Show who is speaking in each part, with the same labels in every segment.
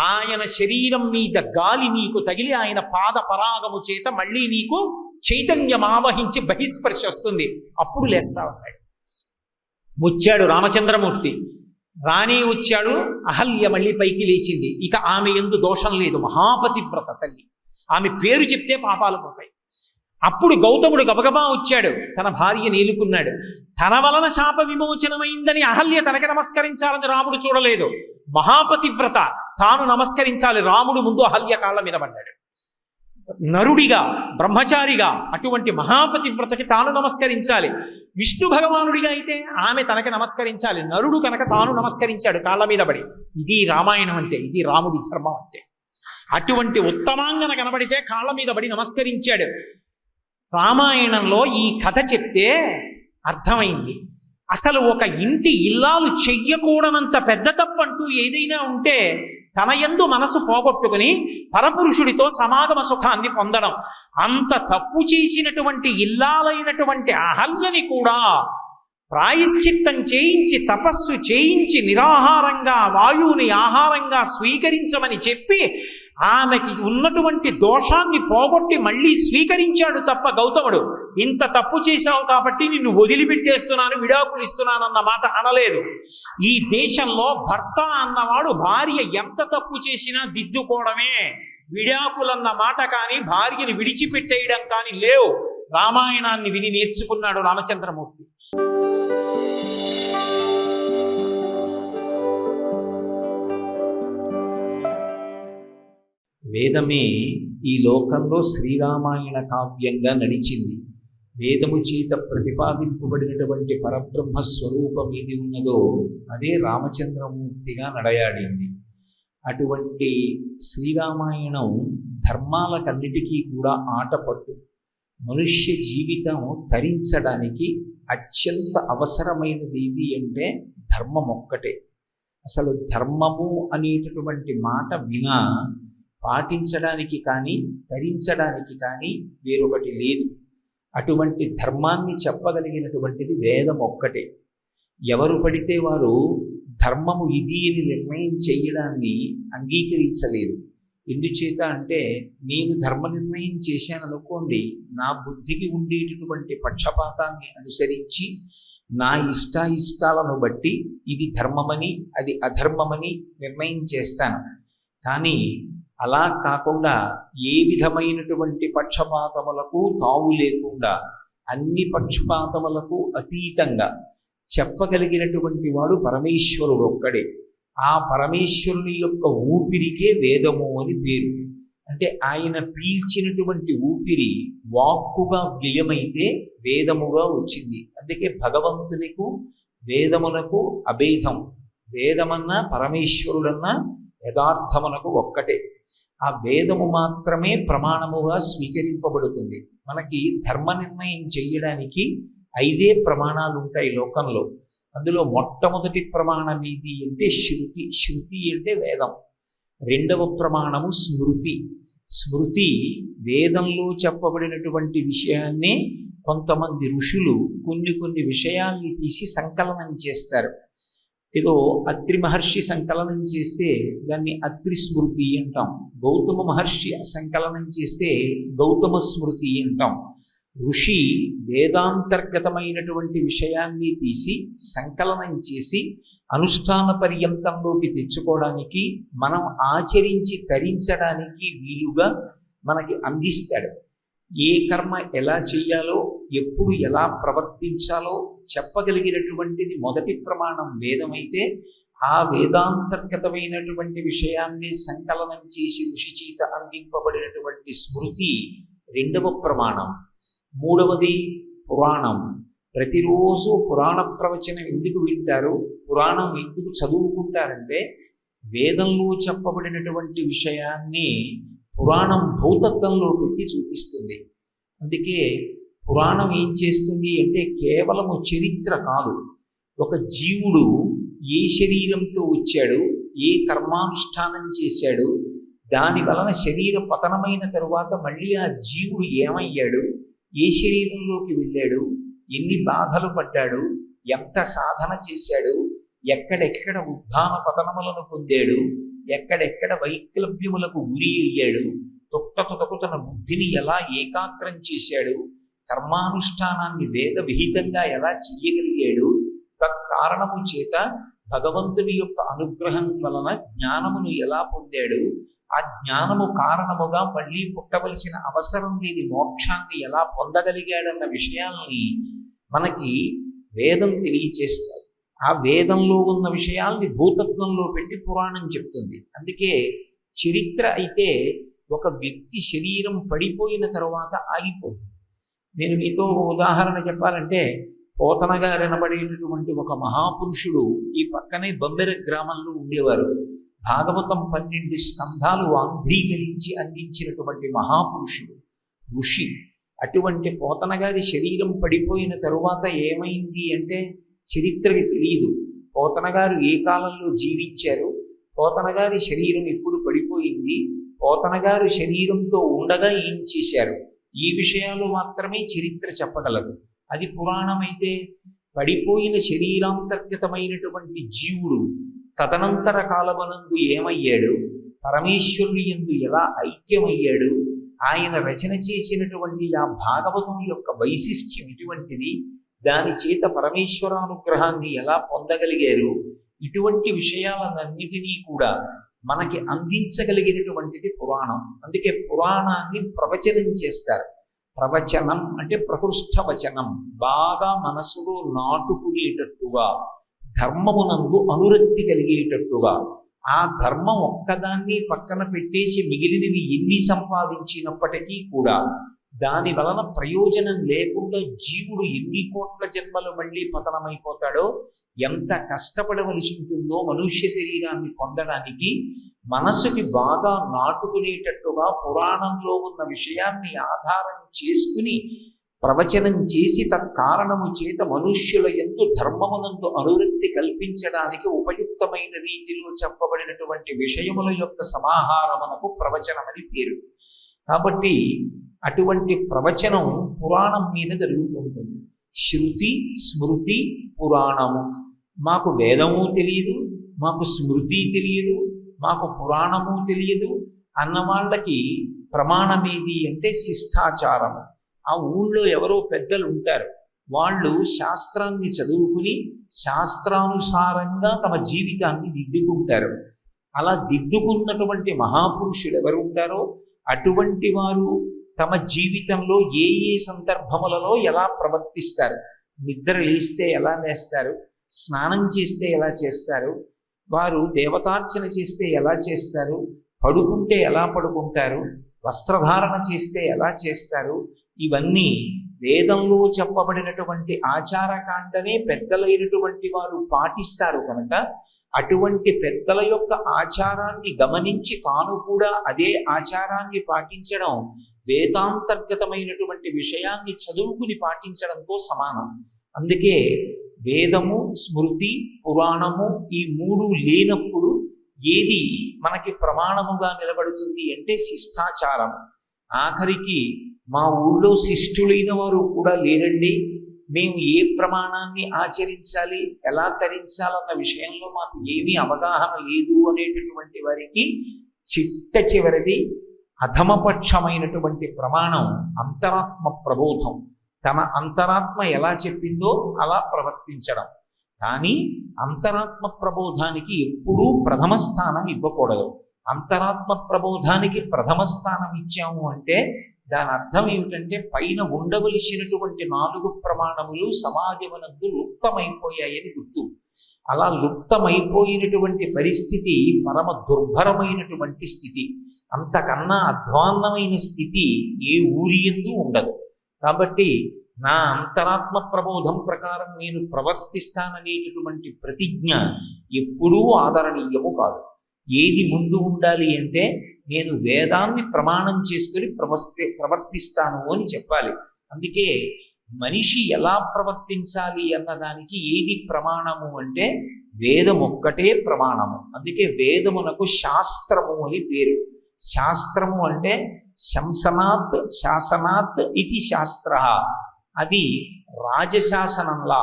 Speaker 1: ఆయన శరీరం మీద గాలి నీకు తగిలి ఆయన పాద పరాగము చేత మళ్ళీ నీకు చైతన్యం ఆవహించి బహిస్పర్శ వస్తుంది, అప్పుడు లేస్తావన్నాడు. వచ్చాడు రామచంద్రమూర్తి, రాణి వచ్చాడు, అహల్య మళ్ళీ పైకి లేచింది. ఇక ఆమె యందు దోషం లేదు, మహాపతివ్రత తల్లి, ఆమె పేరు చెప్తే పాపాలు పోతాయి. అప్పుడు గౌతముడు గబగబా వచ్చాడు, తన భార్య నేలుకున్నాడు. తన వలన శాప విమోచనమైందని అహల్య తనకి నమస్కరించాలని రాముడు చూడలేదు. మహాపతివ్రత తాను నమస్కరించాలి. రాముడు ముందు అహల్య కాళ్ళ మీద పడ్డాడు. నరుడిగా బ్రహ్మచారిగా అటువంటి మహాపతివ్రతకి తాను నమస్కరించాలి. విష్ణు భగవానుడిగా అయితే ఆమె తనకి నమస్కరించాలి. నరుడు కనుక తాను నమస్కరించాడు కాళ్ళ మీద పడి. ఇది రామాయణం అంటే, ఇది రాముడి ధర్మం అంటే. అటువంటి ఉత్తమాంగన కనబడితే కాళ్ళ మీద పడి నమస్కరించాడు. రామాయణంలో ఈ కథ చెప్తే అర్థమైంది. అసలు ఒక ఇంటి ఇల్లాలు చెయ్యకూడనంత పెద్ద తప్పు అంటూ ఏదైనా ఉంటే తన యందు మనసు పోగొట్టుకుని పరపురుషుడితో సమాగమ సుఖాన్ని పొందడం. అంత తప్పు చేసినటువంటి ఇల్లాలైనటువంటి అహల్యని కూడా ప్రాయశ్చిత్తం చేయించి తపస్సు చేయించి నిరాహారంగా వాయువుని ఆహారంగా స్వీకరించమని చెప్పి ఆమెకి ఉన్నటువంటి దోషాన్ని పోగొట్టి మళ్ళీ స్వీకరించాడు తప్ప గౌతముడు ఇంత తప్పు చేశావు కాబట్టి నిన్ను వదిలిపెట్టేస్తున్నాను, విడాకులు ఇస్తున్నానన్న మాట అనలేదు. ఈ దేశంలో భర్త అన్నవాడు భార్య ఎంత తప్పు చేసినా దిద్దుకోవడమే. విడాకులన్న మాట కానీ భార్యని విడిచిపెట్టేయడం కానీ లేవు. రామాయణాన్ని విని నేర్చుకున్నాడు రామచంద్రమూర్తి. వేదమే ఈ లోకంలో శ్రీరామాయణ కావ్యంగా నడిచింది. వేదము చేత ప్రతిపాదింపబడినటువంటి పరబ్రహ్మ స్వరూపం ఏది ఉన్నదో అదే రామచంద్రమూర్తిగా నడయాడింది. అటువంటి శ్రీరామాయణం ధర్మాలకన్నిటికీ కూడా ఆటపట్టు. మనుష్య జీవితం తరించడానికి అత్యంత అవసరమైనది ఏది అంటే ధర్మం ఒక్కటే. అసలు ధర్మము అనేటటువంటి మాట వినా పాటించడానికి కానీ ధరించడానికి కానీ వేరొకటి లేదు. అటువంటి ధర్మాన్ని చెప్పగలిగినటువంటిది వేదం ఒక్కటే. ఎవరు పడితే వారు ధర్మము ఇది అని నిర్ణయం చేయడాన్ని అంగీకరించలేదు. ఎందుచేత అంటే నేను ధర్మ నిర్ణయం చేశాననుకోండి, నా బుద్ధికి ఉండేటటువంటి పక్షపాతాన్ని అనుసరించి నా ఇష్టాయిష్టాలను బట్టి ఇది ధర్మమని అది అధర్మమని నిర్ణయం చేస్తాను. కానీ అలా కాకుండా ఏ విధమైనటువంటి పక్షపాతములకు తావు లేకుండా అన్ని పక్షపాతములకు అతీతంగా చెప్పగలిగినటువంటి వాడు పరమేశ్వరుడు ఒక్కడే. ఆ పరమేశ్వరుని యొక్క ఊపిరికే వేదము అని పేరు. అంటే ఆయన పీల్చినటువంటి ఊపిరి వాక్కుగా వ్యయమైతే వేదముగా వచ్చింది. అందుకే భగవంతునికు వేదమునకు అభేదం. వేదమన్నా పరమేశ్వరుడన్నా యథార్థమునకు ఒక్కటే. ఆ వేదము మాత్రమే ప్రమాణముగా స్వీకరింపబడుతుంది. మనకి ధర్మ నిర్ణయం చేయడానికి 5 ప్రమాణాలు ఉంటాయి లోకంలో. అందులో మొట్టమొదటి ప్రమాణం ఏది అంటే శృతి. శృతి అంటే వేదం. రెండవ ప్రమాణము స్మృతి. స్మృతి వేదంలో చెప్పబడినటువంటి విషయాన్నే కొంతమంది ఋషులు కొన్ని విషయాల్ని తీసి సంకలనం చేస్తారు. ఏదో అత్రి మహర్షి సంకలనం చేస్తే దాన్ని అత్రి స్మృతి అంటాం. గౌతమ మహర్షి సంకలనం చేస్తే గౌతమ స్మృతి అంటాం. ఋషి వేదాంతర్గతమైనటువంటి విషయాన్ని తీసి సంకలనం చేసి అనుష్ఠాన పర్యంతంలోకి తెచ్చుకోవడానికి, మనం ఆచరించి తరించడానికి వీలుగా మనకి అందిస్తాడు. ఏ కర్మ ఎలా చెయ్యాలో, ఎప్పుడు ఎలా ప్రవర్తించాలో చెప్పగలిగినటువంటిది మొదటి ప్రమాణం వేదమైతే, ఆ వేదాంతర్గతమైనటువంటి విషయాన్ని సంకలనం చేసి ఋషి చేత అందింపబడినటువంటి స్మృతి రెండవ ప్రమాణం. మూడవది పురాణం. ప్రతిరోజు పురాణ ప్రవచనం ఎందుకు వింటారు, పురాణం ఎందుకు చదువుకుంటారంటే వేదంలో చెప్పబడినటువంటి విషయాన్ని పురాణం భౌతత్వంలో పెట్టి చూపిస్తుంది. అందుకే పురాణం ఏం చేస్తుంది అంటే కేవలము చరిత్ర కాదు. ఒక జీవుడు ఏ శరీరంతో వచ్చాడు, ఏ కర్మానుష్ఠానం చేశాడు, దాని వలన శరీర పతనమైన తరువాత మళ్ళీ ఆ జీవుడు ఏమయ్యాడు, ఏ శరీరంలోకి వెళ్ళాడు, ఎన్ని బాధలు పడ్డాడు, ఎంత సాధన చేశాడు, ఎక్కడెక్కడ ఉద్ధాన పతనములను పొందాడు, ఎక్కడెక్కడ వైక్లభ్యములకు గురి అయ్యాడు, తొక్కతొకకు తన బుద్ధిని ఎలా ఏకాగ్రం చేశాడు, కర్మానుష్ఠానాన్ని వేద విహితంగా ఎలా చెయ్యగలిగాడు, తత్కారణము చేత భగవంతుని యొక్క అనుగ్రహం వలన జ్ఞానమును ఎలా పొందాడు, ఆ జ్ఞానము కారణముగా మళ్ళీ పుట్టవలసిన అవసరం లేని మోక్షాన్ని ఎలా పొందగలిగాడన్న విషయాల్ని మనకి వేదం తెలియచేస్తారు. ఆ వేదంలో ఉన్న విషయాల్ని భూతత్వంలో పెట్టి పురాణం చెప్తుంది. అందుకే చరిత్ర అయితే ఒక వ్యక్తి శరీరం పడిపోయిన తర్వాత ఆగిపోతుంది. నేను మీతో ఒక ఉదాహరణ చెప్పాలంటే, పోతన గారు అనబడేటటువంటి ఒక మహాపురుషుడు ఈ పక్కనే బొమ్మెర గ్రామంలో ఉండేవారు. భాగవతం 12 స్కంధాలు ఆంధ్రీకరించి అందించినటువంటి మహాపురుషుడు, ఋషి. అటువంటి పోతన గారి శరీరం పడిపోయిన తరువాత ఏమైంది అంటే చరిత్రకి తెలియదు. పోతన గారు ఏ కాలంలో జీవించారు, పోతన గారి శరీరం ఎప్పుడు పడిపోయింది, పోతన గారు శరీరంతో ఉండగా ఏం చేశారు, ఈ విషయాలు మాత్రమే చరిత్ర చెప్పగలదు. అది పురాణమైతే పడిపోయిన శరీరాంతర్గతమైనటువంటి జీవుడు తదనంతర కాలమనందు ఏమయ్యాడు, పరమేశ్వరుని యందు ఎలా ఐక్యమయ్యాడు, ఆయన రచన చేసినటువంటి ఆ భాగవతం యొక్క వైశిష్ట్యం ఇటువంటిది, దాని చేత పరమేశ్వరానుగ్రహాన్ని ఎలా పొందగలిగారు, ఇటువంటి విషయాలన్నిటినీ కూడా మనకి అందించగలిగినటువంటిది పురాణం. అందుకే పురాణాన్ని ప్రవచనం చేస్తారు. ప్రవచనం అంటే ప్రకృష్ట వచనం, బాగా మనసులో నాటుకునేటట్టుగా, ధర్మమునందు అనురక్తి కలిగేటట్టుగా. ఆ ధర్మం ఒక్కదాన్ని పక్కన పెట్టేసి మిగిలినవి ఎన్ని సంపాదించినప్పటికీ కూడా దాని వలన ప్రయోజనం లేకుండా జీవుడు ఎన్ని కోట్ల జన్మలు మళ్ళీ పతనమైపోతాడో, ఎంత కష్టపడవలసి ఉంటుందో మనుష్య శరీరాన్ని పొందడానికి, మనసుకి బాగా నాటుకునేటట్టుగా పురాణంలో ఉన్న విషయాన్ని ఆధారం చేసుకుని ప్రవచనం చేసి తత్కారణము చేత మనుష్యుల యందు ధర్మమునందు అనురక్తి కల్పించడానికి ఉపయుక్తమైన రీతిలో చెప్పబడినటువంటి విషయముల యొక్క సమాహారమునకు ప్రవచనమని పేరు. కాబట్టి అటువంటి ప్రవచనం పురాణం మీద జరుగుతూ ఉంటుంది. శృతి, స్మృతి, పురాణము. మాకు వేదము తెలియదు, మాకు స్మృతి తెలియదు, మాకు పురాణము తెలియదు అన్న వాళ్ళకి ప్రమాణమేది అంటే శిష్టాచారము. ఆ ఊళ్ళో ఎవరో పెద్దలు ఉంటారు, వాళ్ళు శాస్త్రాన్ని చదువుకుని శాస్త్రానుసారంగా తమ జీవితాన్ని దిద్దుకుంటారు. అలా దిద్దుకున్నటువంటి మహాపురుషులు ఎవరు ఉంటారో అటువంటి వారు తమ జీవితంలో ఏ ఏ సందర్భములలో ఎలా ప్రవర్తిస్తారు, నిద్ర లేస్తే ఎలా లేస్తారు, స్నానం చేస్తే ఎలా చేస్తారు, వారు దేవతార్చన చేస్తే ఎలా చేస్తారు, పడుకుంటే ఎలా పడుకుంటారు, వస్త్రధారణ చేస్తే ఎలా చేస్తారు, ఇవన్నీ వేదంలో చెప్పబడినటువంటి ఆచారకాండనే పెద్దలైనటువంటి వారు పాటిస్తారు కనుక అటువంటి పెద్దల యొక్క ఆచారాన్ని గమనించి తాను కూడా అదే ఆచారాన్ని పాటించడం వేదాంతర్గతమైనటువంటి విషయాన్ని చదువుకుని పాటించడంతో సమానం. అందుకే వేదము, స్మృతి, పురాణము ఈ మూడు లేనప్పుడు ఏది మనకి ప్రమాణముగా నిలబడుతుంది అంటే శిష్టాచారం. ఆఖరికి మా ఊళ్ళో శిష్టులైన వారు కూడా లేరండి, మేము ఏ ప్రమాణాన్ని ఆచరించాలి, ఎలా తరించాలన్న విషయంలో మాకు ఏమీ అవగాహన లేదు అనేటటువంటి వారికి చిట్ట చివరిది అధమపక్షమైనటువంటి ప్రమాణం అంతరాత్మ ప్రబోధం. తన అంతరాత్మ ఎలా చెప్పిందో అలా ప్రవర్తించడం. కానీ అంతరాత్మ ప్రబోధానికి ఎప్పుడూ ప్రథమ స్థానం ఇవ్వకూడదు. అంతరాత్మ ప్రబోధానికి ప్రథమ స్థానం ఇచ్చాము అంటే దాని అర్థం ఏమిటంటే పైన ఉండవలసినటువంటి 4 ప్రమాణములు సమాజమునందు లుప్తమైపోయాయని గుర్తు. అలా లుప్తమైపోయినటువంటి పరిస్థితి పరమ దుర్భరమైనటువంటి స్థితి. అంతకన్నా అధ్వాన్నమైన స్థితి ఏ ఊరి యందు ఉండదు. కాబట్టి నా అంతరాత్మ ప్రబోధం ప్రకారం నేను ప్రవర్తిస్తాననేటటువంటి ప్రతిజ్ఞ ఎప్పుడూ ఆదరణీయము కాదు. ఏది ముందు ఉండాలి అంటే నేను వేదాన్ని ప్రమాణం చేసుకుని ప్రవర్తిస్తాను అని చెప్పాలి. అందుకే మనిషి ఎలా ప్రవర్తించాలి అన్నదానికి ఏది ప్రమాణము అంటే వేదం ఒక్కటే ప్రమాణము. అందుకే వేదమునకు శాస్త్రము అని పేరు. శాస్త్రము అంటే శంసనాత్ శాసనాత్ ఇది శాస్త్ర. అది రాజశాసనంలా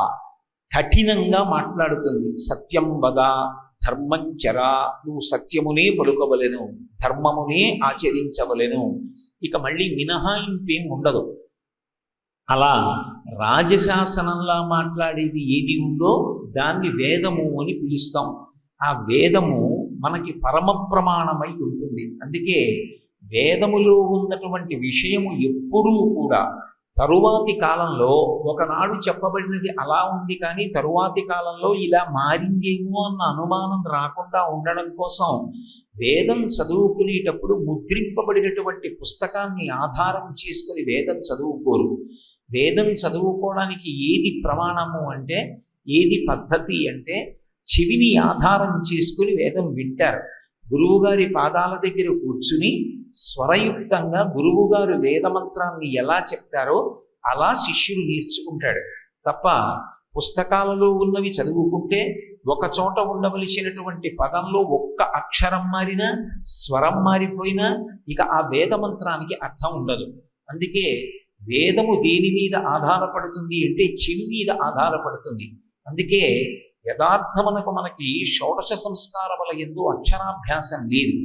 Speaker 1: కఠినంగా మాట్లాడుతుంది. సత్యం వద, ధర్మంచరా, నువ్వు సత్యమునే పలుకవలెను, ధర్మమునే ఆచరించవలెను. ఇక మళ్ళీ మినహాయింపేం ఉండదు. అలా రాజశాసనంలా మాట్లాడేది ఏది ఉందో దాన్ని వేదము అని పిలుస్తాం. ఆ వేదము మనకి పరమ ప్రమాణమై ఉంటుంది. అందుకే వేదములో ఉన్నటువంటి విషయము ఎప్పుడూ కూడా తరువాతి కాలంలో, ఒకనాడు చెప్పబడినది అలా ఉంది కానీ తరువాతి కాలంలో ఇలా మారిందేమో అన్న అనుమానం రాకుండా ఉండడం కోసం వేదం చదువుకునేటప్పుడు ముద్రింపబడినటువంటి పుస్తకాన్ని ఆధారం చేసుకుని వేదం చదువుకోరు. వేదం చదువుకోవడానికి ఏది ప్రమాణము అంటే, ఏది పద్ధతి అంటే, చెవిని ఆధారం చేసుకుని వేదం వింటారు. గురువుగారి పాదాల దగ్గర కూర్చుని స్వరయుక్తంగా గురువుగారు వేదమంత్రాన్ని ఎలా చెప్తారో అలా శిష్యుడు నేర్చుకుంటాడు తప్ప పుస్తకాలలో ఉన్నవి చదువుకుంటే ఒక చోట ఉండవలసినటువంటి పదంలో ఒక్క అక్షరం మారినా, స్వరం మారిపోయినా ఇక ఆ వేదమంత్రానికి అర్థం ఉండదు. అందుకే వేదము దేని మీద ఆధారపడుతుంది అంటే చెవి మీద ఆధారపడుతుంది. అందుకే యథార్థమునకు మనకి షోడశ సంస్కారముల యందు అక్షరాభ్యాసం లేదు.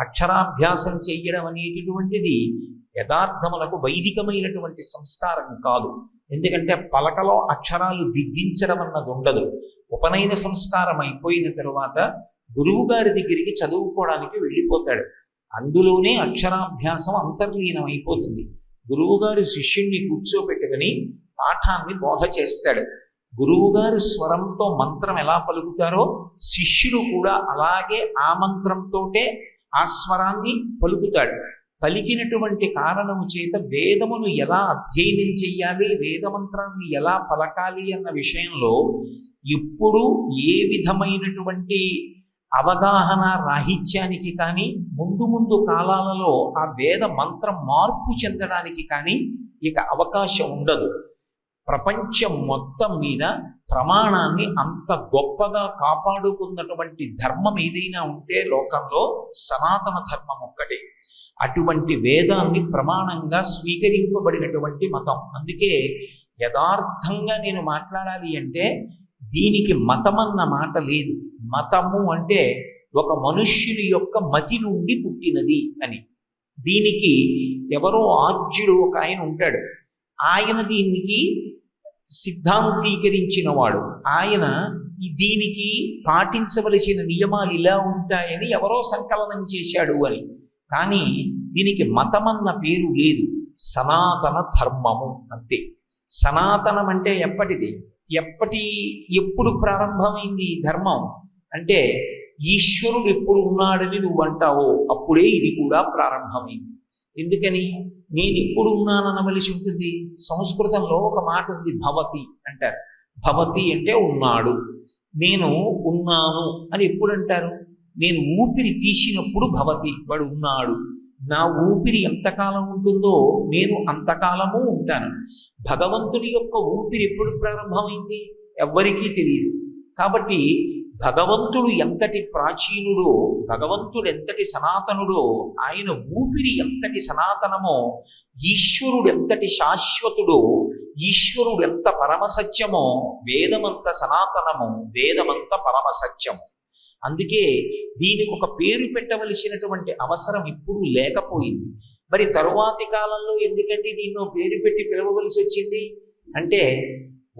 Speaker 1: అక్షరాభ్యాసం చెయ్యడం అనేటటువంటిది యథార్థములకు వైదికమైనటువంటి సంస్కారం కాదు. ఎందుకంటే పలకలో అక్షరాలు దిద్దించడం అన్నది ఉండదు. ఉపనయన సంస్కారం అయిపోయిన తరువాత గురువు గారి దగ్గరికి చదువుకోవడానికి వెళ్ళిపోతాడు. అందులోనే అక్షరాభ్యాసం అంతర్లీనం అయిపోతుంది. గురువుగారు శిష్యుణ్ణి కూర్చోబెట్టుకుని పాఠాన్ని బోధ చేస్తాడు. గురువుగారు స్వరంతో మంత్రం ఎలా పలుకుతారో శిష్యుడు కూడా అలాగే ఆ మంత్రంతోటే ఆ స్వరాన్ని పలుకుతాడు. పలికినటువంటి కారణము చేత వేదమును ఎలా అధ్యయనం చెయ్యాలి, వేదమంత్రాన్ని ఎలా పలకాలి అన్న విషయంలో ఎప్పుడూ ఏ విధమైనటువంటి అవగాహన రాహిత్యానికి కానీ, ముందు ముందు కాలాలలో ఆ వేద మంత్రం మార్పు చెందడానికి కానీ ఇక అవకాశం ఉండదు. ప్రపంచం మొత్తం మీద ప్రమాణాన్ని అంత గొప్పగా కాపాడుకున్నటువంటి ధర్మం ఏదైనా ఉంటే లోకంలో సనాతన ధర్మం ఒక్కటే. అటువంటి వేదాన్ని ప్రమాణంగా స్వీకరింపబడినటువంటి మతం. అందుకే యథార్థంగా నేను మాట్లాడాలి అంటే దీనికి మతం అన్న మాట లేదు. మతము అంటే ఒక మనుష్యుని యొక్క మతి నుండి పుట్టినది అని. దీనికి ఎవరో ఆర్జుడు ఒక ఆయన ఉంటాడు. ఆయన దీనికి సిద్ధాంతీకరించిన వాడు. ఆయన దీనికి పాటించవలసిన నియమాలు ఇలా ఉంటాయని ఎవరో సంకలనం చేశాడు అని. కానీ దీనికి మతమన్న పేరు లేదు, సనాతన ధర్మము అంతే. సనాతనం అంటే ఎప్పటిది? ఎప్పుడు ప్రారంభమైంది ఈ ధర్మం అంటే ఈశ్వరుడు ఎప్పుడు ఉన్నాడని నువ్వు అంటావో అప్పుడే ఇది కూడా ప్రారంభమైంది. ఎందుకని? నేను ఎప్పుడు ఉన్నాననవలసి ఉంటుంది. సంస్కృతంలో ఒక మాట ఉంది, భవతి అంటారు. భవతి అంటే ఉన్నాడు. నేను ఉన్నాను అని ఎప్పుడు అంటారు? నేను ఊపిరి తీసినప్పుడు భవతి, వాడు ఉన్నాడు. నా ఊపిరి ఎంతకాలం ఉంటుందో నేను అంతకాలము ఉంటాను. భగవంతుని యొక్క ఊపిరి ఎప్పుడు ప్రారంభమైంది ఎవ్వరికీ తెలియదు. కాబట్టి భగవంతుడు ఎంతటి ప్రాచీనుడో, భగవంతుడు ఎంతటి సనాతనుడో, ఆయన ఊపిరి ఎంతటి సనాతనమో, ఈశ్వరుడు ఎంతటి శాశ్వతుడో, ఈశ్వరుడు ఎంత పరమసత్యమో, వేదమంత సనాతనము, వేదమంత పరమసత్యము. అందుకే దీనికి ఒక పేరు పెట్టవలసినటువంటి అవసరం ఇప్పుడు లేకపోయింది. మరి తరువాతి కాలంలో ఎందుకంటే దీన్నో పేరు పెట్టి పిలవవలసి వచ్చింది అంటే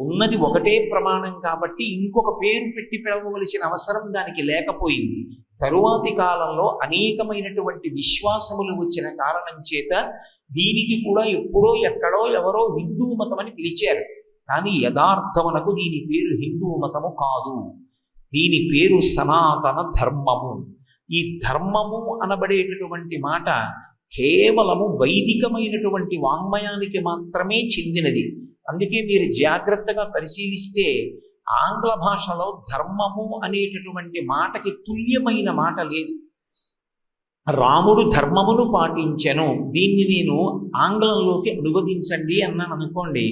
Speaker 1: ఉన్నది ఒకటే ప్రమాణం కాబట్టి ఇంకొక పేరు పెట్టి పిలవవలసిన అవసరం దానికి లేకపోయింది. తరువాతి కాలంలో అనేకమైనటువంటి విశ్వాసములు వచ్చిన కారణం చేత దీనికి కూడా ఎప్పుడో ఎక్కడో ఎవరో హిందూ మతం అని పిలిచారు. కానీ యథార్థమునకు దీని పేరు హిందూ మతము కాదు, దీని పేరు సనాతన ధర్మము. ఈ ధర్మము అనబడేటటువంటి మాట కేవలము వైదికమైనటువంటి వాంగ్మయానికి మాత్రమే చెందినది. అందుకే మీరు జాగ్రత్తగా పరిశీలిస్తే ఆంగ్ల భాషలో ధర్మము అనేటటువంటి మాటకి తుల్యమైన మాట లేదు. రాముడు ధర్మమును పాటించెను, దీన్ని నేను ఆంగ్లంలోకి అనువదించండి అన్నాను అనుకోండి,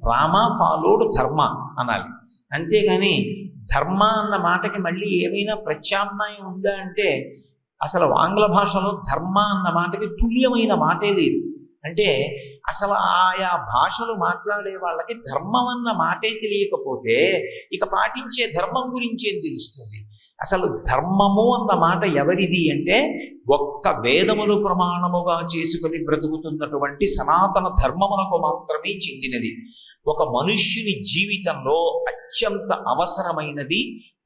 Speaker 1: రామ ఫాలోడ్ ధర్మ అనాలి. అంతేగాని ధర్మ అన్న మాటకి మళ్ళీ ఏమైనా ప్రత్యామ్నాయం ఉందా అంటే అసలు ఆంగ్ల భాషలో ధర్మ అన్న మాటకి తుల్యమైన మాటే లేదు. అంటే అసలు ఆయా భాషలు మాట్లాడే వాళ్ళకి ధర్మం అన్న మాటే తెలియకపోతే ఇక పాటించే ధర్మం గురించి ఏం తెలుస్తుంది? అసలు ధర్మము అన్న మాట ఎవరిది అంటే ఒక్క వేదములు ప్రమాణముగా చేసుకుని బ్రతుకుతున్నటువంటి సనాతన ధర్మమునకు మాత్రమే చెందినది. ఒక మనుష్యుని జీవితంలో అత్యంత అవసరమైనది,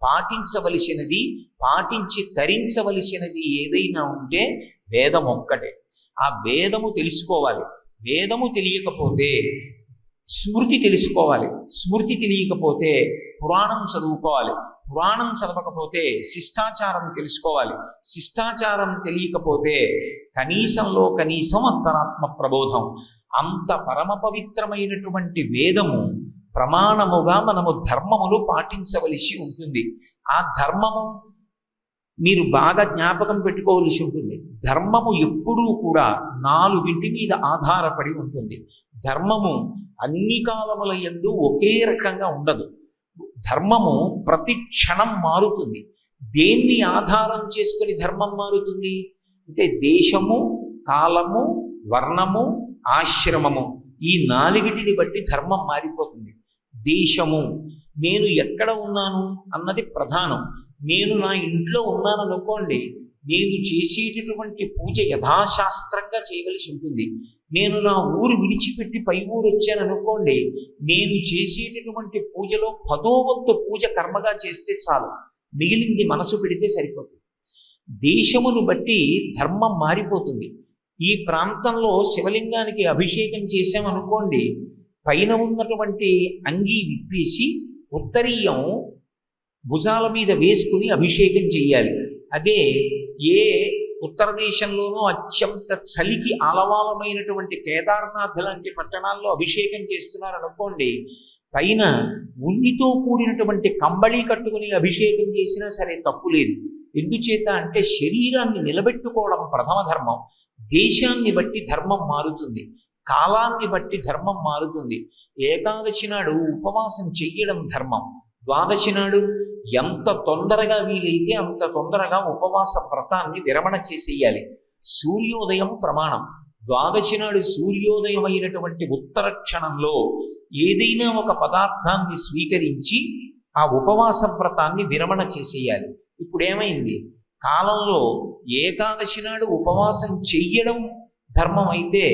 Speaker 1: పాటించవలసినది, పాటించి తరించవలసినది ఏదైనా ఉంటే వేదం ఒక్కటే. ఆ వేదము తెలుసుకోవాలి. వేదము తెలియకపోతే స్మృతి తెలుసుకోవాలి. స్మృతి తెలియకపోతే పురాణం చదువుకోవాలి. పురాణం చదవకపోతే శిష్టాచారం తెలుసుకోవాలి. శిష్టాచారం తెలియకపోతే కనీసంలో కనీసం అంతరాత్మ ప్రబోధం. అంత పరమ పవిత్రమైనటువంటి వేదము ప్రమాణముగా మనము ధర్మములు పాటించవలసి ఉంటుంది. ఆ ధర్మము మీరు బాగా జ్ఞాపకం పెట్టుకోవలసి ఉంటుంది. ధర్మము ఎప్పుడూ కూడా 4 మీద ఆధారపడి ఉంటుంది. ధర్మము అన్ని కాలముల యందు ఒకే రకంగా ఉండదు. ధర్మము ప్రతి క్షణం మారుతుంది. దేన్ని ఆధారం చేసుకుని ధర్మం మారుతుంది అంటే దేశము, కాలము, వర్ణము, ఆశ్రమము, ఈ 4 బట్టి ధర్మం మారిపోతుంది. దేశము, నేను ఎక్కడ ఉన్నాను అన్నది ప్రధానం. నేను నా ఇంట్లో ఉన్నాను అనుకోండి, నేను చేసేటటువంటి పూజ యథాశాస్త్రంగా చేయవలసి ఉంటుంది. నేను నా ఊరు విడిచిపెట్టి పై ఊరు వచ్చాను అనుకోండి, నేను చేసేటటువంటి పూజలో 10వ వంతు పూజ కర్మగా చేస్తే చాలు, మిగిలింది మనసు పెడితే సరిపోతుంది. దేశమును బట్టి ధర్మం మారిపోతుంది. ఈ ప్రాంతంలో శివలింగానికి అభిషేకం చేసామనుకోండి, పైన ఉన్నటువంటి అంగీ విప్పేసి ఉత్తరీయం భుజాల మీద వేసుకుని అభిషేకం చెయ్యాలి. అదే ఏ ఉత్తర దేశంలోనూ అత్యంత చలికి ఆలవాలమైనటువంటి కేదార్నాథ్ లాంటి పట్టణాల్లో అభిషేకం చేస్తున్నారనుకోండి, పైన ఉన్నితో కూడినటువంటి కంబళి కట్టుకుని అభిషేకం చేసినా సరే తప్పు లేదు. ఎందుచేత అంటే శరీరాన్ని నిలబెట్టుకోవడం ప్రథమ ధర్మం. దేశాన్ని బట్టి ధర్మం మారుతుంది, కాలాన్ని బట్టి ధర్మం మారుతుంది. ఏకాదశి నాడు ఉపవాసం చెయ్యడం ధర్మం. ద్వాదశి నాడు ఎంత తొందరగా వీలైతే అంత తొందరగా ఉపవాస వ్రతాన్ని విరమణ చేసేయాలి. సూర్యోదయం ప్రమాణం. ద్వాదశి నాడు సూర్యోదయం అయినటువంటి ఉత్తర క్షణంలో ఏదైనా ఒక పదార్థాన్ని స్వీకరించి ఆ ఉపవాస వ్రతాన్ని విరమణ చేసేయాలి. ఇప్పుడు ఏమైంది? కాలంలో ఏకాదశి నాడు ఉపవాసం చెయ్యడం ధర్మం అయితే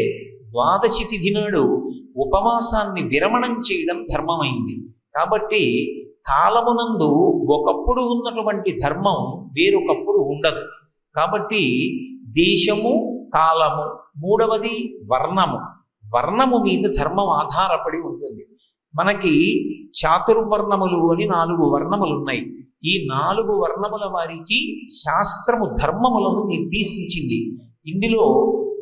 Speaker 1: ద్వాదశి తిథి నాడు ఉపవాసాన్ని విరమణం చేయడం ధర్మమైంది. కాబట్టి కాలమునందు ఒకప్పుడు ఉన్నటువంటి ధర్మం వేరొకప్పుడు ఉండదు. కాబట్టి దేశము, కాలము, మూడవది వర్ణము. వర్ణము మీద ధర్మం ఆధారపడి ఉంటుంది. మనకి చాతుర్వర్ణములు అని 4 వర్ణములు ఉన్నాయి. ఈ 4 వర్ణముల వారికి శాస్త్రము ధర్మములను నిర్దేశించింది. ఇందులో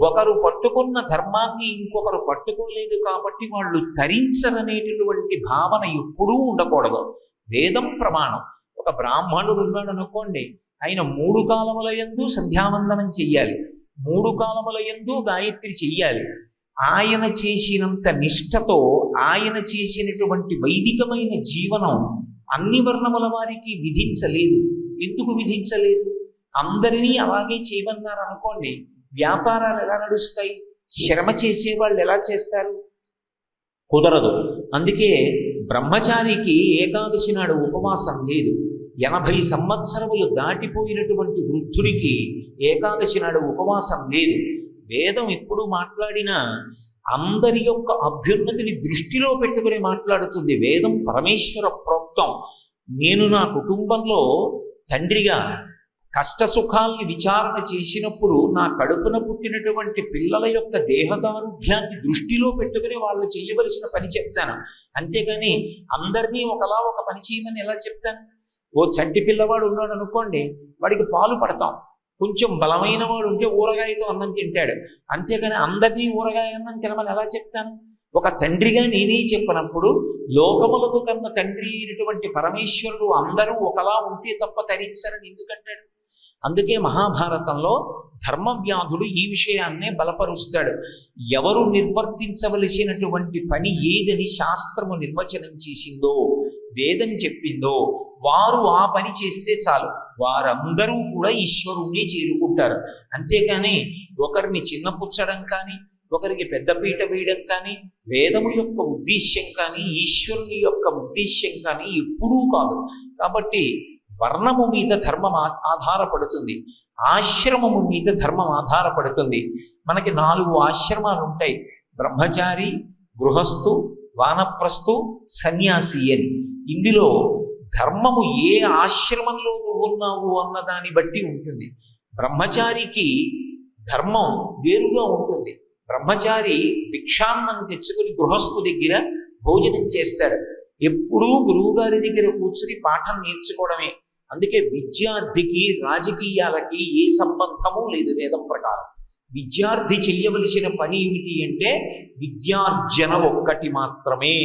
Speaker 1: ఒకరు పట్టుకున్న ధర్మాన్ని ఇంకొకరు పట్టుకోలేదు కాబట్టి వాళ్ళు తరించరనేటటువంటి భావన ఎప్పుడూ ఉండకూడదు. వేదం ప్రమాణం. ఒక బ్రాహ్మణుడు ఉన్నాడు అనుకోండి, ఆయన 3 కాలముల యందు సంధ్యావందనం చెయ్యాలి, 3 కాలముల యందు గాయత్రి చెయ్యాలి. ఆయన చేసినంత నిష్ఠతో ఆయన చేసినటువంటి వైదికమైన జీవనం అన్ని వర్ణముల వారికి విధించలేదు. ఎందుకు విధించలేదు? అందరినీ అలాగే చేయమన్నారు అనుకోండి, వ్యాపారాలు ఎలా నడుస్తాయి? శ్రమ చేసేవాళ్ళు ఎలా చేస్తారు? కుదరదు. అందుకే బ్రహ్మచారికి ఏకాదశి నాడు ఉపవాసం లేదు. 80 సంవత్సరములు దాటిపోయినటువంటి వృద్ధుడికి ఏకాదశి నాడు ఉపవాసం లేదు. వేదం ఎప్పుడు మాట్లాడినా అందరి యొక్క అభ్యున్నతిని దృష్టిలో పెట్టుకుని మాట్లాడుతుంది. వేదం పరమేశ్వర ప్రోక్తం. నేను నా కుటుంబంలో తండ్రిగా కష్టసుఖాల్ని విచారణ చేసినప్పుడు నా కడుపున పుట్టినటువంటి పిల్లల యొక్క దేహదారుఢ్యాన్ని దృష్టిలో పెట్టుకుని వాళ్ళు చేయవలసిన పని చెప్తాను. అంతేగాని అందరినీ ఒక పని చేయమని ఎలా చెప్తాను? ఓ చంటి పిల్లవాడు ఉన్నాడు అనుకోండి, వాడికి పాలు పడతాం. కొంచెం బలమైన వాడు ఉంటే ఊరగాయతో అన్నం తింటాడు. అంతేగాని అందరినీ ఊరగాయ అన్నం తినమని ఎలా చెప్తాను? ఒక తండ్రిగా నేనే చెప్పినప్పుడు లోకములకు కన్న తండ్రి అయినటువంటి పరమేశ్వరుడు అందరూ ఒకలా ఉంటే తప్ప తరించరని ఎందుకంటాడు? అందుకే మహాభారతంలో ధర్మవ్యాధుడు ఈ విషయాన్నే బలపరుస్తాడు. ఎవరు నిర్వర్తించవలసినటువంటి పని ఏదని శాస్త్రము నిర్వచనం చేసిందో, వేదం చెప్పిందో వారు ఆ పని చేస్తే చాలు, వారందరూ కూడా ఈశ్వరుణ్ణి చేరుకుంటారు. అంతేకాని ఒకరిని చిన్నపుచ్చడం కానీ, ఒకరికి పెద్దపీట వేయడం కానీ వేదము యొక్క ఉద్దేశ్యం కానీ, ఈశ్వరుని యొక్క ఉద్దేశ్యం కానీ ఎప్పుడూ కాదు. కాబట్టి వర్ణము మీద ధర్మం ఆధారపడుతుంది, ఆశ్రమము మీద ధర్మం ఆధారపడుతుంది. మనకి 4 ఆశ్రమాలు ఉంటాయి: బ్రహ్మచారి, గృహస్థు, వానప్రస్థు, సన్యాసి అని. ఇందులో ధర్మము ఏ ఆశ్రమంలో నువ్వు ఉన్నావు అన్న దాన్ని బట్టి ఉంటుంది. బ్రహ్మచారికి ధర్మం వేరుగా ఉంటుంది. బ్రహ్మచారి భిక్షాన్నం తెచ్చుకుని గృహస్థు దగ్గర భోజనం చేస్తాడు. ఎప్పుడూ గురువుగారి దగ్గర కూర్చుని పాఠం నేర్చుకోవడమే. అందుకే విద్యార్థికి రాజకీయాలకి ఏ సంబంధము లేదు వేదం ప్రకారం. విద్యార్థి చెయ్యవలసిన పని ఏమిటి అంటే విద్యార్జన ఒక్కటి మాత్రమే.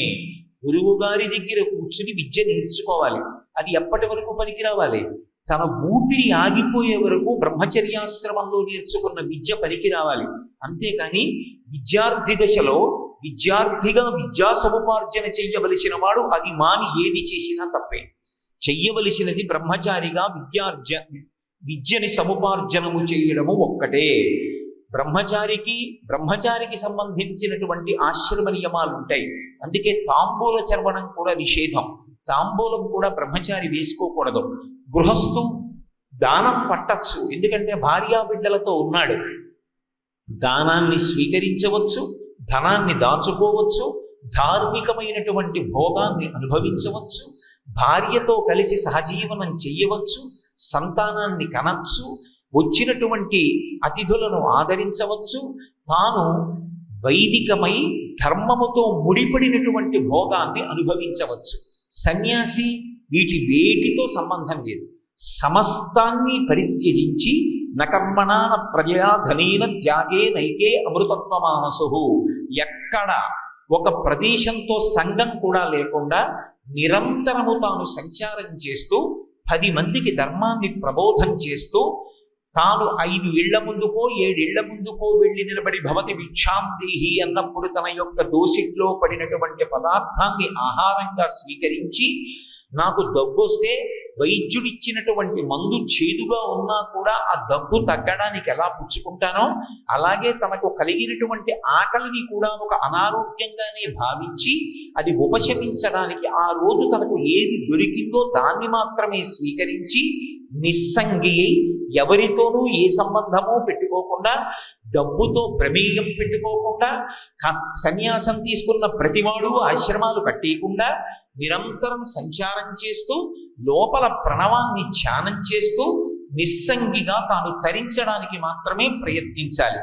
Speaker 1: గురువు గారి దగ్గర కూర్చుని విద్య నేర్చుకోవాలి. అది ఎప్పటి వరకు పనికి రావాలి? తన ఊపిరి ఆగిపోయే వరకు బ్రహ్మచర్యాశ్రమంలో నేర్చుకున్న విద్య పనికి రావాలి. అంతేకాని విద్యార్థి దశలో విద్యార్థిగా విద్యా సముపార్జన చెయ్యవలసిన వాడు అది మాని ఏది చేసినా తప్పే. చెయ్యవలసినది బ్రహ్మచారిగా విద్యని సముపార్జనము చేయడము ఒక్కటే. బ్రహ్మచారికి సంబంధించినటువంటి ఆశ్రమ నియమాలు ఉంటాయి. అందుకే తాంబూల చర్వణం కూడా నిషేధం. తాంబూలం కూడా బ్రహ్మచారి వేసుకోకూడదు. గృహస్థు దానం పట్టచ్చు, ఎందుకంటే భార్యాబిడ్డలతో ఉన్నాడు. దానాన్ని స్వీకరించవచ్చు, ధనాన్ని దాచుకోవచ్చు, ధార్మికమైనటువంటి భోగాన్ని అనుభవించవచ్చు, భార్యతో కలిసి సహజీవనం చెయ్యవచ్చు, సంతానాన్ని కనచ్చు, వచ్చినటువంటి అతిథులను ఆదరించవచ్చు, తాను వైదికమై ధర్మముతో ముడిపడినటువంటి భోగాన్ని అనుభవించవచ్చు. సన్యాసి వేటితో సంబంధం లేదు. సమస్తాన్ని పరిత్యజించి నకర్మణాన ప్రజయా ధనేన త్యాగే నైకే అమృతత్వమానసు. ఎక్కడ ఒక ప్రదేశంతో సంఘం కూడా లేకుండా నిరంతరము తాను సంచారం చేస్తూ 10 మందికి ధర్మాన్ని ప్రబోధం చేస్తూ తాను 5 ఇళ్ల ముందుకో 7 ఇళ్ల ముందుకో వెళ్ళి నిలబడి భవతి భిక్షాందేహి అన్నప్పుడు తన యొక్క దోసిట్లో పడినటువంటి పదార్థాన్ని ఆహారంగా స్వీకరించి, నాకు దగ్గొస్తే వైద్యుడిచ్చినటువంటి మందు చేదుగా ఉన్నా కూడా ఆ దగ్గు తగ్గడానికి ఎలా పుచ్చుకుంటానో, అలాగే తనకు కలిగినటువంటి ఆకలిని కూడా ఒక అనారోగ్యంగానే భావించి అది ఉపశమించడానికి ఆ రోజు తనకు ఏది దొరికిందో దాన్ని మాత్రమే స్వీకరించి నిస్సంగి ఎవరితోనూ ఏ సంబంధమో పెట్టుకోకుండా, డబ్బుతో ప్రమేయం పెట్టుకోకుండా, సన్యాసం తీసుకున్న ప్రతివాడు ఆశ్రమాలు కట్టేయకుండా నిరంతరం సంచారం చేస్తూ లోపల ప్రణవాన్ని ధ్యానం చేస్తూ నిస్సంగిగా తాను తరించడానికి మాత్రమే ప్రయత్నించాలి.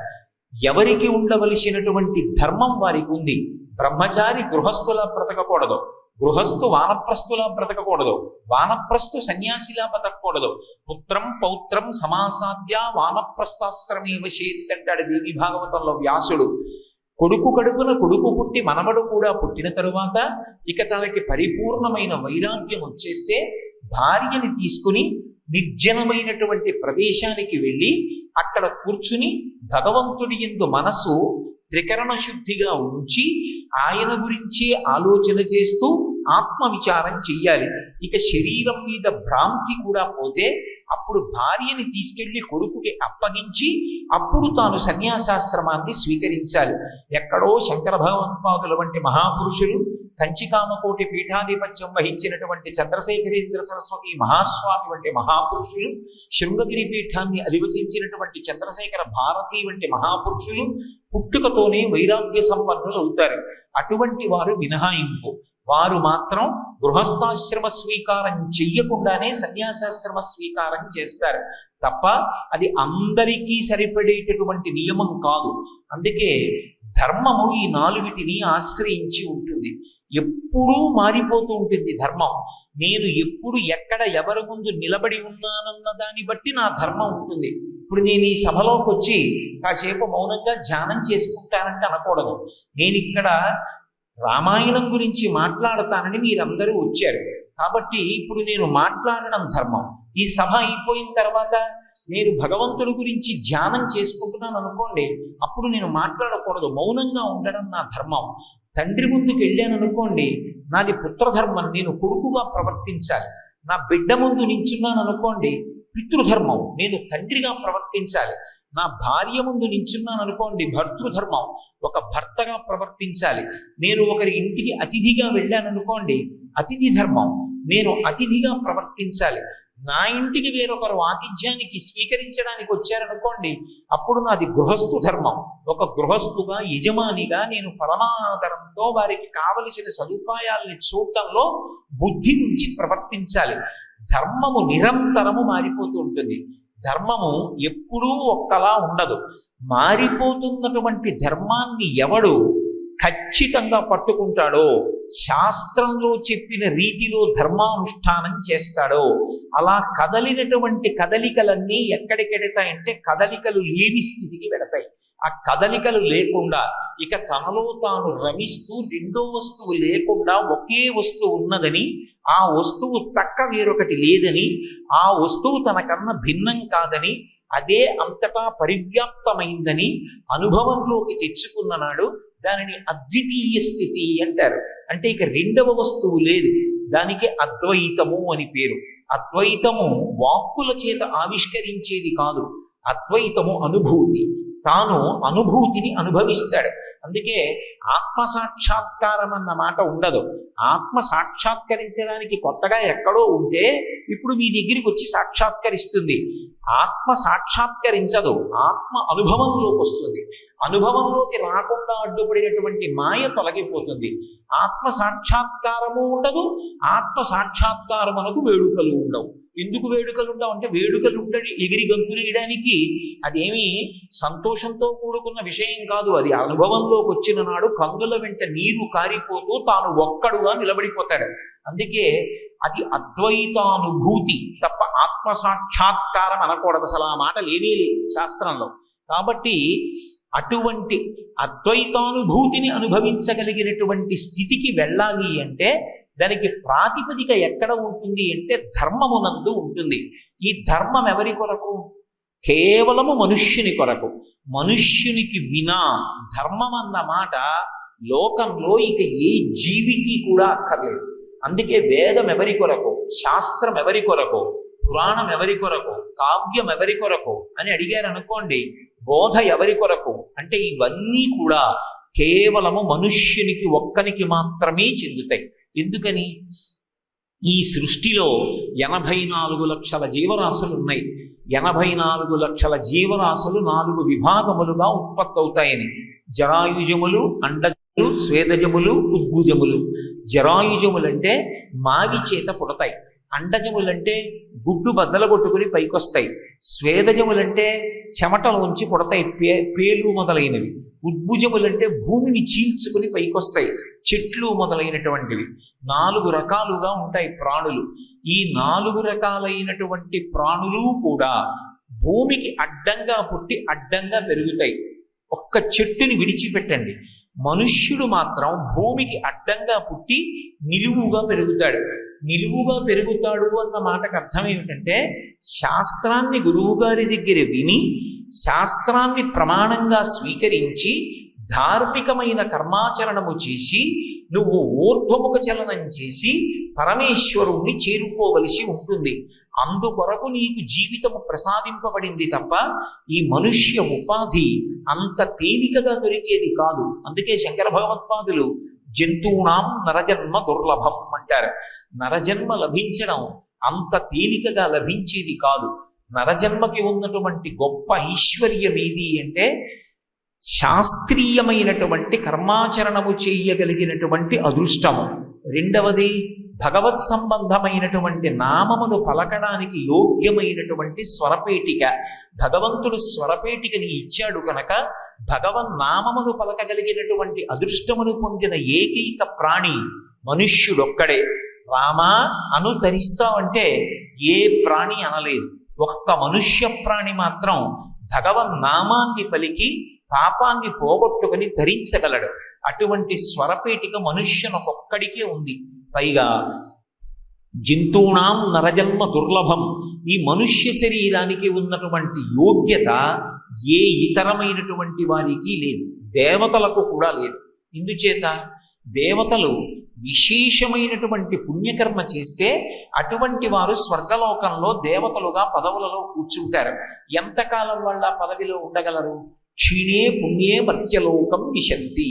Speaker 1: ఎవరికి ఉండవలసినటువంటి ధర్మం వారికి ఉంది. బ్రహ్మచారి గృహస్థులా బ్రతకకూడదు, గృహస్థు వానప్రస్థులా బ్రతకకూడదు, వానప్రస్థు సన్యాసిలా బ్రతకూడదు. పుత్రం పౌత్రం సమాసాద్య వానప్రస్థాశ్రమే వశేత్ అంటాడు దేవి భాగవతంలో వ్యాసుడు. కొడుకు కడుపున కొడుకు పుట్టి మనవడు కూడా పుట్టిన తరువాత ఇక తనకి పరిపూర్ణమైన వైరాగ్యం వచ్చేస్తే భార్యని తీసుకుని నిర్జనమైనటువంటి ప్రదేశానికి వెళ్ళి అక్కడ కూర్చుని భగవంతుడి యందు మనసు త్రికరణ శుద్ధిగా ఉంచి ఆయన గురించే ఆలోచన చేస్తూ ఆత్మవిచారం చెయ్యాలి. ఇక శరీరం మీద భ్రాంతి కూడా పోతే అప్పుడు భార్యని తీసుకెళ్లి కొడుకుకి అప్పగించి అప్పుడు తాను సన్యాసాశ్రమాన్ని స్వీకరించాలి. ఎక్కడో శంకర భగవత్పాదుల వంటి మహాపురుషులు, కంచికామకోటి పీఠాధిపత్యం వహించినటువంటి చంద్రశేఖరేంద్ర సరస్వతి మహాస్వామి వంటి మహాపురుషులు, శృంగగిరి పీఠాన్ని అధివసించినటువంటి చంద్రశేఖర భారతి వంటి మహాపురుషులు పుట్టుకతోనే వైరాగ్య సంపన్నులు అవుతారు. అటువంటి వారు మినహాయింపు. వారు మాత్రం గృహస్థాశ్రమ స్వీకారం చెయ్యకుండానే సన్యాసాశ్రమ స్వీకారం చేస్తారు తప్ప అది అందరికీ సరిపడేటటువంటి నియమం కాదు. అందుకే ధర్మము ఈ 4 ఆశ్రయించి ఉంటుంది. ఎప్పుడూ మారిపోతూ ఉంటుంది ధర్మం. నేను ఎప్పుడు ఎక్కడ ఎవరి ముందు నిలబడి ఉన్నానన్న దాన్ని బట్టి నా ధర్మం ఉంటుంది. ఇప్పుడు నేను ఈ సభలోకి వచ్చి కాసేపు మౌనంగా ధ్యానం చేసుకుంటానంటే అనకూడదు. నేను ఇక్కడ రామాయణం గురించి మాట్లాడతానని మీరందరూ వచ్చారు కాబట్టి ఇప్పుడు నేను మాట్లాడడం ధర్మం. ఈ సభ అయిపోయిన తర్వాత నేను భగవంతుడి గురించి ధ్యానం చేసుకుంటున్నాను అనుకోండి, అప్పుడు నేను మాట్లాడకూడదు, మౌనంగా ఉండడం నా ధర్మం. తండ్రి ముందుకు వెళ్ళాను అనుకోండి, నాది పుత్రధర్మం, నేను కొడుకుగా ప్రవర్తించాలి. నా బిడ్డ ముందు నించున్నాను అనుకోండి, పితృధర్మం, నేను తండ్రిగా ప్రవర్తించాలి. నా భార్య ముందు నించున్నాను అనుకోండి, భర్తృధర్మం, ఒక భర్తగా ప్రవర్తించాలి. నేను ఒకరి ఇంటికి అతిథిగా వెళ్ళాను అనుకోండి, అతిథి ధర్మం, నేను అతిథిగా ప్రవర్తించాలి. నా ఇంటికి వేరొకరు ఆతిథ్యానికి స్వీకరించడానికి వచ్చారనుకోండి, అప్పుడు నాది గృహస్థు ధర్మం. ఒక గృహస్థుగా, యజమానిగా నేను పరమాదరంతో వారికి కావలసిన సదుపాయాల్ని చూడటంలో బుద్ధి నుంచి ప్రవర్తించాలి. ధర్మము నిరంతరము మారిపోతూ ఉంటుంది. ధర్మము ఎప్పుడూ ఒక్కలా ఉండదు. మారిపోతున్నటువంటి ధర్మాన్ని ఎవడు ఖచ్చితంగా పట్టుకుంటాడో, శాస్త్రంలో చెప్పిన రీతిలో ధర్మానుష్ఠానం చేస్తాడో, అలా కదలినటువంటి కదలికలన్నీ ఎక్కడికెడతాయంటే కదలికలు లేని స్థితికి వెడతాయి. ఆ కదలికలు లేకుండా ఇక తనలో తాను రమిస్తూ రెండో వస్తువు లేకుండా ఒకే వస్తువు ఉన్నదని, ఆ వస్తువు తక్క వేరొకటి లేదని, ఆ వస్తువు తనకన్నా భిన్నం కాదని, అదే అంతటా పరివ్యాప్తమైందని అనుభవంలోకి తెచ్చుకున్న నాడు దానిని అద్వితీయ స్థితి అంటారు. అంటే ఇక రెండవ వస్తువు లేదు, దానికి అద్వైతము అని పేరు. అద్వైతము వాక్కుల చేత ఆవిష్కరించేది కాదు, అద్వైతము అనుభూతి. తాను అనుభూతిని అనుభవిస్తాడు. అందుకే ఆత్మ సాక్షాత్కారం అన్న మాట ఉండదు. ఆత్మ సాక్షాత్కరించడానికి కొత్తగా ఎక్కడో ఉంటే ఇప్పుడు మీ దగ్గరికి వచ్చి సాక్షాత్కరిస్తుంది. ఆత్మ సాక్షాత్కరించదు, ఆత్మ అనుభవంలోకి వస్తుంది. అనుభవంలోకి రాకుండా అడ్డుపడినటువంటి మాయ తొలగిపోతుంది. ఆత్మ సాక్షాత్కారము ఉండదు, ఆత్మ సాక్షాత్కారమునకు వేడుకలు ఉండవు. ఎందుకు వేడుకలు ఉండవు అంటే, వేడుకలు ఉండని ఎగిరి గంతులేయడానికి అదేమీ సంతోషంతో కూడుకున్న విషయం కాదు. అది అనుభవంలోకి వచ్చిన నాడు కన్నుల వెంట నీరు కారిపోతూ తాను ఒక్కడుగా నిలబడిపోతాడు. అందుకే అది అద్వైతానుభూతి తప్ప ఆత్మ సాక్షాత్కారం అనకూడదు. అసలు ఆ మాట లేనే లేదు శాస్త్రంలో. కాబట్టి అటువంటి అద్వైతానుభూతిని అనుభవించగలిగినటువంటి స్థితికి వెళ్ళాలి అంటే దానికి ప్రాతిపదిక ఎక్కడ ఉంటుంది అంటే ధర్మమునందు ఉంటుంది. ఈ ధర్మం ఎవరి కొరకు? కేవలము మనుష్యుని కొరకు. మనుష్యునికి వినా ధర్మం అన్న మాట లోకంలో ఇక ఏ జీవికి కూడా అక్కర్లేదు. అందుకే వేదం ఎవరి కొరకు, శాస్త్రం ఎవరి కొరకు, పురాణం ఎవరి కొరకు, కావ్యం ఎవరి కొరకు అని అడిగారు అనుకోండి, బోధ ఎవరి కొరకు అంటే ఇవన్నీ కూడా కేవలము మనుష్యునికి ఒక్కనికి మాత్రమే చెందుతాయి. ఎందుకని? ఈ సృష్టిలో 84 లక్షల జీవరాశులు ఉన్నాయి. 84 లక్షల జీవరాశులు 4 విభాగములుగా ఉత్పత్తి అవుతాయని. జరాయుజములు, అండజములు, స్వేదజములు, ఉద్భుజములు. జరాయుజములంటే మావి చేత పుడతాయి. అండజములంటే గుడ్డు బద్దలగొట్టుకుని పైకొస్తాయి. స్వేదజములంటే చెమటలోంచి పుడతాయి, పేలు మొదలైనవి. ఉద్భుజములంటే భూమిని చీల్చుకుని పైకొస్తాయి, చెట్లు మొదలైనటువంటివి. 4 రకాలుగా ఉంటాయి ప్రాణులు. ఈ 4 రకాలైనటువంటి ప్రాణులు కూడా భూమికి అడ్డంగా పుట్టి అడ్డంగా పెరుగుతాయి. ఒక్క చెట్టుని విడిచిపెట్టండి, మనుష్యుడు మాత్రం భూమికి అడ్డంగా పుట్టి నిలువుగా పెరుగుతాడు. నిలువుగా పెరుగుతాడు అన్న మాటకు అర్థం ఏమిటంటే, శాస్త్రాన్ని గురువుగారి దగ్గర విని శాస్త్రాన్ని ప్రమాణంగా స్వీకరించి ధార్మికమైన కర్మాచరణము చేసి నువ్వు ఊర్ధ్వముఖ చలనం చేసి పరమేశ్వరుణ్ణి చేరుకోవలసి ఉంటుంది. అందుకొరకు నీకు జీవితము ప్రసాదింపబడింది తప్ప ఈ మనుష్య ఉపాధి అంత తేలికగా దొరికేది కాదు. అందుకే శంకర భగవత్పాదులు జంతువునాం నరజన్మ దుర్లభం అంటారు. నరజన్మ లభించడం అంత తేలికగా లభించేది కాదు. నరజన్మకి ఉన్నటువంటి గొప్ప ఐశ్వర్యం ఏది అంటే శాస్త్రీయమైనటువంటి కర్మాచరణము చేయగలిగినటువంటి అదృష్టము. రెండవది భగవత్ సంబంధమైనటువంటి నామమును పలకడానికి యోగ్యమైనటువంటి స్వరపేటిక. భగవంతుడు స్వరపేటికని ఇచ్చాడు కనుక భగవన్నామమును పలకగలిగినటువంటి అదృష్టమును పొందిన ఏకైక ప్రాణి మనుష్యుడొక్కడే. రామా అను తరిస్తావంటే ఏ ప్రాణి అనలేదు. ఒక్క మనుష్య ప్రాణి మాత్రం భగవన్నామాన్ని పలికి పాపాన్ని పోగొట్టుకుని ధరించగలడు. అటువంటి స్వరపేటిక మనుష్యునొక్కడికే ఉంది. పైగా జంతువునాం నరజన్మ దుర్లభం, ఈ మనుష్య శరీరానికి ఉన్నటువంటి యోగ్యత ఏ ఇతరమైనటువంటి వారికి లేదు, దేవతలకు కూడా లేదు. ఇందుచేత దేవతలు విశేషమైనటువంటి పుణ్యకర్మ చేస్తే అటువంటి వారు స్వర్గలోకంలో దేవతలుగా పదవులలో కూర్చుంటారు. ఎంతకాలం వాళ్ళ పదవిలో ఉండగలరు? క్షీణే పుణ్యే మర్త్యలోకం విశంతి.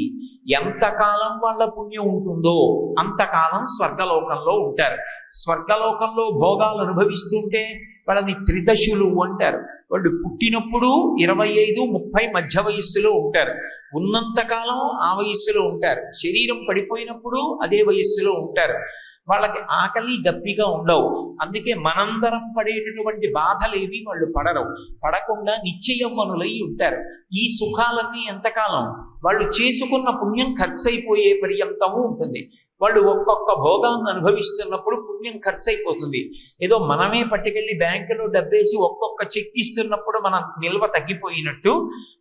Speaker 1: ఎంతకాలం వాళ్ళ పుణ్యం ఉంటుందో అంతకాలం స్వర్గలోకంలో ఉంటారు. స్వర్గలోకంలో భోగాలు అనుభవిస్తుంటే వాళ్ళని త్రిదశులు అంటారు. వాళ్ళు పుట్టినప్పుడు 25-30 మధ్య వయస్సులో ఉంటారు. ఉన్నంతకాలం ఆ వయస్సులో ఉంటారు. శరీరం పడిపోయినప్పుడు అదే వయస్సులో ఉంటారు. వాళ్ళకి ఆకలి దప్పిగా ఉండవు. అందుకే మనందరం పడేటటువంటి బాధలేవి వాళ్ళు పడకుండా నిశ్చయవ్వనులై ఉంటారు. ఈ సుఖాలన్నీ ఎంతకాలం వాళ్ళు చేసుకున్న పుణ్యం ఖర్చయిపోయే పర్యంతము ఉంటుంది. వాళ్ళు ఒక్కొక్క భోగాన్ని అనుభవిస్తున్నప్పుడు పుణ్యం ఖర్చు అయిపోతుంది. ఏదో మనమే పట్టుకెళ్ళి బ్యాంకులో డబ్బేసి ఒక్కొక్క చెక్ ఇస్తున్నప్పుడు మన నిల్వ తగ్గిపోయినట్టు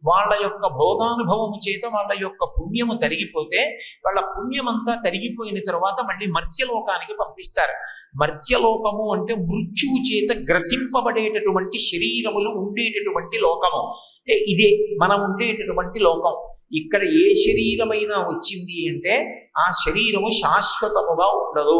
Speaker 1: వాళ్ళ యొక్క భోగానుభవము చేత వాళ్ళ యొక్క పుణ్యము తరిగిపోతే వాళ్ళ పుణ్యమంతా తరిగిపోయిన తర్వాత మళ్ళీ మర్త్యలోకానికి పంపిస్తారు. మర్త్యలోకము అంటే మృత్యువు చేత గ్రసింపబడేటటువంటి శరీరములు ఉండేటటువంటి లోకము. ఇదే మనం ఉండేటటువంటి లోకం. ఇక్కడ ఏ శరీరమైనా వచ్చింది అంటే ఆ శరీరము శాశ్వతముగా ఉండదు.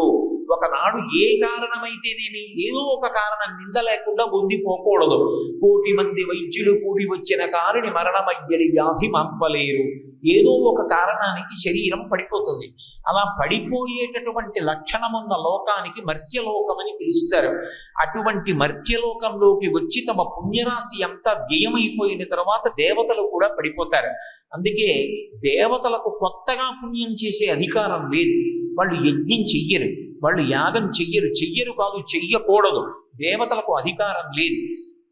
Speaker 1: ఒకనాడు ఏ కారణమైతేనేమి ఏదో ఒక కారణం నింద లేకుండా పొందిపోకూడదు. 1,000,000 మంది వైద్యులు కూడి వచ్చిన కారుని మరణమయ్యడి వ్యాధి మాంపలేరు. ఏదో ఒక కారణానికి శరీరం పడిపోతుంది. అలా పడిపోయేటటువంటి లక్షణమున్న లోకానికి మర్త్యలోకమని పిలుస్తారు. అటువంటి మర్త్యలోకంలోకి వచ్చి తమ పుణ్యరాశి అంతా వ్యయమైపోయిన తర్వాత దేవతలు కూడా పడిపోతారు. అందుకే దేవతలకు కొత్తగా పుణ్యం చేసే అధికారం లేదు. వాళ్ళు యజ్ఞం చెయ్యరు, వాళ్ళు యాగం చెయ్యరు కాదు, చెయ్యకూడదు. దేవతలకు అధికారం లేదు.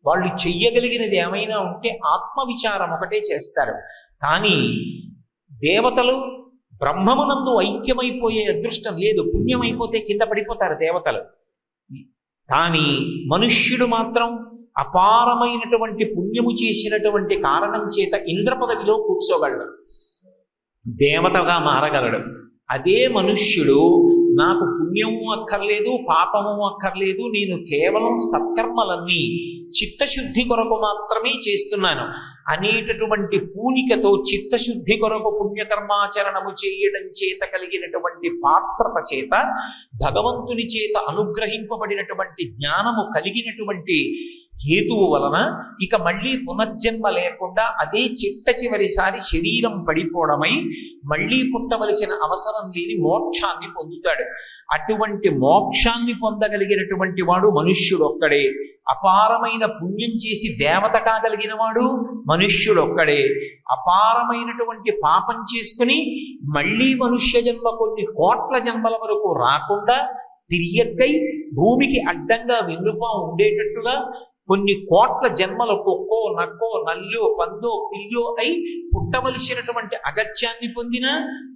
Speaker 1: వాళ్ళు చెయ్యగలిగినది ఏమైనా ఉంటే ఆత్మవిచారం ఒకటే చేస్తారు. కానీ దేవతలు బ్రహ్మమునందు ఐక్యమైపోయే అదృష్టం లేదు. పుణ్యం అయిపోతే కింద పడిపోతారు దేవతలు. కానీ మనుష్యుడు మాత్రం అపారమైనటువంటి పుణ్యము చేసినటువంటి కారణం చేత ఇంద్ర పదవిలో కూర్చోగలడు, దేవతగా మారగలడు. అదే మనుష్యుడు నాకు పుణ్యము అక్కర్లేదు, పాపము అక్కర్లేదు, నేను కేవలం సత్కర్మలన్నీ చిత్తశుద్ధి కొరకు మాత్రమే చేస్తున్నాను అనేటటువంటి పూనికతో చిత్తశుద్ధి కొరకు పుణ్యకర్మాచరణము చేయడం చేత కలిగినటువంటి పాత్రత చేత భగవంతుని చేత అనుగ్రహింపబడినటువంటి జ్ఞానము కలిగినటువంటి హేతువు వలన ఇక మళ్ళీ పునర్జన్మ లేకుండా అదే చివరిసారి శరీరం పడిపోవడమై మళ్ళీ పుట్టవలసిన అవసరం లేని మోక్షాన్ని పొందుతాడు. అటువంటి మోక్షాన్ని పొందగలిగినటువంటి వాడు మనుష్యుడు ఒక్కడే. అపారమైన పుణ్యం చేసి దేవత కాగలిగిన వాడు మనుష్యుడు ఒక్కడే. అపారమైనటువంటి పాపం చేసుకుని మళ్ళీ మనుష్య జన్మ కొన్ని కోట్ల జన్మల వరకు రాకుండా తిరియక్కై భూమికి అడ్డంగా వెన్నుపా ఉండేటట్టుగా కొన్ని కోట్ల జన్మల కుక్కో నక్కో నల్లో పందో పిల్లో అయి పుట్టవలసినటువంటి అగత్యాన్ని పొందిన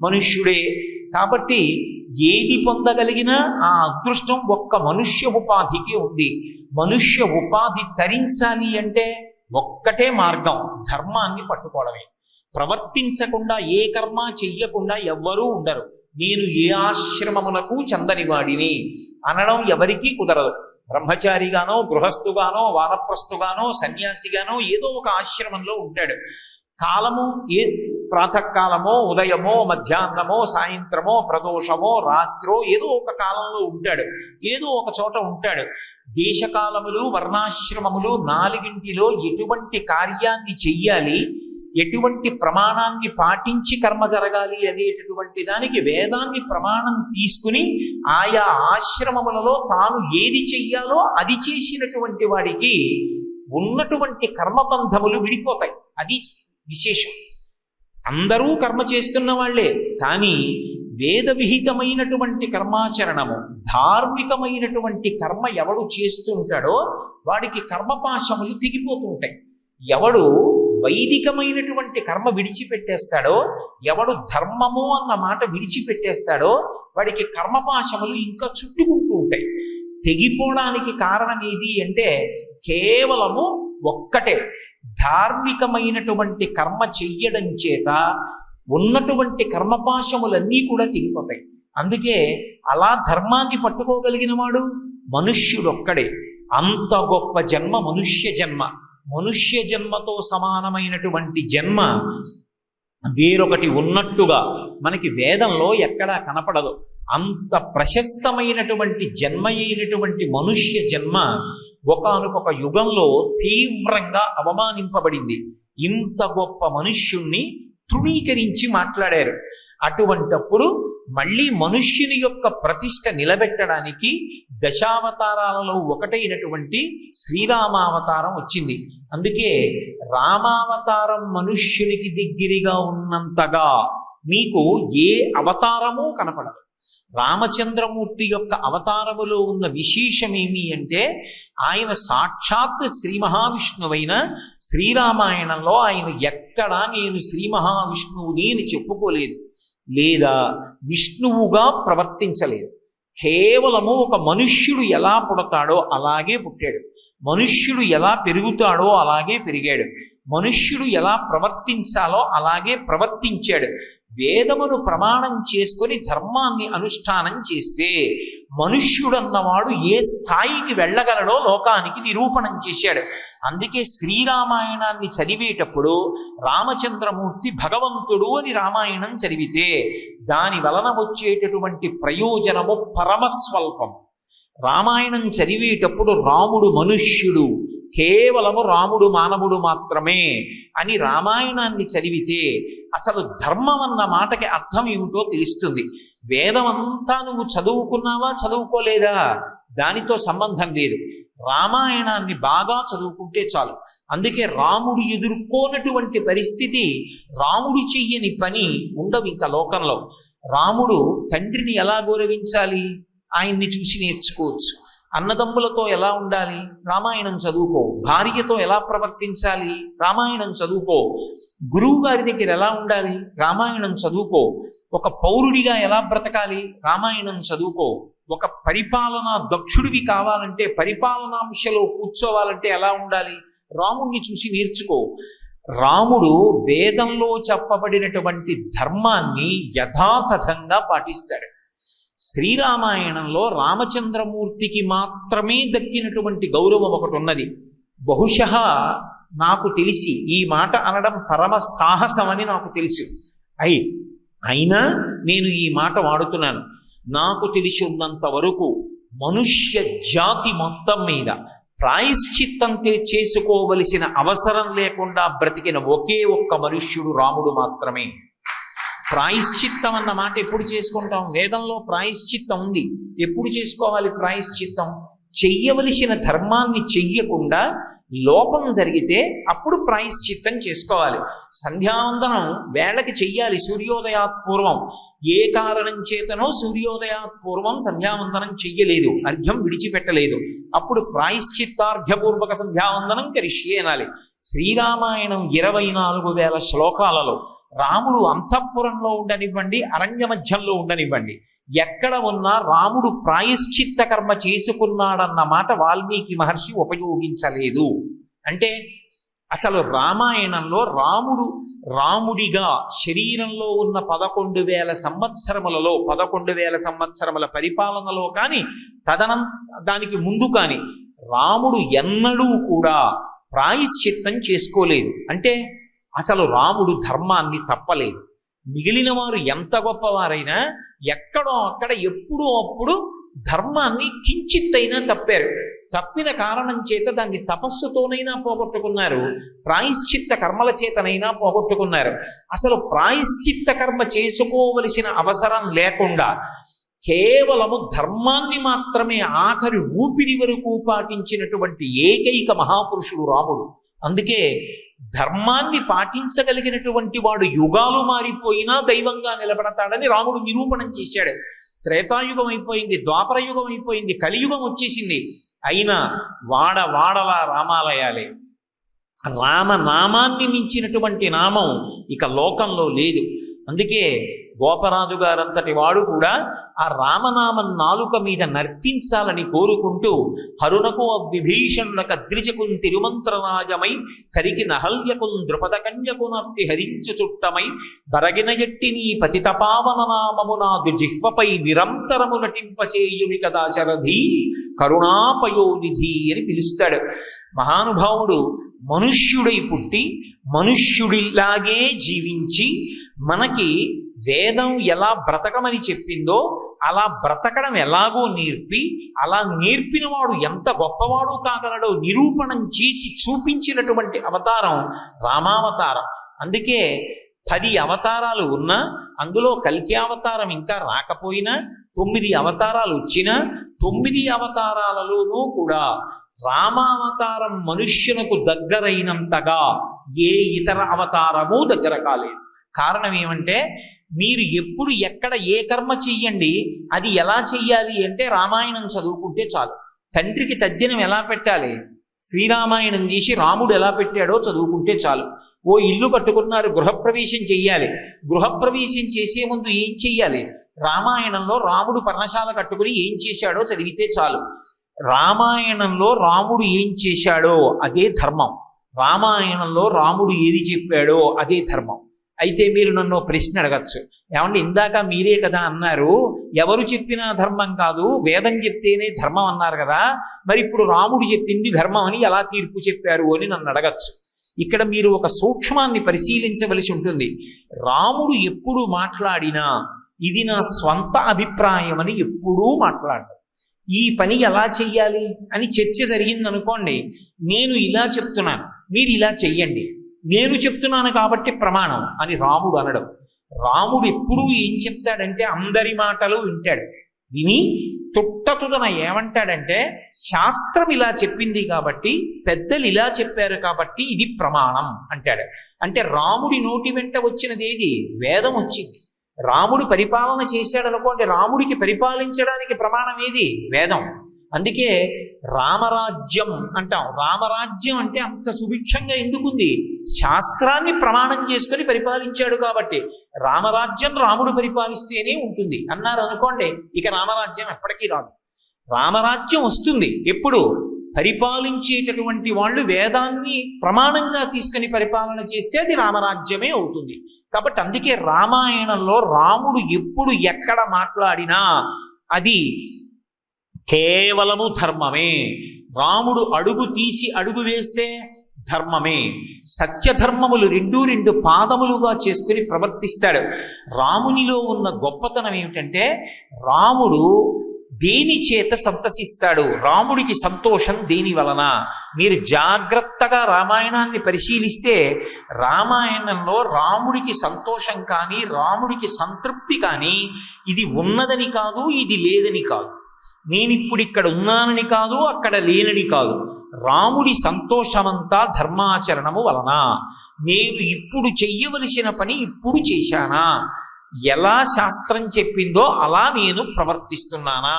Speaker 1: మనుష్యుడే. కాబట్టి ఏది పొందగలిగినా ఆ అదృష్టం ఒక్క మనుష్య ఉపాధికి ఉంది. మనుష్య ఉపాధి తరించాలి అంటే ఒక్కటే మార్గం, ధర్మాన్ని పట్టుకోవడమే. ప్రవర్తించకుండా ఏ కర్మ చెయ్యకుండా ఎవ్వరూ ఉండరు. నేను ఏ ఆశ్రమములకు చందనివాడిని అనడం ఎవరికీ కుదరదు. బ్రహ్మచారిగానో గృహస్థుగానో వానప్రస్థుగానో సన్యాసిగానో ఏదో ఒక ఆశ్రమంలో ఉంటాడు. కాలము ఏ ప్రాతకాలమో ఉదయమో మధ్యాహ్నమో సాయంత్రమో ప్రదోషమో రాత్రో ఏదో ఒక కాలంలో ఉంటాడు, ఏదో ఒక చోట ఉంటాడు. దేశకాలములు వర్ణాశ్రమములు నాలుగింటిలో ఎటువంటి కార్యాన్ని చెయ్యాలి, ఎటువంటి ప్రమాణాన్ని పాటించి కర్మ జరగాలి అనేటటువంటి దానికి వేదాన్ని ప్రమాణం తీసుకుని ఆయా ఆశ్రమములలో తాను ఏది చెయ్యాలో అది చేసినటువంటి వాడికి ఉన్నటువంటి కర్మబంధములు విడిపోతాయి. అది విశేషం. అందరూ కర్మ చేస్తున్న వాళ్లే, కానీ వేద విహితమైనటువంటి కర్మాచరణము ధార్మికమైనటువంటి కర్మ ఎవడు చేస్తుంటాడో వాడికి కర్మపాశములు తెగిపోతుంటాయి. ఎవడు వైదికమైనటువంటి కర్మ విడిచిపెట్టేస్తాడో, ఎవడు ధర్మము అన్న మాట విడిచిపెట్టేస్తాడో వాడికి కర్మపాశములు ఇంకా చుట్టుకుంటూ ఉంటాయి. తెగిపోవడానికి కారణం ఏది అంటే కేవలము ఒక్కటే, ధార్మికమైనటువంటి కర్మ చెయ్యడం చేత ఉన్నటువంటి కర్మపాశములన్నీ కూడా తెగిపోతాయి. అందుకే అలా ధర్మాన్ని పట్టుకోగలిగిన వాడు మనుష్యుడొక్కడే. అంత గొప్ప జన్మ మనుష్య జన్మ. మనుష్య జన్మతో సమానమైనటువంటి జన్మ వేరొకటి ఉన్నట్టుగా మనకి వేదంలో ఎక్కడా కనపడదు. అంత ప్రశస్తమైనటువంటి జన్మ అయినటువంటి మనుష్య జన్మ ఒకానొక యుగంలో తీవ్రంగా అవమానింపబడింది. ఇంత గొప్ప మనుష్యుణ్ణి తృణీకరించి మాట్లాడారు. అటువంటప్పుడు మళ్ళీ మనుష్యుని యొక్క ప్రతిష్ట నిలబెట్టడానికి దశావతారాలలో ఒకటైనటువంటి శ్రీరామావతారం వచ్చింది. అందుకే రామావతారం మనుష్యునికి దగ్గరగా ఉన్నంతగా మీకు ఏ అవతారమూ కనపడదు. రామచంద్రమూర్తి యొక్క అవతారములో ఉన్న విశేషమేమి అంటే ఆయన సాక్షాత్ శ్రీ మహావిష్ణువైన శ్రీరామాయణంలో ఆయన ఎక్కడా నేను శ్రీ మహావిష్ణువుని అని చెప్పుకోలేదు, లేదా విష్ణువుగా ప్రవర్తించలేదు. కేవలము ఒక మనుష్యుడు ఎలా పుడతాడో అలాగే పుట్టాడు, మనుష్యుడు ఎలా పెరుగుతాడో అలాగే పెరిగాడు, మనుష్యుడు ఎలా ప్రవర్తించాలో అలాగే ప్రవర్తించాడు. వేదమును ప్రమాణం చేసుకొని ధర్మాన్ని అనుష్ఠానం చేస్తే మనుష్యుడన్నవాడు ఏ స్థాయికి వెళ్ళగలడో లోకానికి నిరూపణం చేశాడు. అందుకే శ్రీరామాయణాన్ని చదివేటప్పుడు రామచంద్రమూర్తి భగవంతుడు అని రామాయణం చదివితే దాని వలన వచ్చేటటువంటి ప్రయోజనము పరమస్వల్పం. రామాయణం చదివేటప్పుడు రాముడు మనుష్యుడు, కేవలము రాముడు మానవుడు మాత్రమే అని రామాయణాన్ని చదివితే అసలు ధర్మం అన్న మాటకి అర్థం ఏమిటో తెలుస్తుంది. వేదం అంతా నువ్వు చదువుకున్నావా చదువుకోలేదా దానితో సంబంధం లేదు, రామాయణాన్ని బాగా చదువుకుంటే చాలు. అందుకే రాముడు ఎదుర్కోనటువంటి పరిస్థితి, రాముడు చెయ్యని పని ఉండవు ఇంకా లోకంలో. రాముడు తండ్రిని ఎలా గౌరవించాలి ఆయన్ని చూసి నేర్చుకోవచ్చు, అన్నదమ్ములతో ఎలా ఉండాలి రామాయణం చదువుకో, భార్యతో ఎలా ప్రవర్తించాలి రామాయణం చదువుకో, గురువు గారి దగ్గర ఎలా ఉండాలి రామాయణం చదువుకో, ఒక పౌరుడిగా ఎలా బ్రతకాలి రామాయణం చదువుకో, ఒక పరిపాలనా దక్షుడివి కావాలంటే పరిపాలనాంశలో కూర్చోవాలంటే ఎలా ఉండాలి రాముణ్ణి చూసి నేర్చుకో. రాముడు వేదంలో చెప్పబడినటువంటి ధర్మాన్ని యథాతథంగా పాటిస్తాడు. శ్రీరామాయణంలో రామచంద్రమూర్తికి మాత్రమే దక్కినటువంటి గౌరవం ఒకటి ఉన్నది. బహుశః నాకు తెలిసి ఈ మాట అనడం పరమ సాహసం అని నాకు తెలుసు, అయినా నేను ఈ మాట వాడుతున్నాను. నాకు తెలిసి ఉన్నంత వరకు మనుష్య జాతి మొత్తం మీద ప్రాయశ్చిత్తం చేసుకోవలసిన అవసరం లేకుండా బ్రతికిన ఒకే ఒక్క మనుష్యుడు రాముడు మాత్రమే. ప్రాయశ్చిత్తం అన్న మాట ఎప్పుడు చేసుకుంటాం? వేదంలో ప్రాయశ్చిత్తం ఉంది. ఎప్పుడు చేసుకోవాలి ప్రాయశ్చిత్తం? చెయ్యవలసిన ధర్మాన్ని చెయ్యకుండా లోపం జరిగితే అప్పుడు ప్రాయశ్చిత్తం చేసుకోవాలి. సంధ్యావందనం వేళకి చెయ్యాలి సూర్యోదయాత్ పూర్వం. ఏ కారణం చేతనో సూర్యోదయాత్ పూర్వం సంధ్యావందనం చెయ్యలేదు, అర్ఘ్యం విడిచిపెట్టలేదు, అప్పుడు ప్రాయశ్చిత్తార్ఘ్యపూర్వక సంధ్యావందనం కరిష్యే అనాలి. శ్రీరామాయణం 24,000 శ్లోకాలలో రాముడు అంతఃపురంలో ఉండనివ్వండి, అరణ్య మధ్యంలో ఉండనివ్వండి, ఎక్కడ ఉన్నా రాముడు ప్రాయశ్చిత్త కర్మ చేసుకున్నాడన్న మాట వాల్మీకి మహర్షి ఉపయోగించలేదు. అంటే అసలు రామాయణంలో రాముడిగా శరీరంలో ఉన్న 11,000 సంవత్సరములలో 11,000 సంవత్సరముల పరిపాలనలో కానీ దానికి ముందు కానీ రాముడు ఎన్నడూ కూడా ప్రాయశ్చిత్తం చేసుకోలేదు. అంటే అసలు రాముడు ధర్మాన్ని తప్పలేదు. మిగిలిన వారు ఎంత గొప్పవారైనా ఎక్కడో అక్కడ ఎప్పుడో అప్పుడు ధర్మాన్ని కించిత్తైనా తప్పారు. తప్పిన కారణం చేత దాన్ని తపస్సుతోనైనా పోగొట్టుకున్నారు, ప్రాయశ్చిత్త కర్మల చేతనైనా పోగొట్టుకున్నారు. అసలు ప్రాయశ్చిత్త కర్మ చేసుకోవలసిన అవసరం లేకుండా కేవలము ధర్మాన్ని మాత్రమే ఆఖరి ఊపిరి వరకు పాటించినటువంటి ఏకైక మహాపురుషుడు రాముడు. అందుకే ధర్మాన్ని పాటించగలిగినటువంటి వాడు యుగాలు మారిపోయినా దైవంగా నిలబడతాడని రాముడు నిరూపణం చేశాడు. త్రేతాయుగం అయిపోయింది, ద్వాపర యుగం అయిపోయింది, కలియుగం వచ్చేసింది, అయినా వాడలా రామాలయాలే. రామనామాన్ని మించినటువంటి నామం ఇక లోకంలో లేదు. అందుకే గోపరాజు గారంతటి వాడు కూడా ఆ రామనామం నాలుక మీద నర్తించాలని కోరుకుంటూ హరునకు విభీషణులకు అద్రిజకున్ తిరుమంత్రరాజమై కరికి నహల్యకున్ ద్రుపద కన్యకు నర్తి హరించు చుట్టమై బరగిన ఎట్టి నీ పతితపావన నామమునాదు జిహ్వపై నిరంతరము నటింపచేయుమి కదా శరధి కరుణాపయోనిధి అని పిలుస్తాడు. మహానుభావుడు మనుష్యుడై పుట్టి మనుష్యుడిలాగే జీవించి మనకి వేదం ఎలా బ్రతకమని చెప్పిందో అలా బ్రతకడం ఎలాగో నేర్పి, అలా నేర్పిన వాడు ఎంత గొప్పవాడు కాగలడో నిరూపణం చేసి చూపించినటువంటి అవతారం రామావతారం. అందుకే 10 అవతారాలు ఉన్నా, అందులో కల్కి అవతారం ఇంకా రాకపోయినా, 9 అవతారాలు వచ్చినా, 9 అవతారాలలోనూ కూడా రామావతారం మనుష్యునకు దగ్గరైనంతగా ఏ ఇతర అవతారము దగ్గర కాలేదు. కారణం ఏమంటే, మీరు ఎప్పుడు ఎక్కడ ఏ కర్మ చెయ్యండి, అది ఎలా చెయ్యాలి అంటే రామాయణం చదువుకుంటే చాలు. తండ్రికి తద్దినం ఎలా పెట్టాలి, శ్రీరామాయణం చేసి రాముడు ఎలా పెట్టాడో చదువుకుంటే చాలు. ఓ ఇల్లు కట్టుకున్నారు, గృహప్రవేశం చెయ్యాలి, గృహప్రవేశం చేసే ముందు ఏం చెయ్యాలి, రామాయణంలో రాముడు పర్ణశాల కట్టుకుని ఏం చేశాడో చదివితే చాలు. రామాయణంలో రాముడు ఏం చేశాడో అదే ధర్మం, రామాయణంలో రాముడు ఏది చెప్పాడో అదే ధర్మం. అయితే మీరు నన్ను ప్రశ్న అడగచ్చు, ఏమంటే ఇందాక మీరే కదా అన్నారు ఎవరు చెప్పినా ధర్మం కాదు, వేదం చెప్తేనే ధర్మం అన్నారు కదా, మరి ఇప్పుడు రాముడు చెప్పింది ధర్మం అని ఎలా తీర్పు చెప్పారు అని నన్ను అడగచ్చు. ఇక్కడ మీరు ఒక సూక్ష్మాన్ని పరిశీలించవలసి ఉంటుంది. రాముడు ఎప్పుడు మాట్లాడినా ఇది నా స్వంత అభిప్రాయం అని ఎప్పుడూ మాట్లాడదు. ఈ పని ఎలా చెయ్యాలి అని చర్చ జరిగిందనుకోండి, నేను ఇలా చెప్తున్నాను మీరు ఇలా చెయ్యండి, నేను చెప్తున్నాను కాబట్టి ప్రమాణం అని రాముడు అనడం. రాముడు ఎప్పుడూ ఏం చెప్తాడంటే అందరి మాటలు వింటాడు. విని తుట్టతుదన ఏమంటాడంటే, శాస్త్రం ఇలా చెప్పింది కాబట్టి, పెద్దలు ఇలా చెప్పారు కాబట్టి ఇది ప్రమాణం అంటాడు. అంటే రాముడి నోటి వెంట వచ్చినది ఏది, వేదం వచ్చింది. రాముడు పరిపాలన చేశాడు అనుకోండి, రాముడికి పరిపాలించడానికి ప్రమాణం ఏది, వేదం. అందుకే రామరాజ్యం అంటాం. రామరాజ్యం అంటే అంత సుభిక్షంగా ఎందుకుంది, శాస్త్రాన్ని ప్రమాణం చేసుకొని పరిపాలించాడు కాబట్టి. రామరాజ్యం రాముడు పరిపాలిస్తేనే ఉంటుంది అన్నారు అనుకోండి, ఇక రామరాజ్యం ఎప్పటికీ రాదు. రామరాజ్యం వస్తుంది ఎప్పుడు, పరిపాలించేటటువంటి వాళ్ళు వేదాన్ని ప్రమాణంగా తీసుకుని పరిపాలన చేస్తే అది రామరాజ్యమే అవుతుంది. కాబట్టి అందుకే రామాయణంలో రాముడు ఎప్పుడు ఎక్కడ మాట్లాడినా అది కేవలము ధర్మమే. రాముడు అడుగు తీసి అడుగు వేస్తే ధర్మమే. సత్యధర్మములు రెండు పాదములుగా చేసుకుని ప్రవర్తిస్తాడు. రామునిలో ఉన్న గొప్పతనం ఏమిటంటే, రాముడు దేని చేత సంతసిస్తాడు, రాముడికి సంతోషం దేని వలన. మీరు జాగ్రత్తగా రామాయణాన్ని పరిశీలిస్తే రామాయణంలో రాముడికి సంతోషం కానీ రాముడికి సంతృప్తి కానీ ఇది ఉన్నదని కాదు, ఇది లేదని కాదు, నేనిప్పుడు ఇక్కడ ఉన్నానని కాదు, అక్కడ లేనని కాదు. రాముడి సంతోషమంతా ధర్మాచరణము వలన. నేను ఇప్పుడు చెయ్యవలసిన పని ఇప్పుడు చేశానా, ఎలా శాస్త్రం చెప్పిందో అలా నేను ప్రవర్తిస్తున్నానా,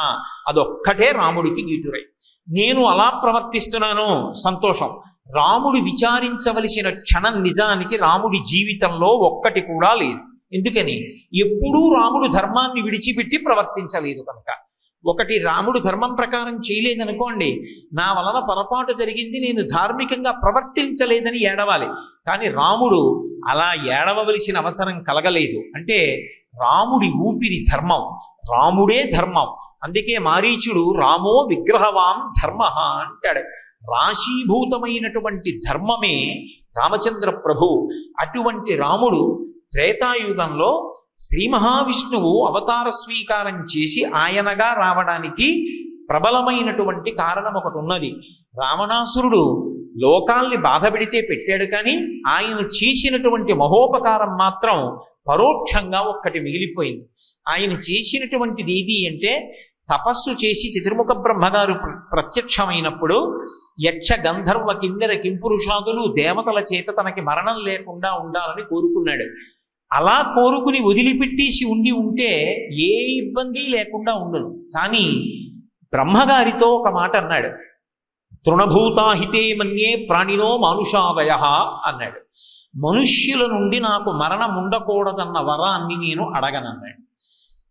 Speaker 1: అదొక్కటే రాముడికి గీటురై. నేను అలా ప్రవర్తిస్తున్నాను, సంతోషం. రాముడు విచారించవలసిన క్షణం నిజానికి రాముడి జీవితంలో ఒక్కటి కూడా లేదు. ఎందుకని, ఎప్పుడూ రాముడు ధర్మాన్ని విడిచిపెట్టి ప్రవర్తించలేదు కనుక. ఒకటి, రాముడు ధర్మం ప్రకారం చేయలేదనుకోండి, నా వలన పొరపాటు జరిగింది, నేను ధార్మికంగా ప్రవర్తించలేదని ఏడవాలి. కానీ రాముడు అలా ఏడవలసిన అవసరం కలగలేదు. అంటే రాముడి ఊపిరి ధర్మం, రాముడే ధర్మం. అందుకే మారీచుడు రామో విగ్రహవాన్ ధర్మ అంటాడు. రాశీభూతమైనటువంటి ధర్మమే రామచంద్ర ప్రభు. అటువంటి రాముడు త్రేతాయుగంలో శ్రీ మహావిష్ణువు అవతార స్వీకారం చేసి ఆయనగా రావడానికి ప్రబలమైనటువంటి కారణం ఒకటి ఉన్నది. రావణాసురుడు లోకాల్ని బాధపెడితే పెట్టాడు, కానీ ఆయన చేసినటువంటి మహోపకారం మాత్రం పరోక్షంగా ఒక్కటి మిగిలిపోయింది. ఆయన చేసినటువంటిది ఏది అంటే, తపస్సు చేసి చతుర్ముఖ బ్రహ్మగారు ప్రత్యక్షమైనప్పుడు యక్ష గంధర్వ కిన్నెర కింపురుషాదులు దేవతల చేత తనకి మరణం లేకుండా ఉండాలని కోరుకున్నాడు. అలా కోరుకుని వదిలిపెట్టేసి ఉంటే ఏ ఇబ్బంది లేకుండా ఉండదు. కానీ బ్రహ్మగారితో ఒక మాట అన్నాడు, తృణభూతాహితే మన్యే ప్రాణినో మానుషాదయ అన్నాడు. మనుష్యుల నుండి నాకు మరణం ఉండకూడదన్న వరాన్ని నేను అడగనన్నాడు.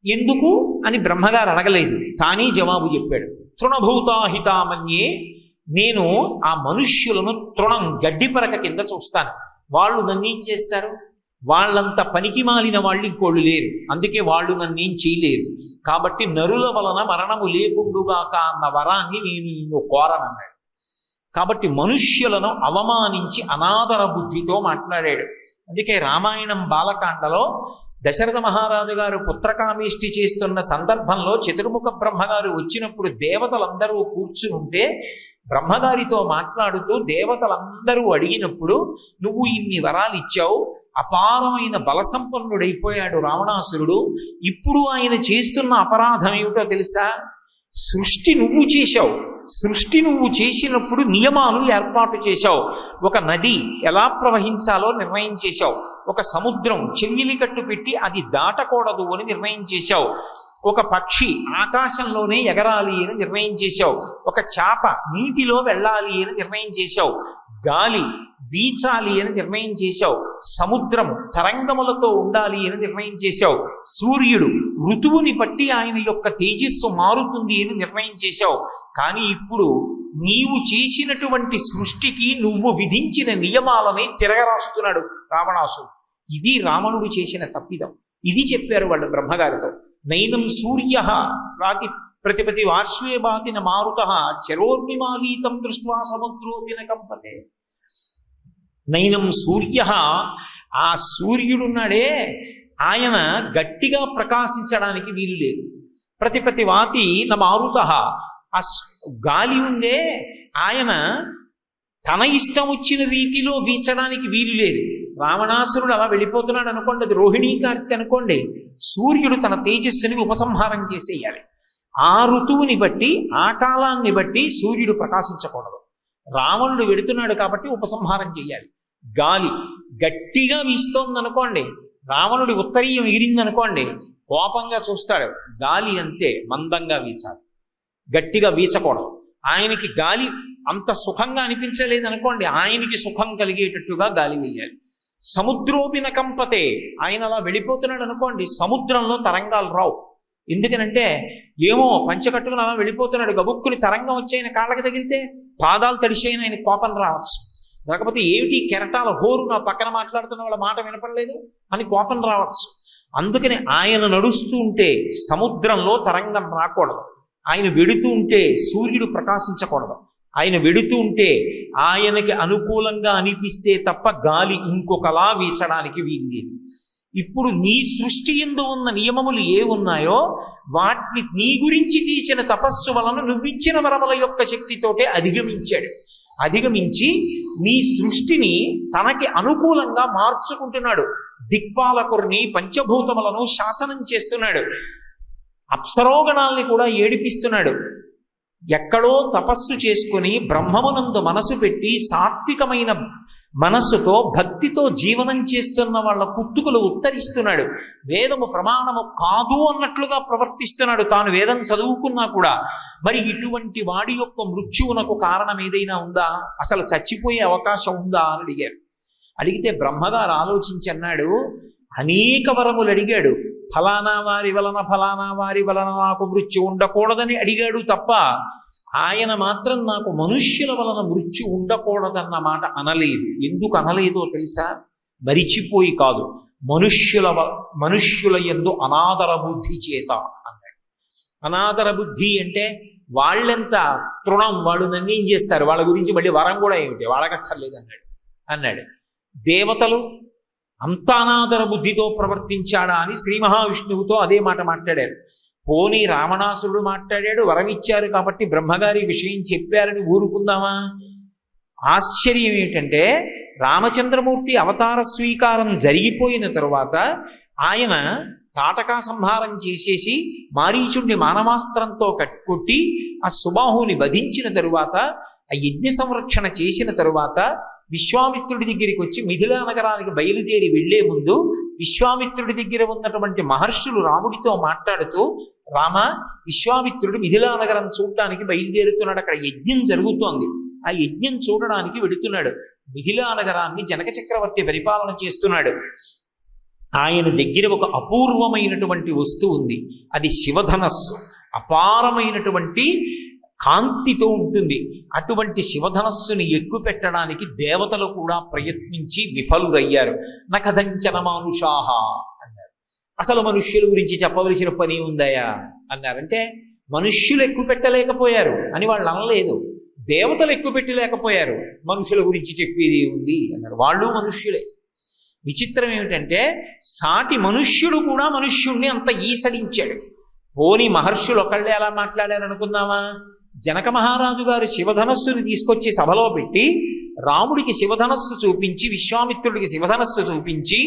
Speaker 1: ఎందుకు అని బ్రహ్మగారు అడగలేదు, తానే జవాబు చెప్పాడు. తృణభూతాహితామన్యే, నేను ఆ మనుష్యులను తృణం గడ్డిపరక కింద చూస్తాను. వాళ్ళు నన్నేం చేస్తారు, వాళ్ళంత పనికి మాలిన వాళ్ళు ఇంకోళ్ళు లేరు, అందుకే వాళ్ళు నన్నేం చేయలేరు. కాబట్టి నరుల వలన మరణము లేకుండుగాక అన్న వరాన్ని నేను నిన్ను కోరనన్నాడు. కాబట్టి మనుష్యులను అవమానించి అనాదర బుద్ధితో మాట్లాడాడు. అందుకే రామాయణం బాలకాండలో దశరథ మహారాజు గారు పుత్రకామేష్టి చేస్తున్న సందర్భంలో చతుర్ముఖ బ్రహ్మగారు వచ్చినప్పుడు దేవతలందరూ కూర్చుని ఉంటే బ్రహ్మగారితో మాట్లాడుతూ దేవతలందరూ అడిగినప్పుడు నువ్వు ఇన్ని వరాలు ఇచ్చావు, అపారమైన బలసంపన్నుడైపోయాడు రావణాసురుడు, ఇప్పుడు ఆయన చేస్తున్న అపరాధం ఏమిటో తెలుసా? సృష్టి నువ్వు చేశావు, సృష్టి నువ్వు చేసినప్పుడు నియమాలు ఏర్పాటు చేశావు. ఒక నది ఎలా ప్రవహించాలో నిర్ణయం చేశావు, ఒక సముద్రం చెయ్యిలి కట్టు పెట్టి అది దాటకూడదు అని నిర్ణయం చేశావు, ఒక పక్షి ఆకాశంలోనే ఎగరాలి అని నిర్ణయం చేశావు, ఒక చేప నీటిలో వెళ్ళాలి అని నిర్ణయం చేశావు, గాలి వీచాలి అని నిర్ణయం చేశావు, సముద్రం తరంగములతో ఉండాలి అని నిర్ణయం చేశావు, సూర్యుడు ఋతువుని బట్టి ఆయన యొక్క తేజస్సు మారుతుంది అని నిర్ణయం చేశావు. కానీ ఇప్పుడు నీవు చేసినటువంటి సృష్టికి నువ్వు విధించిన నియమాలని తిరగరాస్తున్నాడు రావణాసుడు. ఇది రావణుడు చేసిన తప్పిదం. ఇది చెప్పారు వాళ్ళు బ్రహ్మగారితో. నైనం సూర్య రాతి ప్రతిపతి వార్ష్వే బాతిన మారుత చరోర్మిమాలీతం దృష్ట్వా సముద్రోపిన కంపతే. నైనం సూర్య, ఆ సూర్యుడున్నాడే ఆయన గట్టిగా ప్రకాశించడానికి వీలు లేదు. ప్రతిపతి వాలి న మారుత, ఆ గాలి ఉండే ఆయన తన ఇష్టం వచ్చిన రీతిలో వీచడానికి వీలు లేదు. రావణాసురుడు అలా వెళ్ళిపోతున్నాడు అనుకోండి, అది రోహిణీ కార్తె అనుకోండి, సూర్యుడు తన తేజస్సుని ఉపసంహారం చేసేయాలి. ఆ ఋతువుని బట్టి ఆ కాలాన్ని బట్టి సూర్యుడు ప్రకాశించకూడదు. రావణుడు వెడుతున్నాడు కాబట్టి ఉపసంహారం చేయాలి. గాలి గట్టిగా వీస్తోందనుకోండి, రావణుడి ఉత్తరీయం ఎగిరిందనుకోండి, కోపంగా చూస్తాడు. గాలి అంతే, మందంగా వీచాలి, గట్టిగా వీచకూడదు. ఆయనకి గాలి అంత సుఖంగా అనిపించలేదనుకోండి, ఆయనకి సుఖం కలిగేటట్టుగా గాలి వేయాలి. సముద్రోపిన కంపతే, ఆయన అలా వెళ్ళిపోతున్నాడు అనుకోండి, సముద్రంలో తరంగాలు రావు. ఎందుకనంటే ఏమో పంచకట్టుకుని అలా వెళ్ళిపోతున్నాడు, గబుక్కుని తరంగం వచ్చి ఆయన కాళ్ళకి తగిలితే పాదాలు తడిసైన ఆయన కోపం రావచ్చు. లేకపోతే ఏమిటి కెరటాల హోరు, నా పక్కన మాట్లాడుతున్న వాళ్ళ మాట వినపడలేదు అని కోపం రావచ్చు. అందుకని ఆయన నడుస్తూ ఉంటే సముద్రంలో తరంగం రాకూడదు, ఆయన వెడుతూ ఉంటే సూర్యుడు ప్రకాశించకూడదు, ఆయన వెడుతూ ఉంటే ఆయనకి అనుకూలంగా అనిపిస్తే తప్ప గాలి ఇంకొకలా వీచడానికి వీలు లేదు. ఇప్పుడు నీ సృష్టి యందు ఉన్న నియమములు ఏ ఉన్నాయో వాటిని నీ గురించి తీసిన తపస్సు వలన నువ్విచ్చిన వరముల యొక్క శక్తితోటే అధిగమించాడు. అధిగమించి నీ సృష్టిని తనకి అనుకూలంగా మార్చుకుంటున్నాడు. దిక్పాలకుర్ని పంచభూతములను శాసనం చేస్తున్నాడు, అప్సరోగణాల్ని కూడా ఏడిపిస్తున్నాడు. ఎక్కడో తపస్సు చేసుకుని బ్రహ్మమునందు మనసు పెట్టి సాత్వికమైన మనస్సుతో భక్తితో జీవనం చేస్తున్న వాళ్ళ కుట్టుకులు ఉత్తరిస్తున్నాడు. వేదము ప్రమాణము కాదు అన్నట్లుగా ప్రవర్తిస్తున్నాడు, తాను వేదం చదువుకున్నా కూడా. మరి ఇటువంటి వాడి యొక్క మృత్యువునకు కారణం ఏదైనా ఉందా, అసలు చచ్చిపోయే అవకాశం ఉందా అని అడిగారు. అడిగితే బ్రహ్మగారు ఆలోచించి అన్నాడు, అనేక వరములు అడిగాడు, ఫలానా వారి వలన నాకు మృత్యు ఉండకూడదని అడిగాడు తప్ప ఆయన మాత్రం నాకు మనుష్యుల వలన మృత్యు ఉండకూడదన్న మాట అనలేదు. ఎందుకు అనలేదో తెలుసా? మరిచిపోయి కాదు, మనుష్యుల యందు అనాదర బుద్ధి చేత అన్నాడు. అనాదర బుద్ధి అంటే వాళ్ళెంత తృణం, వాళ్ళు నన్ను ఏం చేస్తారు, వాళ్ళ గురించి మళ్ళీ వరం కూడా ఏమిటి, వాళ్ళకక్కర్లేదు అన్నాడు. దేవతలు అంత అనాదర బుద్ధితో ప్రవర్తించాడా అని శ్రీ మహావిష్ణువుతో అదే మాట మాట్లాడారు. పోనీ రావణాసురుడు మాట్లాడాడు, వరం ఇచ్చారు కాబట్టి బ్రహ్మగారి విషయం చెప్పారని ఊరుకుందామా? ఆశ్చర్యం ఏమిటంటే రామచంద్రమూర్తి అవతార స్వీకారం జరిగిపోయిన తరువాత ఆయన తాటకా సంహారం చేసేసి మారీచుడిని మానవాస్త్రంతో కొట్టి ఆ సుబాహుని వధించిన తరువాత, ఆ యజ్ఞ సంరక్షణ చేసిన తరువాత విశ్వామిత్రుడి దగ్గరికి వచ్చి మిథిలా నగరానికి బయలుదేరి వెళ్లే ముందు విశ్వామిత్రుడి దగ్గర ఉన్నటువంటి మహర్షులు రాముడితో మాట్లాడుతూ, రామ, విశ్వామిత్రుడు మిథిలా నగరం చూడటానికి బయలుదేరుతున్నాడు, అక్కడ యజ్ఞం జరుగుతోంది, ఆ యజ్ఞం చూడడానికి వెడుతున్నాడు. మిథిలా నగరాన్ని జనక చక్రవర్తి పరిపాలన చేస్తున్నాడు. ఆయన దగ్గర ఒక అపూర్వమైనటువంటి వస్తువు ఉంది, అది శివధనస్సు. అపారమైనటువంటి కాంతితో ఉంటుంది. అటువంటి శివధనస్సుని ఎక్కుపెట్టడానికి దేవతలు కూడా ప్రయత్నించి విఫలురయ్యారు. నకథంచన మానుషాహ అన్నారు. అసలు మనుష్యుల గురించి చెప్పవలసిన పని ఉందయా అన్నారంటే, మనుష్యులు ఎక్కుపెట్టలేకపోయారు అని వాళ్ళు అనలేదు, దేవతలు ఎక్కుపెట్టలేకపోయారు, మనుషుల గురించి చెప్పేది ఉంది అన్నారు. వాళ్ళు మనుష్యులే. విచిత్రం ఏమిటంటే సాటి మనుష్యుడు కూడా మనుష్యుణ్ణి అంత ఈసడించాడు. పోని మహర్షులు ఒకళ్ళే ఎలా మాట్లాడారనుకుందామా? జనక మహారాజు గారు శివధనస్సుని తీసుకొచ్చి సభలో పెట్టి రాముడికి శివధనస్సు చూపించి, విశ్వామిత్రుడికి శివధనస్సు చూపించి,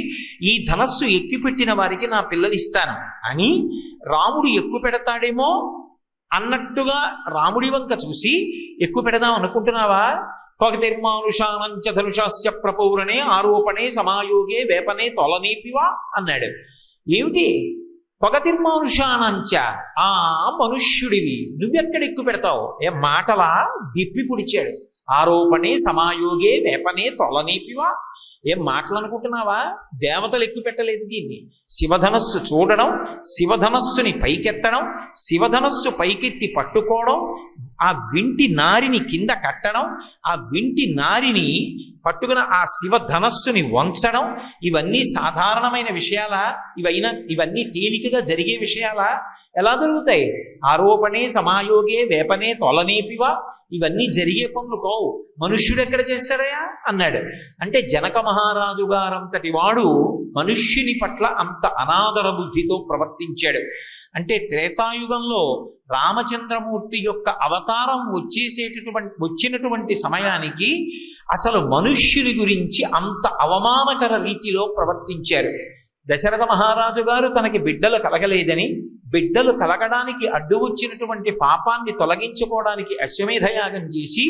Speaker 1: ఈ ధనస్సు ఎక్కుపెట్టిన వారికి నా పిల్లనిస్తాను అని రాముడు ఎక్కువ పెడతాడేమో అన్నట్టుగా రాముడి వంక చూసి ఎక్కువ పెడదాం అనుకుంటున్నావా? పగతిర్మానుషానంచ ధనుషాస్య ప్రపౌరణే ఆరోపణే సమాయోగే వేపనే తొలనేపివా అన్నాడు. ఏమిటి పగతిర్మానుషానంచ? ఆ మనుష్యుడివి, నువ్వెక్కడ ఎక్కువ పెడతావు? ఏ మాటలా దిప్పి పుడిచాడు. ఆరోపణే సమాయోగే వేపనే తొలనేపివా? ఏం మాటలు అనుకుంటున్నావా? దేవతలు ఎక్కువ పెట్టలేదు దీన్ని. శివధనస్సు చూడడం, శివధనస్సుని పైకెత్తడం, శివధనస్సు పైకెత్తి పట్టుకోవడం, ఆ వింటి నారిని కింద కట్టడం, ఆ వింటి నారిని పట్టుకున్న ఆ శివధనస్సుని వంచడం, ఇవన్నీ సాధారణమైన విషయాలా? ఇవన్నీ తేలికగా జరిగే విషయాలా? ఎలా జరుగుతాయి? ఆరోపణే సమాయోగే వేపనే తొలనేపివా? ఇవన్నీ జరిగే పనులు కావు. మనుష్యుడు ఎక్కడ చేస్తాడయా అన్నాడు. అంటే జనక మహారాజు గారంతటి వాడు మనుష్యుని పట్ల అంత అనాదర బుద్ధితో ప్రవర్తించాడు. అంటే త్రేతాయుగంలో రామచంద్రమూర్తి యొక్క అవతారం వచ్చినటువంటి సమయానికి అసలు మనుష్యుని గురించి అంత అవమానకర రీతిలో ప్రవర్తించారు. దశరథ మహారాజు గారు తనకి బిడ్డలు కలగలేదని, బిడ్డలు కలగడానికి అడ్డు వచ్చినటువంటి పాపాన్ని తొలగించుకోవడానికి అశ్వమేధయాగం చేసి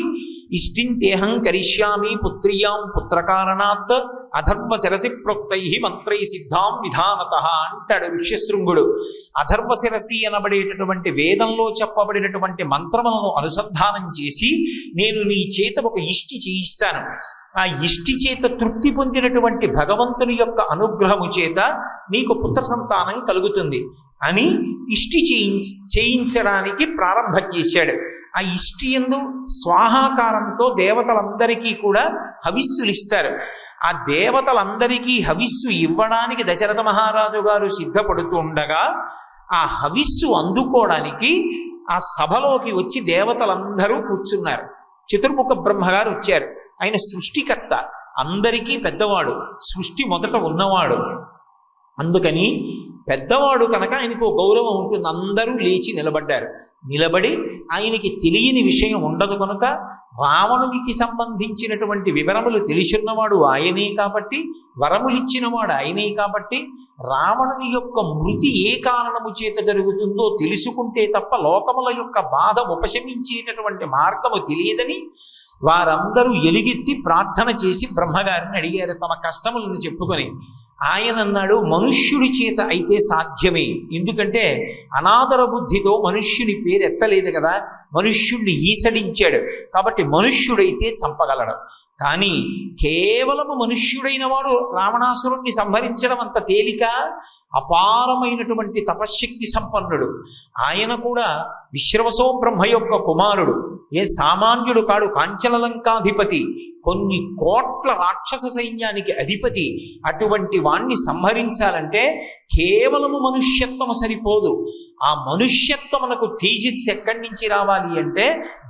Speaker 1: ఇష్టింతేహం కరిష్యామి పుత్రియాం పుత్రకారణాత్ అధర్వ శిరసి ప్రోక్తై మంత్రై సిద్ధాం విధానత అంటాడు ఋష్యశృంగుడు. అధర్వ శిరసి అనబడేటటువంటి వేదంలో చెప్పబడినటువంటి మంత్రములను అనుసంధానం చేసి నేను నీ చేత ఒక ఇష్టి చేయిస్తాను, ఆ ఇష్టి చేత తృప్తి పొందినటువంటి భగవంతుని యొక్క అనుగ్రహము చేత నీకు పుత్ర సంతానం కలుగుతుంది అని ఇష్టి చేయించడానికి ప్రారంభం చేశాడు. ఆ ఇష్టి యందు స్వాహాకారంతో దేవతలందరికీ కూడా హవిస్సులు ఇస్తారు. ఆ దేవతలందరికీ హవిస్సు ఇవ్వడానికి దశరథ మహారాజు గారు సిద్ధపడుతూ ఉండగా ఆ హవిస్సు అందుకోవడానికి ఆ సభలోకి వచ్చి దేవతలందరూ కూర్చున్నారు. చతుర్ముఖ బ్రహ్మగారు వచ్చారు. ఆయన సృష్టికర్త, అందరికీ పెద్దవాడు, సృష్టి మొదట ఉన్నవాడు. అందుకని పెద్దవాడు కనుక ఆయనకు గౌరవం ఉంటుంది. అందరూ లేచి నిలబడ్డారు. నిలబడి ఆయనకి తెలియని విషయం ఉండదు కనుక రావణునికి సంబంధించినటువంటి వివరములు తెలిసిన్నవాడు ఆయనే కాబట్టి, వరములిచ్చినవాడు ఆయనే కాబట్టి, రావణుని యొక్క మృతి ఏ కారణము చేత జరుగుతుందో తెలుసుకుంటే తప్ప లోకముల యొక్క బాధ ఉపశమించేటటువంటి మార్గము తెలియదని వారందరూ ఎలుగెత్తి ప్రార్థన చేసి బ్రహ్మగారిని అడిగారు తమ కష్టములను చెప్పుకొని. ఆయన అన్నాడు, మనుష్యుడి చేత అయితే సాధ్యమే. ఎందుకంటే అనాదర బుద్ధితో మనుష్యుని పేరు ఎత్తలేదు కదా, మనుష్యుడిని ఈసడించాడు కాబట్టి మనుష్యుడైతే చంపగలడు. కానీ కేవలము మనుష్యుడైన వాడు రావణాసురుణ్ణి సంహరించడం అంత తేలిక? అపారమైనటువంటి తపశ్శక్తి సంపన్నుడు. ఆయన కూడా విశ్రవసో బ్రహ్మ యొక్క కుమారుడు, ఏ సామాన్యుడు కాడు. కాంచలలంకాధిపతి, కొన్ని కోట్ల రాక్షస సైన్యానికి అధిపతి. అటువంటి వాణ్ణి సంహరించాలంటే కేవలము మనుష్యత్వము సరిపోదు. ఆ మనుష్యత్వమునకు తేజస్సు ఎక్కడి నుంచి రావాలి అంటే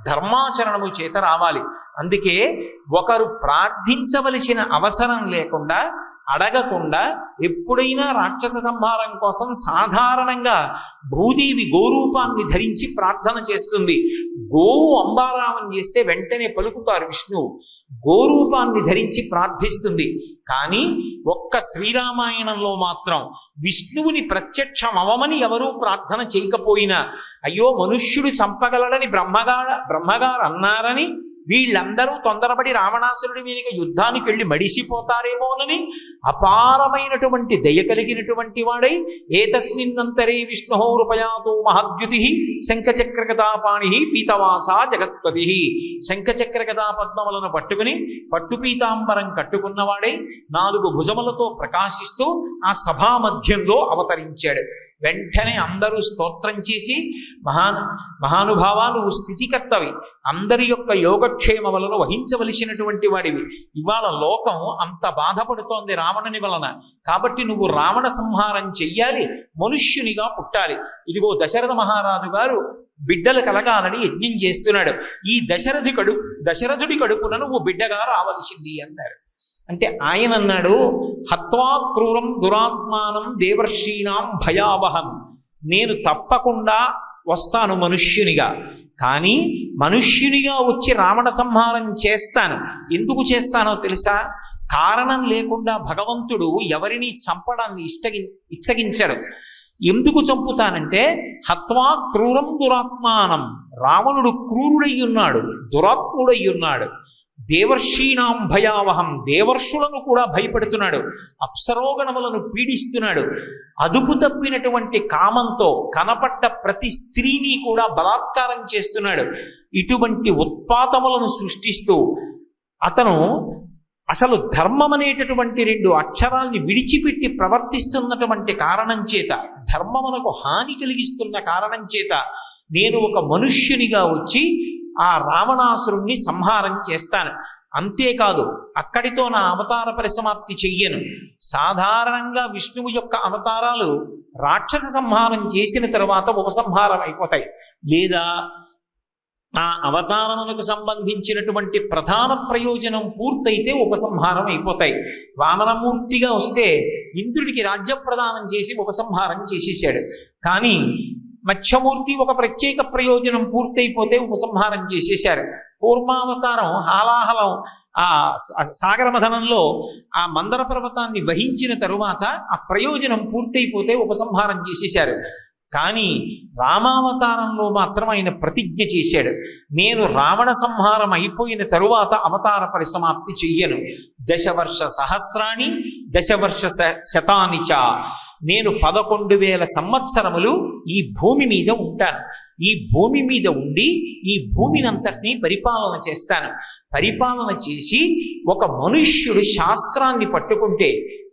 Speaker 1: ధర్మాచరణము చేత రావాలి. అందుకే ఒకరు ప్రార్థించవలసిన అవసరం లేకుండా, అడగకుండా ఎప్పుడైనా రాక్షస సంహారం కోసం సాధారణంగా భూదేవి గోరూపాన్ని ధరించి ప్రార్థన చేస్తుంది. గోవు అంబారామం చేస్తే వెంటనే పలుకుతారు విష్ణువు. గోరూపాన్ని ధరించి ప్రార్థిస్తుంది. కానీ ఒక్క శ్రీరామాయణంలో మాత్రం విష్ణువుని ప్రత్యక్షం అవమని ఎవరూ ప్రార్థన చేయకపోయినా, అయ్యో మనుష్యుడు చంపగలడని బ్రహ్మగారు అన్నారని వీళ్ళందరూ తొందరపడి రావణాసురుడి మీదకి యుద్ధానికి వెళ్ళి మడిసిపోతారేమోనని అపారమైనటువంటి దయ కలిగినటువంటి వాడై ఏతస్మిన్నంతరే విష్ణుః రూపయాతో మహద్యుతి శంఖచక్రగదాపాణి పీతవాస జగత్పతి. శంఖచక్రగదా పద్మములను పట్టుకుని పట్టుపీతాంబరం కట్టుకున్నవాడై 4 భుజములతో ప్రకాశిస్తూ ఆ సభా మధ్యంలో అవతరించాడు. వెంటనే అందరూ స్తోత్రం చేసి, మహానుభావా నువ్వు స్థితికర్తవి, అందరి యొక్క యోగక్షేమములను వహించవలసినటువంటి వాడివి. ఇవాళ లోకం అంత బాధపడుతోంది రావణుని వలన, కాబట్టి నువ్వు రావణ సంహారం చెయ్యాలి, మనుష్యునిగా పుట్టాలి. ఇదిగో దశరథ మహారాజు గారు బిడ్డలు కలగాలని యజ్ఞం చేస్తున్నాడు. ఈ దశరథుడి కడుపున నువ్వు బిడ్డగా రావలసింది అన్నారు. అంటే ఆయన అన్నాడు, హత్వా క్రూరం దురాత్మానం దేవర్షీణాం భయావహం. నేను తప్పకుండా వస్తాను మనుష్యునిగా, కానీ మనుష్యునిగా వచ్చి రావణ సంహారం చేస్తాను. ఎందుకు చేస్తానో తెలుసా? కారణం లేకుండా భగవంతుడు ఎవరిని చంపడాన్ని ఇచ్చగించడు. ఎందుకు చంపుతానంటే, హత్వా క్రూరం దురాత్మానం, రావణుడు క్రూరుడయ్యున్నాడు, దురాత్ముడయ్యున్నాడు. దేవర్షీణాం భయావహం, దేవర్షులను కూడా భయపెడుతున్నాడు, అప్సరోగణములను పీడిస్తున్నాడు. అదుపు తప్పినటువంటి కామంతో కనపడ్డ ప్రతి స్త్రీని కూడా బలాత్కారం చేస్తున్నాడు. ఇటువంటి ఉత్పాతములను సృష్టిస్తూ అతను అసలు ధర్మం అనేటటువంటి 2 అక్షరాల్ని విడిచిపెట్టి ప్రవర్తిస్తున్నటువంటి కారణం చేత, ధర్మమునకు హాని కలిగిస్తున్న కారణం చేత నేను ఒక మనుష్యునిగా వచ్చి ఆ రావణాసురుణ్ణి సంహారం చేస్తాను. అంతేకాదు, అక్కడితో నా అవతార పరిసమాప్తి చెయ్యను. సాధారణంగా విష్ణువు యొక్క అవతారాలు రాక్షస సంహారం చేసిన తర్వాత ఉపసంహారం అయిపోతాయి, లేదా ఆ అవతారములకు సంబంధించినటువంటి ప్రధాన ప్రయోజనం పూర్తయితే ఉపసంహారం అయిపోతాయి. వామనమూర్తిగా వస్తే ఇంద్రుడికి రాజ్య ప్రదానం చేసి ఉపసంహారం చేసేసాడు. కానీ మత్స్యమూర్తి ఒక ప్రత్యేక ప్రయోజనం పూర్తయిపోతే ఉపసంహారం చేసేశారు. కూర్మావతారం హాలాహలం ఆ సాగరమథనంలో ఆ మందర పర్వతాన్ని వహించిన తరువాత ఆ ప్రయోజనం పూర్తయిపోతే ఉపసంహారం చేసేశారు. కానీ రామావతారంలో మాత్రం ఆయన ప్రతిజ్ఞ చేశాడు, నేను రావణ సంహారం అయిపోయిన తరువాత అవతార పరిసమాప్తి చెయ్యను. 10 వర్ష సహస్రాణి 10 వర్ష శతాని చ, నేను 11,000 సంవత్సరములు ఈ భూమి మీద ఉంటాను. ఈ భూమి మీద ఉండి ఈ భూమినంతటినీ పరిపాలన చేస్తాను. పరిపాలన చేసి ఒక మనుష్యుడు శాస్త్రాన్ని పట్టుకుంటే,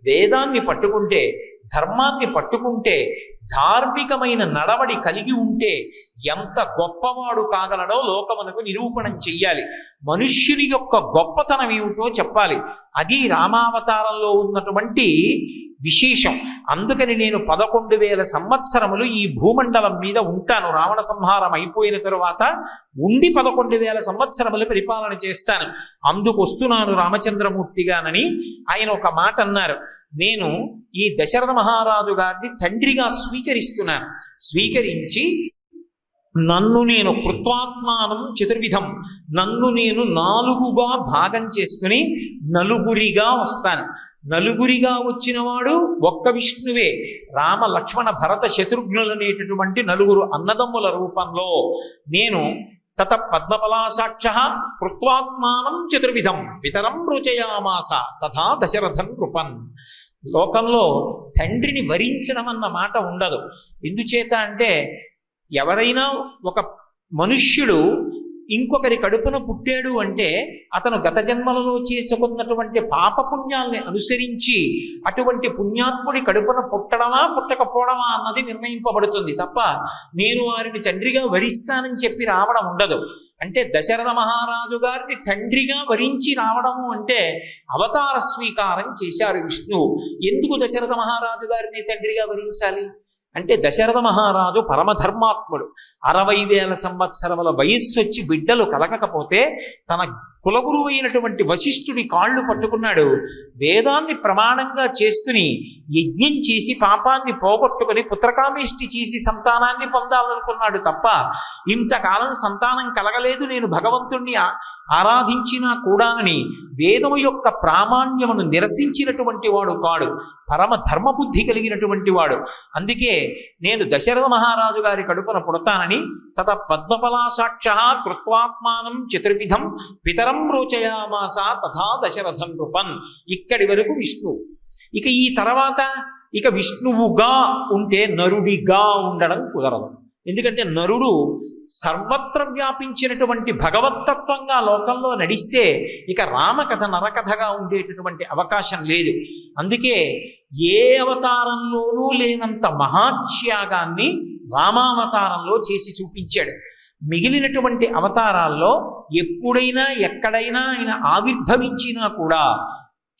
Speaker 1: వేదాన్ని పట్టుకుంటే, ధర్మాన్ని పట్టుకుంటే, ధార్మికమైన నడవడి కలిగి ఉంటే ఎంత గొప్పవాడు కాగలడో లోకమునకు నిరూపణం చెయ్యాలి. మనుష్యుని యొక్క గొప్పతనం ఏమిటో చెప్పాలి. అది రామావతారంలో ఉన్నటువంటి విశేషం. అందుకని నేను 11,000 సంవత్సరములు ఈ భూమండలం మీద ఉంటాను. రావణ సంహారం అయిపోయిన తరువాత ఉండి 11,000 సంవత్సరములు పరిపాలన చేస్తాను. అందుకు వస్తున్నాను రామచంద్రమూర్తిగానని ఆయన ఒక మాట అన్నారు. నేను ఈ దశరథ మహారాజు గారిని తండ్రిగా స్వీకరిస్తున్నాను. స్వీకరించి నన్ను నేను కృత్వాత్మానం చతుర్విధం, నన్ను నేను 4గా భాగం చేసుకుని నలుగురిగా వస్తాను. నలుగురిగా వచ్చినవాడు ఒక్క విష్ణువే. రామ లక్ష్మణ భరత శత్రుఘ్నులు అనేటటువంటి 4 అన్నదమ్ముల రూపంలో నేను తత పద్మపలాసాక్ష కృత్వాత్మానం చతుర్విధం పితరం రుచయామాస తథా దశరథం కృపన్. లోకంలో తండ్రిని వరించడం అన్న మాట ఉండదు. ఎందుచేత అంటే, ఎవరైనా ఒక మనుష్యుడు ఇంకొకరి కడుపున పుట్టాడు అంటే అతను గత జన్మలలో చేసుకున్నటువంటి పాపపుణ్యాల్ని అనుసరించి అటువంటి పుణ్యాత్ముడి కడుపున పుట్టడమా పుట్టకపోవడమా అన్నది నిర్ణయింపబడుతుంది తప్ప నేను వారిని తండ్రిగా వరిస్తానని చెప్పి రావడం ఉండదు. అంటే దశరథ మహారాజు గారిని తండ్రిగా వరించి రావడము అంటే అవతార స్వీకారం చేశారు విష్ణువు. ఎందుకు దశరథ మహారాజు గారిని తండ్రిగా వరించాలి అంటే, దశరథ మహారాజు పరమధర్మాత్ముడు. 60,000 సంవత్సరముల వయస్సు వచ్చి బిడ్డలు కలగకపోతే తన కులగురువు అయినటువంటి వశిష్ఠుడి కాళ్ళు పట్టుకున్నాడు. వేదాన్ని ప్రమాణంగా చేసుకుని యజ్ఞం చేసి పాపాన్ని పోగొట్టుకుని పుత్రకామేష్టి చేసి సంతానాన్ని పొందాలనుకున్నాడు తప్ప ఇంతకాలం సంతానం కలగలేదు, నేను భగవంతుణ్ణి ఆరాధించినా కూడానని వేదము యొక్క ప్రామాణ్యమును నిరసించినటువంటి వాడు కాడు. పరమ ధర్మబుద్ధి కలిగినటువంటి వాడు. అందుకే నేను దశరథ మహారాజు గారి కడుపున పుడతానని తత పద్మపలాసాక్ష కృత్వాత్మానం చతుర్విధం పితరం రోచయామాస తథా దశరథం కృపన్. ఇక్కడి వరకు విష్ణు. ఇక ఈ తర్వాత ఇక విష్ణువుగా ఉంటే నరుడిగా ఉండడం కుదరదు. ఎందుకంటే నరుడు సర్వత్ర వ్యాపించినటువంటి భగవత్తత్వంగా లోకంలో నడిస్తే ఇక రామకథ నరకథగా ఉండేటటువంటి అవకాశం లేదు. అందుకే ఏ అవతారంలోనూ లేనంత మహాత్యాగాన్ని రామావతారంలో చేసి చూపించాడు. మిగిలినటువంటి అవతారాల్లో ఎప్పుడైనా ఎక్కడైనా ఆయన ఆవిర్భవించినా కూడా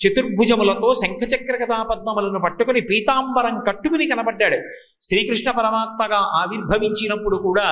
Speaker 1: చతుర్భుజములతో శంఖచక్ర గదాపద్మములను పట్టుకుని పీతాంబరం కట్టుకుని కనబడ్డాడు. శ్రీకృష్ణ పరమాత్మగా ఆవిర్భవించినప్పుడు కూడా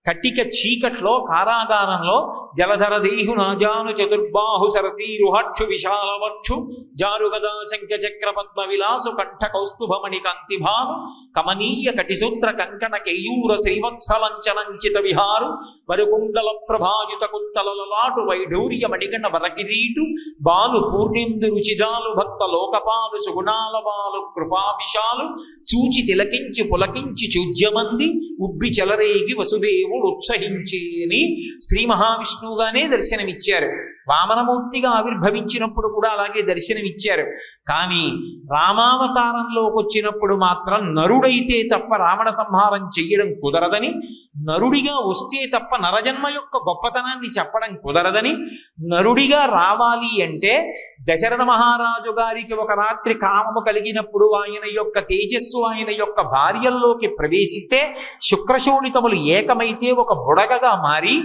Speaker 1: కటిక చీకట్లో కారాగారంలో జలధర దేహు నాజాను చతుర్బాహు సరసీరుహక్షు విశాలవక్షు జారుగదా శంఖ చక్ర పద్మ విలాసు కంఠ కౌస్తుభమణి కాంతిభాను కమనీయ కటిసూత్ర కంకణ కేయూర శ్రీవత్సలంచనంచిత విహారు వరుకుండల ప్రభాయుత కుంతలలాటు వైఢూర్య మణిగణ వరకిరీటు బాలు పూర్ణిందు రుచిజాలు భక్త లోకపాలు సుగుణాల బాలు కృపావిశాలు చూచి తిలకించి పులకించి చూజ్యమంది ఉబ్బి చెలరేగి వసుదేవుడు ఉత్సహించి అని శ్రీ మహావిష్ణువుగానే దర్శనమిచ్చారు. వామనమూర్తిగా ఆవిర్భవించినప్పుడు కూడా అలాగే దర్శనమిచ్చారు. కానీ రామావతారంలోకి వచ్చినప్పుడు మాత్రం నరుడైతే తప్ప రావణ సంహారం చెయ్యడం కుదరదని, నరుడిగా వస్తే తప్ప నరజన్మ యొక్క గొప్పతనాన్ని చెప్పడం కుదరదని, నరుడిగా రావాలి అంటే దశరథ మహారాజు గారికి ఒక రాత్రి కామము కలిగినప్పుడు ఆయన యొక్క తేజస్సు ఆయన యొక్క భార్యల్లోకి ప్రవేశిస్తే శుక్రశోణితములు ఏకమైతే ఒక బుడగగా మారి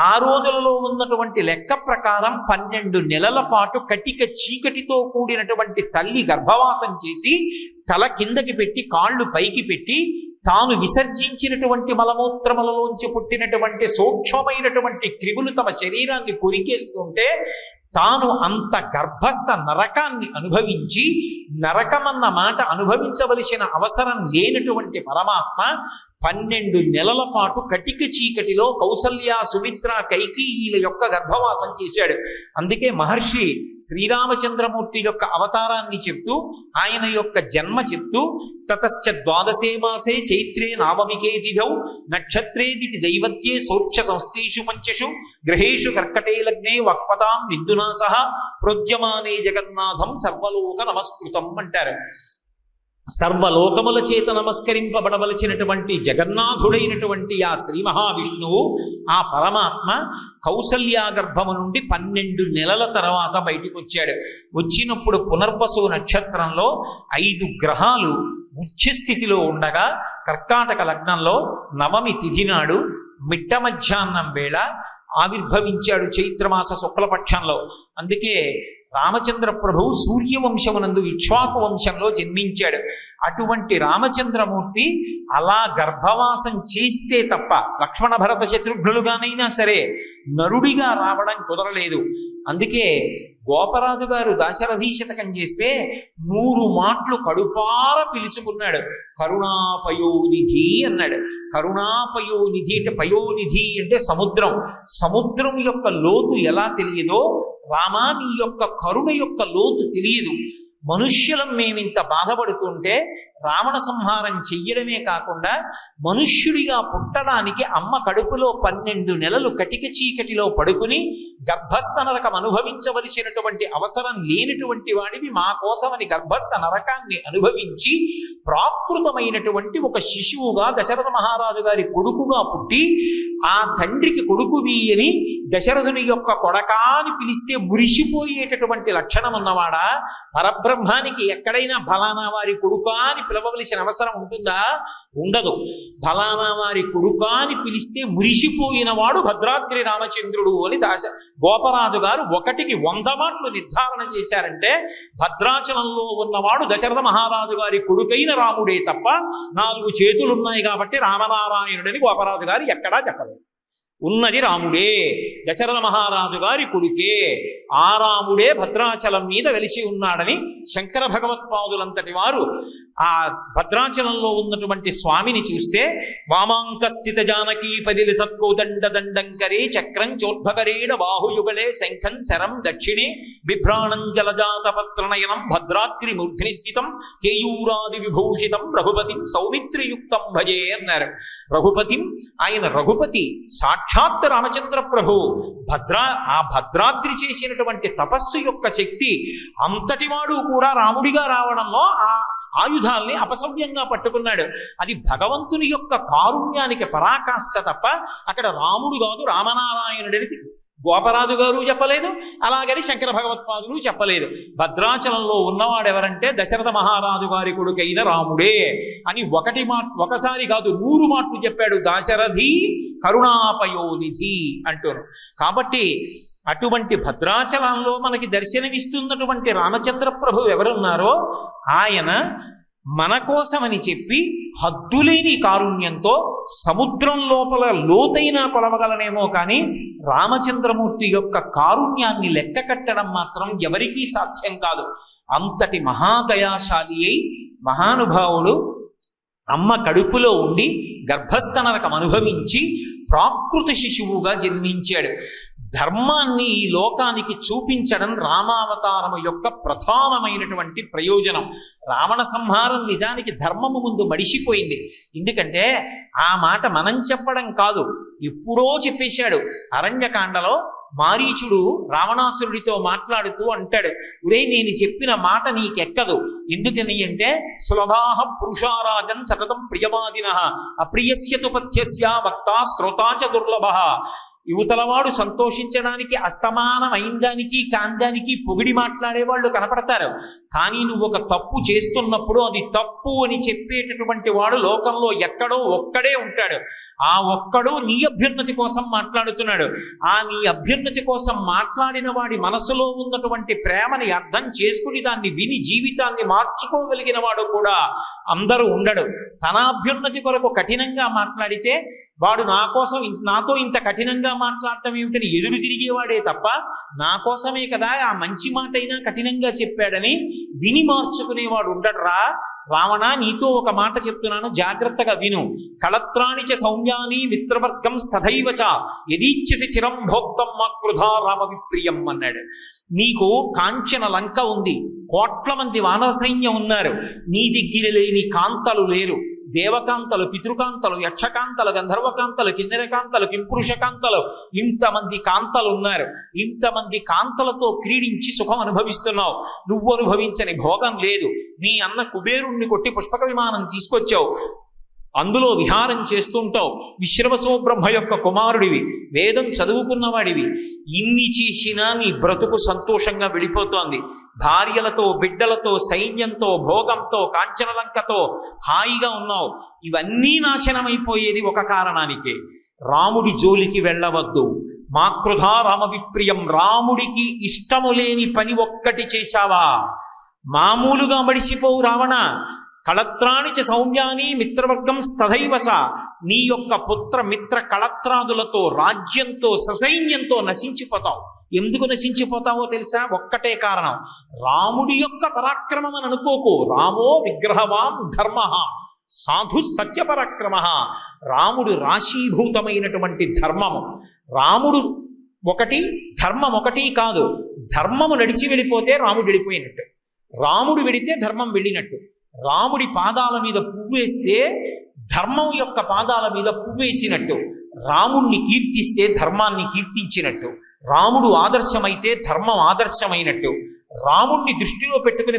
Speaker 1: ఆ రోజులలో ఉన్నటువంటి లెక్క ప్రకారం 12 నెలల పాటు కటిక చీకటితో కూడినటువంటి తల్లి గర్భవాసం చేసి తల కిందకి పెట్టి కాళ్ళు పైకి పెట్టి తాను విసర్జించినటువంటి మలమూత్రములలోంచి పుట్టినటువంటి సూక్ష్మమైనటువంటి క్రిములు తమ శరీరాన్ని కొరికేస్తుంటే తాను అంత గర్భస్థ నరకాన్ని అనుభవించి నరకమన్న మాట అనుభవించవలసిన అవసరం లేనటువంటి పరమాత్మ 12 నెలల పాటు కటిక చీకటిలో కౌసల్య సుమిత్ర కైకేయీల యొక్క గర్భవాసం చేశాడు. అందుకే మహర్షి శ్రీరామచంద్రమూర్తి యొక్క అవతారాన్ని చెప్తూ ఆయన యొక్క జన్మ చెప్తూ తతశ్చ ద్వాదశే మాసే చైత్రే నవమికే తిథౌ నక్షత్రేదితి దైవత్యే సోక్ష సంస్థేషు పంచషు గ్రహేషు కర్కటే లగ్నే వక్పతాం విద్యునా సహ ప్రోద్యమానే జగన్నాథం సర్వలోక నమస్కృతం అంటారు. సర్వలోకముల చేత నమస్కరింపబడవలసినటువంటి జగన్నాథుడైనటువంటి ఆ శ్రీ మహావిష్ణువు ఆ పరమాత్మ కౌసల్యా గర్భము నుండి 12 నెలల తర్వాత బయటికి వచ్చాడు. వచ్చినప్పుడు పునర్వసు నక్షత్రంలో 5 గ్రహాలు ఉచ్ఛస్థితిలో ఉండగా కర్కాటక లగ్నంలో నవమి తిథి నాడు మిట్ట మధ్యాహ్నం వేళ ఆవిర్భవించాడు చైత్రమాస శుక్లపక్షంలో. అందుకే రామచంద్ర ప్రభువు సూర్యవంశమునందు ఇక్ష్వాకు వంశంలో జన్మించాడు. అటువంటి రామచంద్రమూర్తి అలా గర్భవాసం చేస్తే తప్ప లక్ష్మణ భరత శత్రుఘ్నులుగానైనా సరే నరుడిగా రావడం కుదరలేదు. అందుకే గోపరాజు గారు దాశరథీ శతకం చేస్తే 100 మాటలు కడుపార పిలుచుకున్నాడు. కరుణాపయోనిధి అన్నాడు. కరుణాపయోనిధి అంటే పయోనిధి అంటే సముద్రం. సముద్రం యొక్క లోతు ఎలా తెలియదో రామా నీ యొక్క కరుణ యొక్క లోతు తెలియదు. మనుష్యులం మేమింత బాధపడుతుంటే రావణ సంహారం చెయ్యడమే కాకుండా మనుష్యుడిగా పుట్టడానికి అమ్మ కడుపులో 12 నెలలు కటిక చీకటిలో పడుకుని గర్భస్థ నరకం అనుభవించవలసినటువంటి అవసరం లేనటువంటి వాడివి మా కోసమని గర్భస్థ నరకాన్ని అనుభవించి ప్రాకృతమైనటువంటి ఒక శిశువుగా దశరథ మహారాజు గారి కొడుకుగా పుట్టి ఆ తండ్రికి కొడుకువి అని దశరథుని యొక్క కొడకా అని పిలిస్తే మురిసిపోయేటటువంటి లక్షణం ఉన్నవాడా? పరబ్రహ్మానికి ఎక్కడైనా ఫలానా వారి కొడుకా అని పిలవవలసిన అవసరం ఉంటుందా? ఉండదు. ఫలానా వారి కొడుకా అని పిలిస్తే మురిసిపోయిన వాడు భద్రాద్రి రామచంద్రుడు అని గోపరాజు గారు 1కి 100 మాటలు నిర్ధారణ చేశారంటే భద్రాచలంలో ఉన్నవాడు దశరథ మహారాజు గారి కొడుకైన రాముడే తప్ప 4 చేతులున్నాయి కాబట్టి రామనారాయణుడని గోపరాజు గారు ఎక్కడా చెప్పలేదు. ఉన్నది రాముడే, దశరథ మహారాజు గారి కొడుకే. ఆ రాముడే భద్రాచలం మీద వెలిసి ఉన్నాడని శంకర భగవత్పాదులంతటి వారు ఆ భద్రాచలంలో ఉన్నటువంటి స్వామిని చూస్తే వామాంక స్థిత జానకీ పదిలి సత్కోదండ దండంకరే చక్రం చోద్భకరేణ బాహుయుగళే శంఖం శరం దక్షిణే బిభ్రాణం జలజాత పత్రనయనం భద్రాద్రి మూర్ధిని స్థితం కేయూరాది విభూషితం రఘుపతిం సౌమిత్రియుక్తం భజే అన్నారు. రఘుపతిం ఆయన రఘుపతి సాక్షాత్ రామచంద్ర ప్రభు ఆ భద్రాద్రి చేసినటువంటి తపస్సు యొక్క శక్తి అంతటివాడు కూడా రాముడిగా రావడంలో ఆ ఆయుధాల్ని అపసవ్యంగా పట్టుకున్నాడు. అది భగవంతుని యొక్క కారుణ్యానికి పరాకాష్ఠ తప్ప అక్కడ రాముడు కాదు రామనారాయణుడిని గోపరాజు గారు చెప్పలేదు, అలాగని శంకర భగవత్పాదులు చెప్పలేదు. భద్రాచలంలో ఉన్నవాడు ఎవరంటే దశరథ మహారాజు గారి కొడుకైన రాముడే అని ఒకసారి కాదు 100 మాటలు చెప్పాడు. దాశరథి కరుణాపయోనిధి అంటూను. కాబట్టి అటువంటి భద్రాచలంలో మనకి దర్శనమిస్తున్నటువంటి రామచంద్ర ప్రభు ఎవరున్నారో ఆయన మన కోసమని చెప్పి హద్దులేని కారుణ్యంతో సముద్రం లోపల లోతైనా కొలవగలనేమో కానీ రామచంద్రమూర్తి యొక్క కారుణ్యాన్ని లెక్క కట్టడం మాత్రం ఎవరికీ సాధ్యం కాదు. అంతటి మహాదయాశాలి అయి మహానుభావుడు అమ్మ కడుపులో ఉండి గర్భస్థనరకం అనుభవించి ప్రాకృత శిశువుగా జన్మించాడు. ధర్మాన్ని ఈ లోకానికి చూపించడం రామావతారము యొక్క ప్రధానమైనటువంటి ప్రయోజనం. రావణ సంహారం నిజానికి ధర్మము ముందు మడిసిపోయింది. ఎందుకంటే ఆ మాట మనం చెప్పడం కాదు, ఎప్పుడో చెప్పేశాడు. అరణ్యకాండలో మారీచుడు రావణాసురుడితో మాట్లాడుతూ అంటాడు, ఒరే నేను చెప్పిన మాట నీకెక్కదు. ఎందుకని అంటే సులభాహ పురుషారాజన్ సతతం ప్రియవాదిన అప్రియస్యతు పథ్యస్య వక్తా శ్రోతాచ దుర్లభ. యువతలవాడు సంతోషించడానికి అస్తమానమైందానికి కాందానికి పొగిడి మాట్లాడేవాళ్ళు కనపడతారు. కానీ నువ్వు ఒక తప్పు చేస్తున్నప్పుడు అది తప్పు అని చెప్పేటటువంటి వాడు లోకంలో ఎక్కడో ఒక్కడే ఉంటాడు. ఆ ఒక్కడు నీ అభ్యున్నతి కోసం మాట్లాడుతున్నాడు. ఆ నీ అభ్యున్నతి కోసం మాట్లాడిన వాడి మనసులో ఉన్నటువంటి ప్రేమని అర్థం చేసుకుని దాన్ని విని జీవితాన్ని మార్చుకోగలిగిన వాడు కూడా అందరూ ఉండడు. తన అభ్యున్నతి కొరకు కఠినంగా మాట్లాడితే వాడు నాతో ఇంత కఠినంగా మాట్లాడటం ఏమిటని ఎదురు తిరిగేవాడే తప్ప నా కోసమే కదా ఆ మంచి మాట అయినా కఠినంగా చెప్పాడని విని మార్చుకునేవాడు ఉండడరా. రావణ, నీతో ఒక మాట చెప్తున్నాను, జాగ్రత్తగా విను. కళత్రాణిచ సౌమ్యాని మిత్రవర్గం స్థైవచ యదీచ్ఛసి చిరం భోక్తం మా కృధా రామ విప్రియం అన్నాడు. నీకు కాంచన లంక ఉంది, 1,00,00,000 మంది వానర సైన్యం ఉన్నారు. నీ దగ్గర లేని కాంతలు లేరు. దేవకాంతలు, పితృకాంతలు, యక్షకాంతలు, గంధర్వకాంతలు, కిన్నెరకాంతలు, కింపురుషకాంతలు, ఇంతమంది కాంతలు ఉన్నారు. ఇంతమంది కాంతలతో క్రీడించి సుఖం అనుభవిస్తున్నావు. నువ్వు అనుభవించని భోగం లేదు. నీ అన్న కుబేరుణ్ణి కొట్టి పుష్పక విమానం తీసుకొచ్చావు, అందులో విహారం చేస్తుంటావు. విశ్రవసో బ్రహ్మ యొక్క కుమారుడివి, వేదం చదువుకున్నవాడివి. ఇన్ని చేసినా నీ బ్రతుకు సంతోషంగా వెళ్ళిపోతోంది. భార్యలతో, బిడ్డలతో, సైన్యంతో, భోగంతో, కాంచనలంకతో హాయిగా ఉన్నావు. ఇవన్నీ నాశనమైపోయేది ఒక కారణానికే. రాముడి జోలికి వెళ్ళవద్దు. మాకృధా రామ విప్రియం. రాముడికి ఇష్టము లేని పని ఒక్కటి చేశావా మామూలుగా మడిసిపోవు రావణ. కళత్రాణిచ సౌమ్యాని మిత్రవర్గం స్థైవస. నీ యొక్క పుత్ర మిత్ర కళత్రాదులతో, రాజ్యంతో, ససైన్యంతో నశించిపోతావు. ఎందుకు నశించిపోతావో తెలుసా? ఒక్కటే కారణం, రాముడి యొక్క పరాక్రమం అని అనుకోకు. రామో విగ్రహవాన్ ధర్మ సాధు సత్యపరాక్రమ. రాముడు రాశీభూతమైనటువంటి ధర్మము. రాముడు ఒకటి, ధర్మం ఒకటి కాదు. ధర్మము నడిచి వెళ్ళిపోతే రాముడు వెళ్ళిపోయినట్టు, రాముడు వెడితే ధర్మం వెళ్ళినట్టు. రాముడి పాదాల మీద పువ్వేస్తే ధర్మం యొక్క పాదాల మీద పువ్వేసినట్టు. రాముణ్ణి కీర్తిస్తే ధర్మాన్ని కీర్తించినట్టు. రాముడు ఆదర్శమైతే ధర్మం ఆదర్శమైనట్టు. రాముణ్ణి దృష్టిలో పెట్టుకుని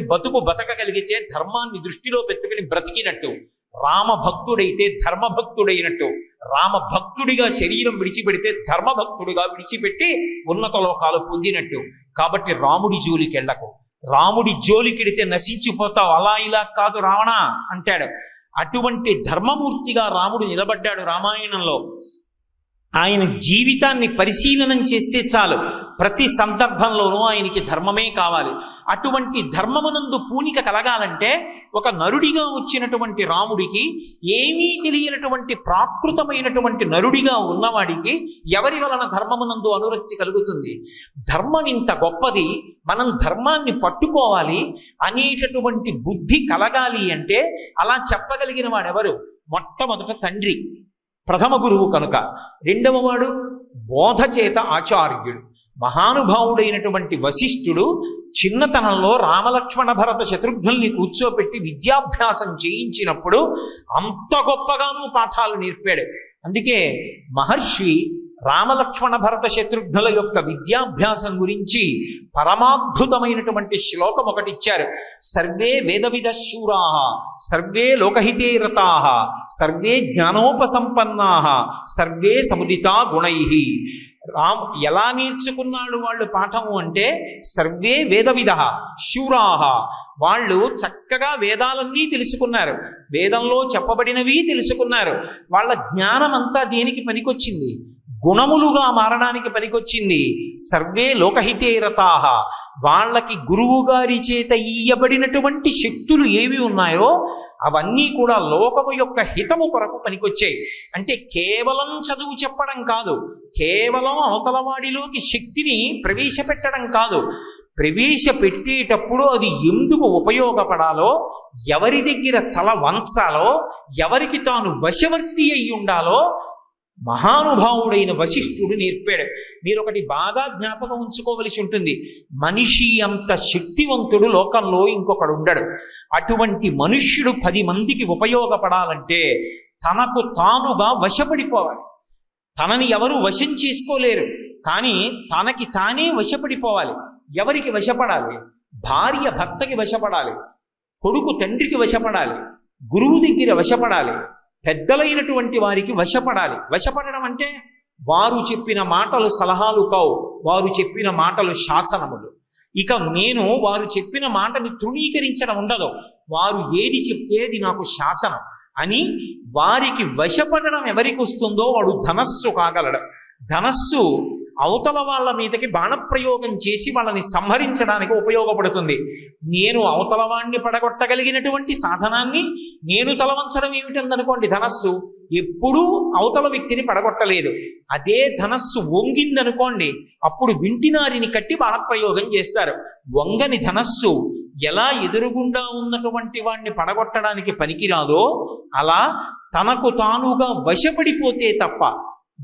Speaker 1: బతకగలిగితే ధర్మాన్ని దృష్టిలో పెట్టుకుని బ్రతికినట్టు. రామభక్తుడైతే ధర్మభక్తుడైనట్టు. రామభక్తుడిగా శరీరం విడిచిపెడితే ధర్మభక్తుడిగా విడిచిపెట్టి ఉన్నత లోకాలు పొందినట్టు. కాబట్టి రాముడి జోలికి వెళ్ళకు. రాముడి జోలికెడితే నశించిపోతావు. అలా ఇలా కాదు రావణ అంటాడు. అటువంటి ధర్మమూర్తిగా రాముడు నిలబడ్డాడు రామాయణంలో. ఆయన జీవితాన్ని పరిశీలనం చేస్తే చాలు, ప్రతి సందర్భంలోనూ ఆయనకి ధర్మమే కావాలి. అటువంటి ధర్మమునందు పూనిక కలగాలంటే ఒక నరుడిగా వచ్చినటువంటి రాముడికి, ఏమీ తెలియనటువంటి ప్రాకృతమైనటువంటి నరుడిగా ఉన్నవాడికి ఎవరి వలన ధర్మమునందు అనురక్తి కలుగుతుంది? ధర్మం ఇంత గొప్పది, మనం ధర్మాన్ని పట్టుకోవాలి అనేటటువంటి బుద్ధి కలగాలి అంటే అలా చెప్పగలిగిన వాడెవరు? మొట్టమొదట తండ్రి, ప్రథమ గురువు కనుక. రెండవ వాడు బోధ చేత ఆచార్యుడు. మహానుభావుడైనటువంటి వశిష్ఠుడు చిన్నతనంలో రామలక్ష్మణ భరత శత్రుఘ్నుల్ని కూర్చోపెట్టి విద్యాభ్యాసం చేయించినప్పుడు అంత గొప్పగానూ పాఠాలు నేర్పాడు. అందుకే మహర్షి రామలక్ష్మణ భరత శత్రుఘ్నుల యొక్క విద్యాభ్యాసం గురించి పరమాద్భుతమైనటువంటి శ్లోకం ఒకటి ఇచ్చారు. సర్వే వేదవిద శూరా, సర్వే లోకహితే రతా, సర్వే జ్ఞానోపసంపన్నా, సర్వే సముదితా గుణై. ఎలా నేర్చుకున్నాడు వాళ్ళు పాఠము అంటే, సర్వే వేదవిద శూరాహ, వాళ్ళు చక్కగా వేదాలన్నీ తెలుసుకున్నారు, వేదంలో చెప్పబడినవి తెలుసుకున్నారు. వాళ్ళ జ్ఞానం అంతా దేనికి పనికొచ్చింది? గుణములుగా మారడానికి పనికొచ్చింది. సర్వే లోకహితే రతాహ, వాళ్ళకి గురువు గారి చేత ఇయ్యబడినటువంటి శక్తులు ఏవి ఉన్నాయో అవన్నీ కూడా లోకము యొక్క హితము కొరకు పనికొచ్చాయి. అంటే కేవలం చదువు చెప్పడం కాదు, కేవలం అవతలవాడిలోకి శక్తిని ప్రవేశపెట్టడం కాదు, ప్రవేశపెట్టేటప్పుడు అది ఎందుకు ఉపయోగపడాలో, ఎవరి దగ్గర తల వంచాలో, ఎవరికి తాను వశవర్తి అయి ఉండాలో మహానుభావుడైన వశిష్ఠుడు నేర్పాడు. మీరు ఒకటి బాగా జ్ఞాపకం ఉంచుకోవలసి ఉంటుంది, మనిషి అంత శక్తివంతుడు లోకంలో ఇంకొకడు ఉండడు. అటువంటి మనుష్యుడు 10 మందికి ఉపయోగపడాలంటే తనకు తానుగా వశపడిపోవాలి. తనని ఎవరు వశం చేసుకోలేరు, కానీ తనకి తానే వశపడిపోవాలి. ఎవరికి వశపడాలి? భార్య భర్తకి వశపడాలి, కొడుకు తండ్రికి వశపడాలి, గురువు దగ్గర వశపడాలి, పెద్దలైనటువంటి వారికి వశపడాలి. వశపడడం అంటే వారు చెప్పిన మాటలు సలహాలు కావు, వారు చెప్పిన మాటలు శాసనములు. ఇక నేను వారు చెప్పిన మాటని తృణీకరించడం ఉండదు, వారు ఏది చెప్పేది నాకు శాసనం అని వారికి వశపడడం ఎవరికి వస్తుందో వాడు ధనస్సు కాగలడు. ధనస్సు అవతల వాళ్ళ మీదకి బాణప్రయోగం చేసి వాళ్ళని సంహరించడానికి ఉపయోగపడుతుంది. నేను అవతల వాణ్ణి పడగొట్టగలిగినటువంటి సాధనాన్ని నేను తలవంచడం ఏమిటందనుకోండి, ధనస్సు ఎప్పుడూ అవతల వ్యక్తిని పడగొట్టలేదు. అదే ధనస్సు వంగిందనుకోండి, అప్పుడు వింటినారిని కట్టి బాణప్రయోగం చేస్తారు. వంగని ధనస్సు ఎలా ఎదురుగుండా ఉన్నటువంటి వాణ్ణి పడగొట్టడానికి పనికిరాదో అలా తనకు తానుగా వశపడిపోతే తప్ప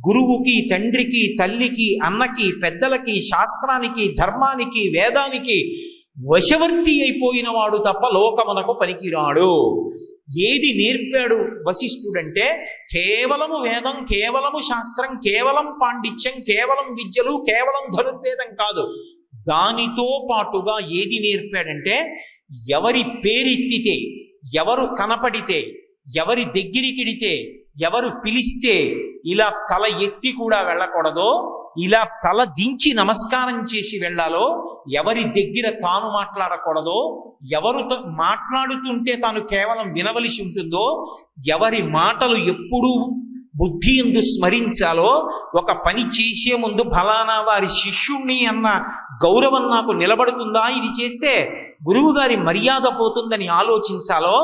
Speaker 1: గురువుకి, తండ్రికి, తల్లికి, అన్నకి, పెద్దలకి, శాస్త్రానికి, ధర్మానికి, వేదానికి వశవర్తి అయిపోయిన వాడు తప్ప లోకమునకు పనికిరాడు. ఏది నేర్పాడు వశిష్ఠుడంటే కేవలము వేదం, కేవలము శాస్త్రం, కేవలం పాండిత్యం, కేవలం విద్యలు, కేవలం ధనుర్వేదం కాదు. దానితో పాటుగా ఏది నేర్పాడంటే ఎవరి పేరెత్తితే, ఎవరు కనపడితే, ఎవరి దగ్గరికిడితే, ఎవరు పిలిస్తే ఇలా తల ఎత్తి కూడా వెళ్ళకూడదో, ఇలా తల దించి నమస్కారం చేసి వెళ్ళాలో, ఎవరి దగ్గర తాను మాట్లాడకూడదో, ఎవరు మాట్లాడుతుంటే తాను కేవలం వినవలసి ఉంటుందో, ఎవరి మాటలు ఎప్పుడూ బుద్ధి ఎందు స్మరించాలో, ఒక పని చేసే ముందు ఫలానా వారి శిష్యుణ్ణి అన్న గౌరవం నాకు నిలబడుతుందా, ఇది చేస్తే గురువు గారి మర్యాద పోతుందని ఆలోచించాలో,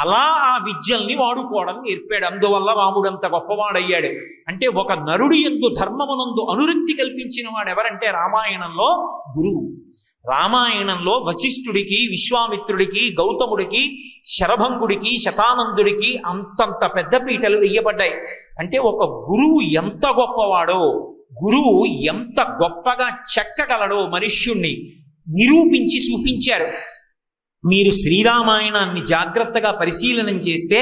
Speaker 1: అలా ఆ విద్యల్ని వాడుకోవడం నేర్పాడు. అందువల్ల రాముడంత గొప్పవాడయ్యాడు. అంటే ఒక నరుడి యందు ధర్మమునందు అనురక్తి కల్పించిన వాడు ఎవరంటే రామాయణంలో గురువు. రామాయణంలో వశిష్ఠుడికి, విశ్వామిత్రుడికి, గౌతముడికి, శరభంగుడికి, శతానందుడికి అంతంత పెద్ద పీటలు వేయబడ్డాయి. అంటే ఒక గురువు ఎంత గొప్పవాడో, గురువు ఎంత గొప్పగా చెక్కగలడో మనుష్యుణ్ణి నిరూపించి చూపించారు. మీరు శ్రీరామాయణాన్ని జాగ్రత్తగా పరిశీలనం చేస్తే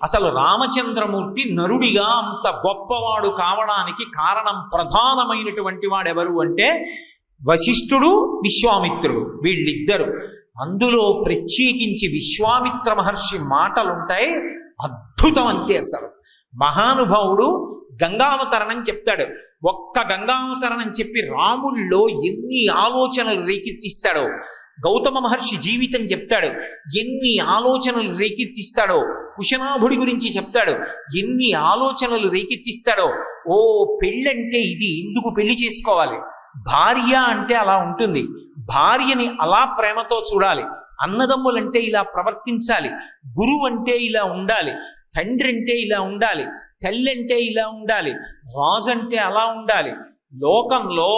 Speaker 1: అసలు రామచంద్రమూర్తి నరుడిగా అంత గొప్పవాడు కావడానికి కారణం ప్రధానమైనటువంటి వాడెవరు అంటే వశిష్ఠుడు, విశ్వామిత్రుడు, వీళ్ళిద్దరు. అందులో ప్రత్యేకించి విశ్వామిత్ర మహర్షి మాటలుంటాయి, అద్భుతం అంతే. అసలు మహానుభావుడు గంగావతరణం చెప్తాడు. ఒక్క గంగావతరణం చెప్పి రాముల్లో ఎన్ని ఆలోచనలు రేకెత్తిస్తాడో, గౌతమ మహర్షి జీవితం చెప్తాడు, ఎన్ని ఆలోచనలు రేకెత్తిస్తాడో, కుశనాభుడి గురించి చెప్తాడు, ఎన్ని ఆలోచనలు రేకెత్తిస్తాడో. ఓ పెళ్ళంటే ఇది, ఎందుకు పెళ్లి చేసుకోవాలి, భార్య అంటే అలా ఉంటుంది, భార్యని అలా ప్రేమతో చూడాలి, అన్నదమ్ములంటే ఇలా ప్రవర్తించాలి, గురువు అంటే ఇలా ఉండాలి, తండ్రి అంటే ఇలా ఉండాలి, తల్లి అంటే ఇలా ఉండాలి, రాజు అంటే అలా ఉండాలి. లోకంలో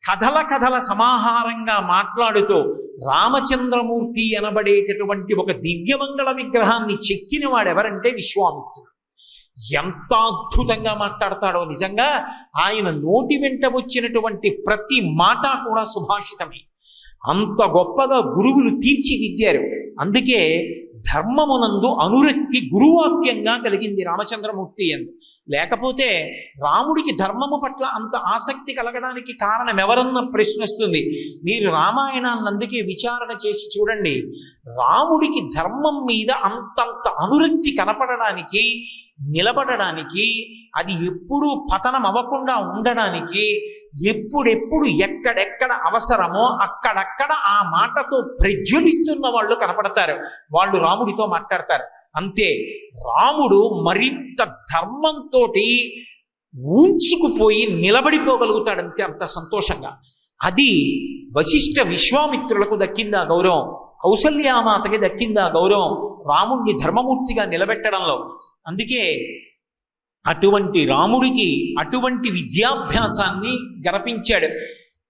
Speaker 1: కథల కథల సమాహారంగా మాట్లాడుతూ రామచంద్రమూర్తి అనబడేటటువంటి ఒక దివ్యమంగళ విగ్రహాన్ని చెక్కిన వాడెవరంటే విశ్వామిత్రుడు. ఎంత అద్భుతంగా మాట్లాడతాడో నిజంగా. ఆయన నోటి వెంట వచ్చినటువంటి ప్రతి మాట కూడా సుభాషితమే. అంత గొప్పగా గురువులు తీర్చిదిద్దారు. అందుకే ధర్మమునందు అనురక్తి గురువాక్యంగా కలిగింది రామచంద్రమూర్తి అని. లేకపోతే రాముడికి ధర్మము పట్ల అంత ఆసక్తి కలగడానికి కారణం ఎవరన్న ప్రశ్న వస్తుంది. మీరు రామాయణాన్ని అందుకే విచారణ చేసి చూడండి. రాముడికి ధర్మం మీద అంతంత అనురక్తి కనపడడానికి, నిలబడడానికి, అది ఎప్పుడూ పతనం అవ్వకుండా ఉండడానికి, ఎప్పుడెప్పుడు ఎక్కడెక్కడ అవసరమో అక్కడక్కడ ఆ మాటతో ప్రజ్వలిస్తున్న వాళ్ళు కనపడతారు. వాళ్ళు రాముడితో మాట్లాడతారు. అంతే, రాముడు మరింత ధర్మంతో ఊంచుకుపోయి నిలబడిపోగలుగుతాడు. అంతే, అంత సంతోషంగా. అది వశిష్ఠ విశ్వామిత్రులకు దక్కింది ఆ గౌరవం, కౌసల్యామాతకి దక్కింది ఆ గౌరవం, రాముణ్ణి ధర్మమూర్తిగా నిలబెట్టడంలో. అందుకే అటువంటి రాముడికి అటువంటి విద్యాభ్యాసాన్ని గరపించాడు.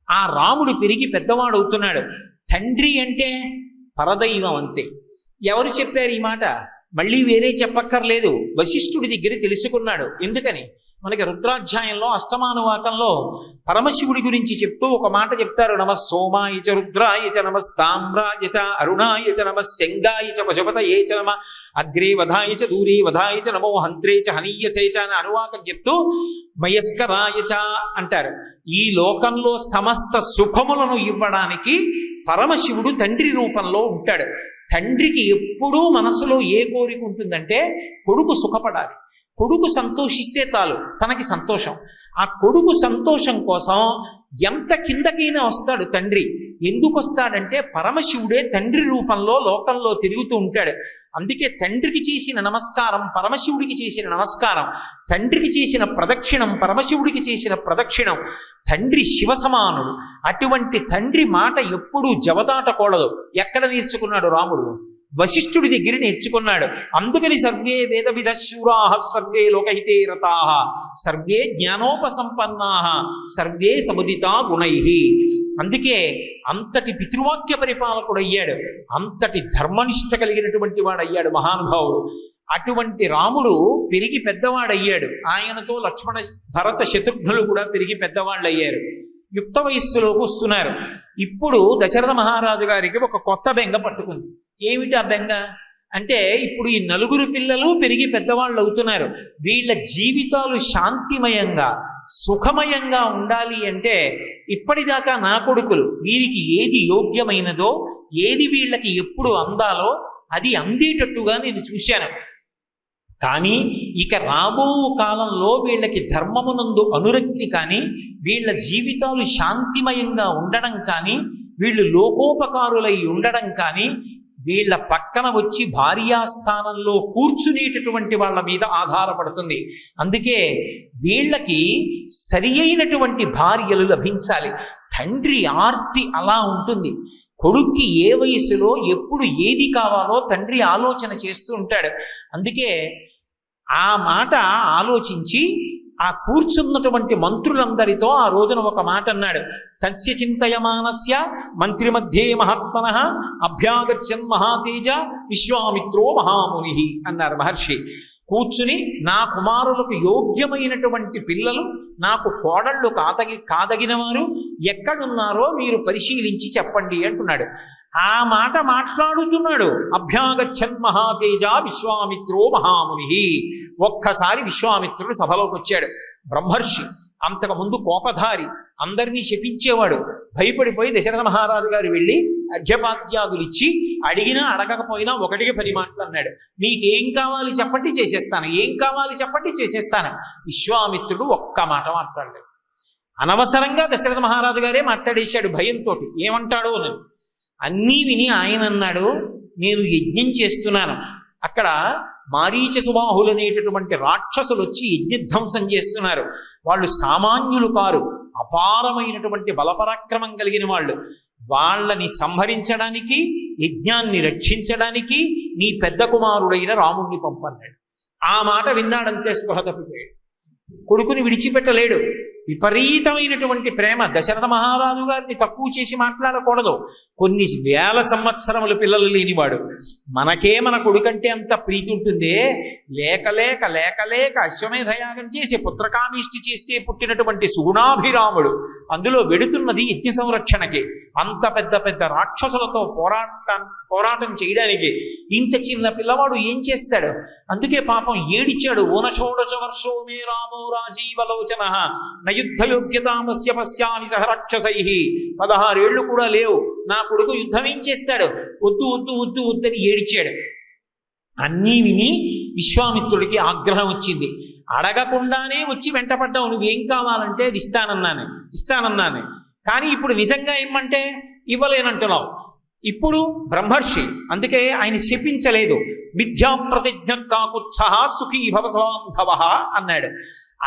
Speaker 1: ఆ రాముడు పెరిగి పెద్దవాడవుతున్నాడు. తండ్రి అంటే పరదైవం అంతే. ఎవరు చెప్పారు ఈ మాట? మళ్ళీ వేరే చెప్పక్కర్లేదు, వశిష్ఠుడి దగ్గర తెలుసుకున్నాడు. ఎందుకని? మనకి రుద్రాధ్యాయంలో అష్టమానువాకంలో పరమశివుడి గురించి చెప్తూ ఒక మాట చెప్తారు. నమః సోమాయ చ రుద్రాయ చ నమస్తామ్రాయ చ అరుణాయ చ నమః శంగాయ చ పశుపతయే చ నమః అగ్రే వధాయ చ దూరే వధాయ చ నమో హంత్రే చ హనీయసే చ అని అనువాకం చెప్తూ మయస్కరాయ చ అంటారు. ఈ లోకంలో సమస్త సుఖములను ఇవ్వడానికి పరమశివుడు తండ్రి రూపంలో ఉంటాడు. తండ్రికి ఎప్పుడూ మనసులో ఏ కోరిక ఉంటుందంటే కొడుకు సుఖపడాలి, కొడుకు సంతోషిస్తే చాలు తనకి సంతోషం. ఆ కొడుకు సంతోషం కోసం ఎంత కిందకైనా వస్తాడు తండ్రి. ఎందుకు వస్తాడంటే పరమశివుడే తండ్రి రూపంలో లోకంలో తిరుగుతూ ఉంటాడు. అందుకే తండ్రికి చేసిన నమస్కారం పరమశివుడికి చేసిన నమస్కారం, తండ్రికి చేసిన ప్రదక్షిణం పరమశివుడికి చేసిన ప్రదక్షిణం. తండ్రి శివ సమానుడు. అటువంటి తండ్రి మాట ఎప్పుడూ జవదాటకూడదు. ఎక్కడ నేర్చుకున్నాడు రాముడు? వశిష్ఠుడి దగ్గర నేర్చుకున్నాడు. అందుకని సర్వే వేద విధ శూరాః సర్వే లోకహితే రతాః సర్వే జ్ఞానోపసంపన్నాః సర్వే సముదితా గుణైః. అందుకే అంతటి పితృవాక్య పరిపాలకుడు అయ్యాడు, అంతటి ధర్మనిష్ట కలిగినటువంటి వాడయ్యాడు మహానుభావుడు. అటువంటి రాముడు పెరిగి పెద్దవాడయ్యాడు. ఆయనతో లక్ష్మణ భరత శత్రుఘ్నులు కూడా పెరిగి పెద్దవాళ్ళు అయ్యారు. యుక్త వయస్సులోకి వస్తున్నారు. ఇప్పుడు దశరథ మహారాజు గారికి ఒక కొత్త బెంగ పట్టుకుంది. ఏమిటి ఆ బెంగ అంటే, ఇప్పుడు ఈ నలుగురు పిల్లలు పెరిగి పెద్దవాళ్ళు అవుతున్నారు. వీళ్ళ జీవితాలు శాంతిమయంగా సుఖమయంగా ఉండాలి అంటే ఇప్పటిదాకా నా కొడుకులు వీరికి ఏది యోగ్యమైనదో, ఏది వీళ్ళకి ఎప్పుడు అందాలో అది అందేటట్టుగా నేను చూశాను. కానీ ఇక రాబో కాలంలో వీళ్ళకి ధర్మమునందు అనురక్తి కానీ, వీళ్ళ జీవితాలు శాంతిమయంగా ఉండడం కానీ, వీళ్ళు లోకోపకారులై ఉండడం కానీ, వీళ్ళ పక్కన వచ్చి భార్యాస్థానంలో కూర్చునేటటువంటి వాళ్ళ మీద ఆధారపడుతుంది. అందుకే వీళ్ళకి సరి అయినటువంటి భార్యలు లభించాలి. తండ్రి ఆర్తి అలా ఉంటుంది. కొడుక్కి ఏ వయసులో ఎప్పుడు ఏది కావాలో తండ్రి ఆలోచన చేస్తూ ఉంటాడు. అందుకే ఆ మాట ఆలోచించి ఆ కూర్చున్నటువంటి మంత్రులందరితో ఆ రోజున ఒక మాట అన్నాడు. తస్య చింతయమానస్య మంత్రి మధ్యే మహాత్మనః అభ్యాగచ్చన్ మహాతేజ విశ్వామిత్రో మహాముని అన్నారు మహర్షి. కూర్చుని, నా కుమారులకు యోగ్యమైనటువంటి పిల్లలు, నాకు కోడళ్ళు కాదగిన వారు ఎక్కడున్నారో మీరు పరిశీలించి చెప్పండి అంటున్నాడు. ఆ మాట మాట్లాడుతున్నాడు. అభ్యాగచ్చన్ మహాతేజ విశ్వామిత్రో మహాముని. ఒక్కసారి విశ్వామిత్రుడు సభలోకి వచ్చాడు. బ్రహ్మర్షి, అంతకుముందు కోపధారి, అందరినీ శపించేవాడు. భయపడిపోయి దశరథ మహారాజు గారు వెళ్ళి అర్ఘ్యపాద్యాదులు ఇచ్చి అడిగినా అడగకపోయినా 1కి 10 మాటలు అన్నాడు. మీకేం కావాలి చెప్పండి చేసేస్తాను, ఏం కావాలి చెప్పండి చేసేస్తాను. విశ్వామిత్రుడు ఒక్క మాట మాట్లాడలేదు. అనవసరంగా దశరథ మహారాజు గారే మాట్లాడేశాడు భయంతో. ఏమంటాడో అని అన్నీ విని ఆయన అన్నాడు, నేను యజ్ఞం చేస్తున్నాను. అక్కడ మారీచ సుబాహులు అనేటటువంటి రాక్షసులు వచ్చి యజ్ఞధ్వంసం చేస్తున్నారు. వాళ్ళు సామాన్యులు కారు, అపారమైనటువంటి బలపరాక్రమం కలిగిన వాళ్ళు. వాళ్ళని సంహరించడానికి, యజ్ఞాన్ని రక్షించడానికి నీ పెద్ద కుమారుడైన రాముణ్ణి పంపన్నాడు. ఆ మాట విన్నాడంతే స్పృహ తప్పిపోయాడు. కొడుకుని విడిచిపెట్టలేడు. విపరీతమైనటువంటి ప్రేమ. దశరథ మహారాజు గారిని తక్కువ చేసి మాట్లాడకూడదు. కొన్ని వేల సంవత్సరములు పిల్లలు లేనివాడు. మనకే మన కొడుకంటే అంత ప్రీతి ఉంటుందే. లేక లేక లేక లేక అశ్వమేధయాగం చేసి పుత్రకామిష్టి చేస్తే పుట్టినటువంటి సుగుణాభిరాముడు అందులో వెడుతున్నది యజ్ఞ సంరక్షణకి. అంత పెద్ద పెద్ద రాక్షసులతో పోరాటం చేయడానికి ఇంత చిన్న పిల్లవాడు ఏం చేస్తాడు? అందుకే పాపం ఏడిచాడు. ఊనషోడశ వర్షో మే రామో రాజీవలోచన నయుద్ధయోగ్యతామస్య పశ్యామి సహ రాక్షసైః. 16 ఏళ్ళు కూడా లేవు, నా కొడుకు యుద్ధం ఏం చేస్తాడు? వద్దు వద్దు వద్దు వద్దని ఏడిచాడు. అన్నీ విని విశ్వామిత్రుడికి ఆగ్రహం వచ్చింది. అడగకుండానే వచ్చి వెంటపడ్డావు, నువ్వేం కావాలంటే అది ఇస్తానన్నాను. కానీ ఇప్పుడు నిజంగా ఇమ్మంటే ఇవ్వలేనంటున్నావు. ఇప్పుడు బ్రహ్మర్షి, అందుకే ఆయన శపించలేదు. మిథ్యా ప్రతిజ్ఞ కాకుత్సహ సుఖీ భవసవాంధవ అన్నాడు.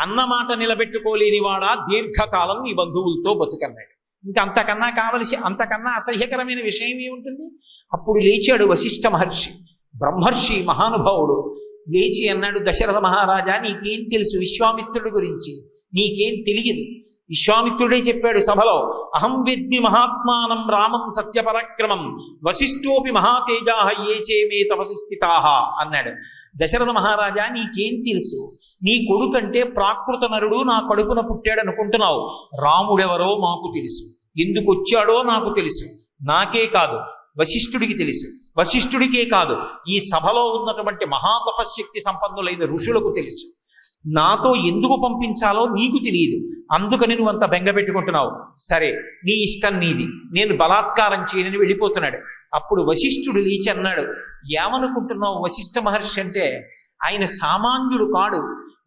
Speaker 1: అన్నమాట నిలబెట్టుకోలేనివాడా దీర్ఘకాలం నీ బంధువులతో బతుకన్నాడు. ఇంకా అంతకన్నా అసహ్యకరమైన విషయం ఏముంటుంది? అప్పుడు లేచాడు వశిష్ఠ మహర్షి, బ్రహ్మర్షి, మహానుభావుడు. లేచి అన్నాడు, దశరథ మహారాజా, నీకేం తెలుసు విశ్వామిత్రుడి గురించి? నీకేం తెలియదు. విశ్వామిత్రుడే చెప్పాడు సభలో, అహం విద్మి మహాత్మానం రామం సత్యపరాక్రమం వశిష్ఠోపి మహాతేజా ఏ చేమే తపసి స్థితాః అన్నాడు. దశరథ మహారాజా, నీకేం తెలుసు? నీ కొడుకంటే ప్రాకృత నరుడు నా కడుపున పుట్టాడు అనుకుంటున్నావు. రాముడెవరో మాకు తెలుసు, ఎందుకు వచ్చాడో నాకు తెలుసు. నాకే కాదు, వశిష్ఠుడికి తెలుసు. వశిష్ఠుడికే కాదు, ఈ సభలో ఉన్నటువంటి మహాతపశక్తి సంపన్నులైన ఋషులకు తెలుసు. నాతో ఎందుకు పంపించాలో నీకు తెలియదు, అందుకని నువ్వు అంత బెంగ పెట్టుకుంటున్నావు. సరే, నీ ఇష్టం నీది, నేను బలాత్కారం చేయనని వెళ్ళిపోతున్నాడు. అప్పుడు వశిష్ఠుడు లేచి అన్నాడు, ఏమనుకుంటున్నావు వశిష్ఠ మహర్షి అంటే? ఆయన సామాన్యుడు కాడు.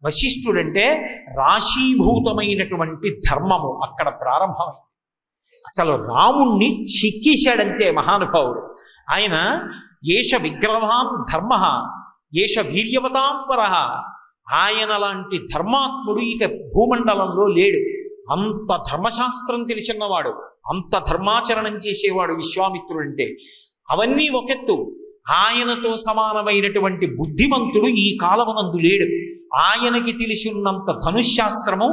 Speaker 1: వశిష్ఠుడంటే రాశీభూతమైనటువంటి ధర్మము అక్కడ ప్రారంభమైంది. అసలు రాముణ్ణి చిక్కేశాడంతే మహానుభావుడు. ఆయన ఏష విగ్రహాన్ ధర్మ, ఏష వీర్యవతాం పరః. ఆయన లాంటి ధర్మాత్ముడు ఇక భూమండలంలో లేడు. అంత ధర్మశాస్త్రం తెలిసినవాడు, అంత ధర్మాచరణం చేసేవాడు విశ్వామిత్రుడంటే. అవన్నీ ఒకెత్తు, ఆయనతో సమానమైనటువంటి బుద్ధిమంతుడు ఈ కాలమునందు లేడు. ఆయనకి తెలిసినంత ధనుశాస్త్రము,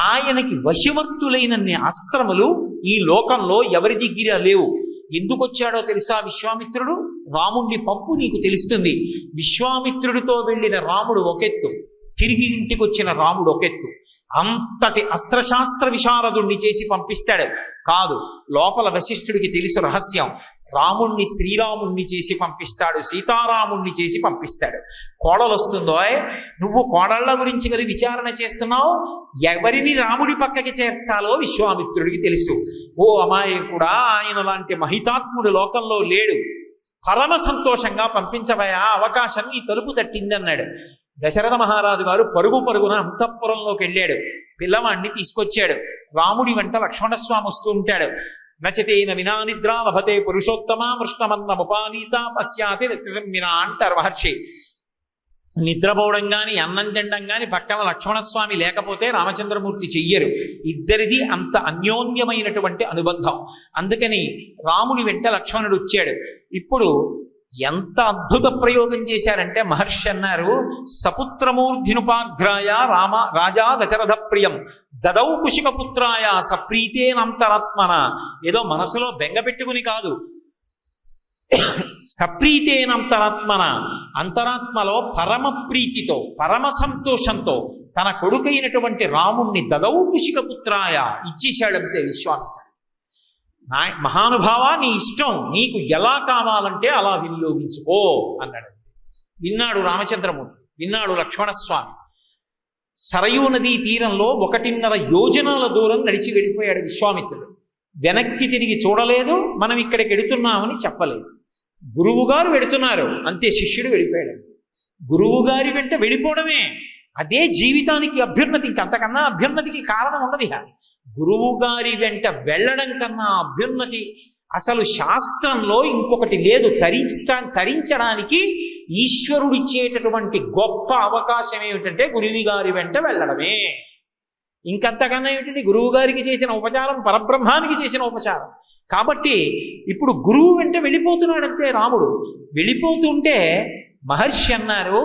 Speaker 1: ఆయనకి వశవర్తులైనన్ని అస్త్రములు ఈ లోకంలో ఎవరి దగ్గర లేవు. ఎందుకు వచ్చాడో తెలుసా విశ్వామిత్రుడు? రాముణ్ణి పంపు, నీకు తెలుస్తుంది. విశ్వామిత్రుడితో వెళ్ళిన రాముడు ఒకెత్తు, తిరిగి ఇంటికి వచ్చిన రాముడు ఒకెత్తు. అంతటి అస్త్రశాస్త్ర విశారదుణ్ణి చేసి పంపిస్తాడు కాదు. లోపల వశిష్ఠుడికి తెలుసు రహస్యం. రాముణ్ణి శ్రీరాముణ్ణి చేసి పంపిస్తాడు, సీతారాముణ్ణి చేసి పంపిస్తాడు. కోడలు వస్తుందో, నువ్వు కోడళ్ల గురించి కదా విచారణ చేస్తున్నావు, ఎవరిని రాముడి పక్కకి చేర్చాలో విశ్వామిత్రుడికి తెలుసు. ఓ అమాయకుడా, ఆయన లాంటి మహితాత్ముడు లోకంలో లేడు, పరమ సంతోషంగా పంపించబోయా, అవకాశం ఈ తలుపు తట్టింది అన్నాడు. దశరథ మహారాజు గారు పరుగున అంతఃపురంలోకి వెళ్ళాడు. పిల్లవాణ్ణి తీసుకొచ్చాడు. రాముడి వెంట లక్ష్మణస్వామి వస్తూ ఉంటాడు. నచతేన వినా నిద్రా లభతే పురుషోత్తమ మృష్ణమన్నముపానీత పశ్యాతి వినా అంటారు మహర్షి. నిద్రపోవడం కానీ అన్నం తినడం కానీ పక్కన లక్ష్మణస్వామి లేకపోతే రామచంద్రమూర్తి చెయ్యరు. ఇద్దరిది అంత అన్యోన్యమైనటువంటి అనుబంధం. అందుకని రాముడి వెంట లక్ష్మణుడు వచ్చాడు. ఇప్పుడు ఎంత అద్భుత ప్రయోగం చేశారంటే మహర్షి అన్నారు, సపుత్రమూర్ధినుపాఘ్రాయ రాజా దశరథ ప్రియం దదౌ కుశికపుత్రాయ సప్రీతేనంతరాత్మన. ఏదో మనసులో బెంగ పెట్టుకుని కాదు, సప్రీతేనంతరాత్మన, అంతరాత్మలో పరమ ప్రీతితో పరమ సంతోషంతో తన కొడుకైనటువంటి రాముణ్ణి దదౌ కుశికపుత్రాయ ఇచ్చేశాడంతే విశ్వామిత్రుడు. మహానుభావా, నీ ఇష్టం, నీకు ఎలా కావాలంటే అలా వినియోగించుకో అన్నాడు. విన్నాడు రామచంద్రమూర్తి, విన్నాడు లక్ష్మణస్వామి. సరయూ నదీ తీరంలో 1.5 యోజనాల దూరం నడిచి వెళ్ళిపోయాడు విశ్వామిత్రుడు. వెనక్కి తిరిగి చూడలేదు, మనం ఇక్కడికి వెడుతున్నామని చెప్పలేదు. గురువు గారు వెడుతున్నారు అంతే, శిష్యుడు వెళ్ళిపోయాడు. గురువు గారి వెంట వెళ్ళిపోవడమే అదే జీవితానికి అభ్యున్నతి. ఇంకంతకన్నా అభ్యున్నతికి కారణం ఉండదు. గురువు గారి వెంట వెళ్ళడం కన్నా అభ్యున్నతి అసలు శాస్త్రంలో ఇంకొకటి లేదు. తరించడానికి ఈశ్వరుడిచ్చేటటువంటి గొప్ప అవకాశం ఏమిటంటే గురువు గారి వెంట వెళ్ళడమే. ఇంకంతకన్నా ఏమిటంటే గురువు గారికి చేసిన ఉపచారం పరబ్రహ్మానికి చేసిన ఉపచారం. కాబట్టి ఇప్పుడు గురువు వెంట వెళ్ళిపోతున్నాడంతే రాముడు. వెళ్ళిపోతుంటే మహర్షి అన్నారు,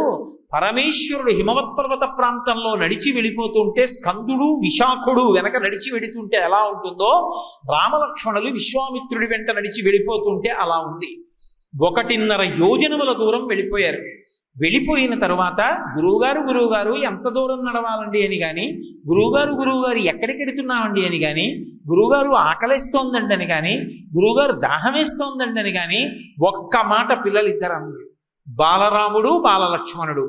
Speaker 1: పరమేశ్వరుడు హిమవత్పర్వత ప్రాంతంలో నడిచి వెళ్ళిపోతుంటే స్కందుడు విశాఖుడు వెనక నడిచి వెళుతుంటే ఎలా ఉంటుందో, రామలక్ష్మణులు విశ్వామిత్రుడి వెంట నడిచి వెళ్ళిపోతుంటే అలా ఉంది. 1.5 యోజనముల దూరం వెళ్ళిపోయారు. వెళ్ళిపోయిన తరువాత గురువుగారు ఎంత దూరం నడవాలండి అని కానీ, గురువుగారు ఎక్కడికి వెడుతున్నామండి అని కానీ, గురువుగారు ఆకలిస్తోందండి అని కానీ, గురువుగారు దాహం వేస్తోందండి అని కానీ ఒక్క మాట పిల్లలిద్దరు అన్నారు. బాలరాముడు బాలలక్ష్మణుడు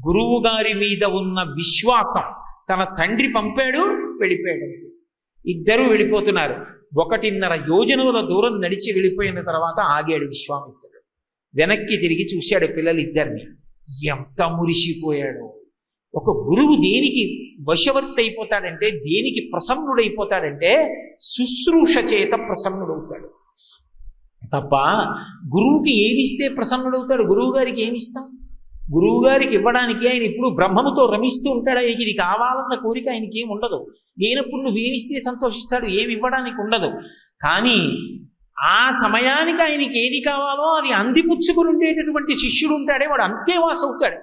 Speaker 1: గురువు గారి మీద ఉన్న విశ్వాసం, తన తండ్రి పంపాడు, వెళ్ళిపోయాడు. ఇద్దరూ వెళ్ళిపోతున్నారు. 1.5 యోజనముల దూరం నడిచి వెళ్ళిపోయిన తర్వాత ఆగాడు విశ్వామిత్రుడు. వెనక్కి తిరిగి చూశాడు పిల్లలిద్దరిని. ఎంత మురిసిపోయాడో. ఒక గురువు దేనికి వశవర్తి అయిపోతాడంటే, దేనికి ప్రసన్నుడైపోతాడంటే శుశ్రూష చేత ప్రసన్నుడవుతాడు తప్ప గురువుకి ఏది ఇస్తే ప్రసన్నుడవుతాడు? గురువు గారికి ఏమి ఇస్తాం? గురువు గారికి ఇవ్వడానికి ఆయన ఇప్పుడు బ్రహ్మముతో రమిస్తూ ఉంటాడు. ఆయనకి ఇది కావాలన్న కోరిక ఆయనకి ఏమి ఉండదు. లేనప్పుడు నువ్వేమిస్తే సంతోషిస్తాడు, ఏమి ఇవ్వడానికి ఉండదు. కానీ ఆ సమయానికి ఆయనకి ఏది కావాలో అది అందిపుచ్చుకుని ఉండేటటువంటి శిష్యుడు ఉంటాడే, వాడు అంతేవాస అవుతాడు.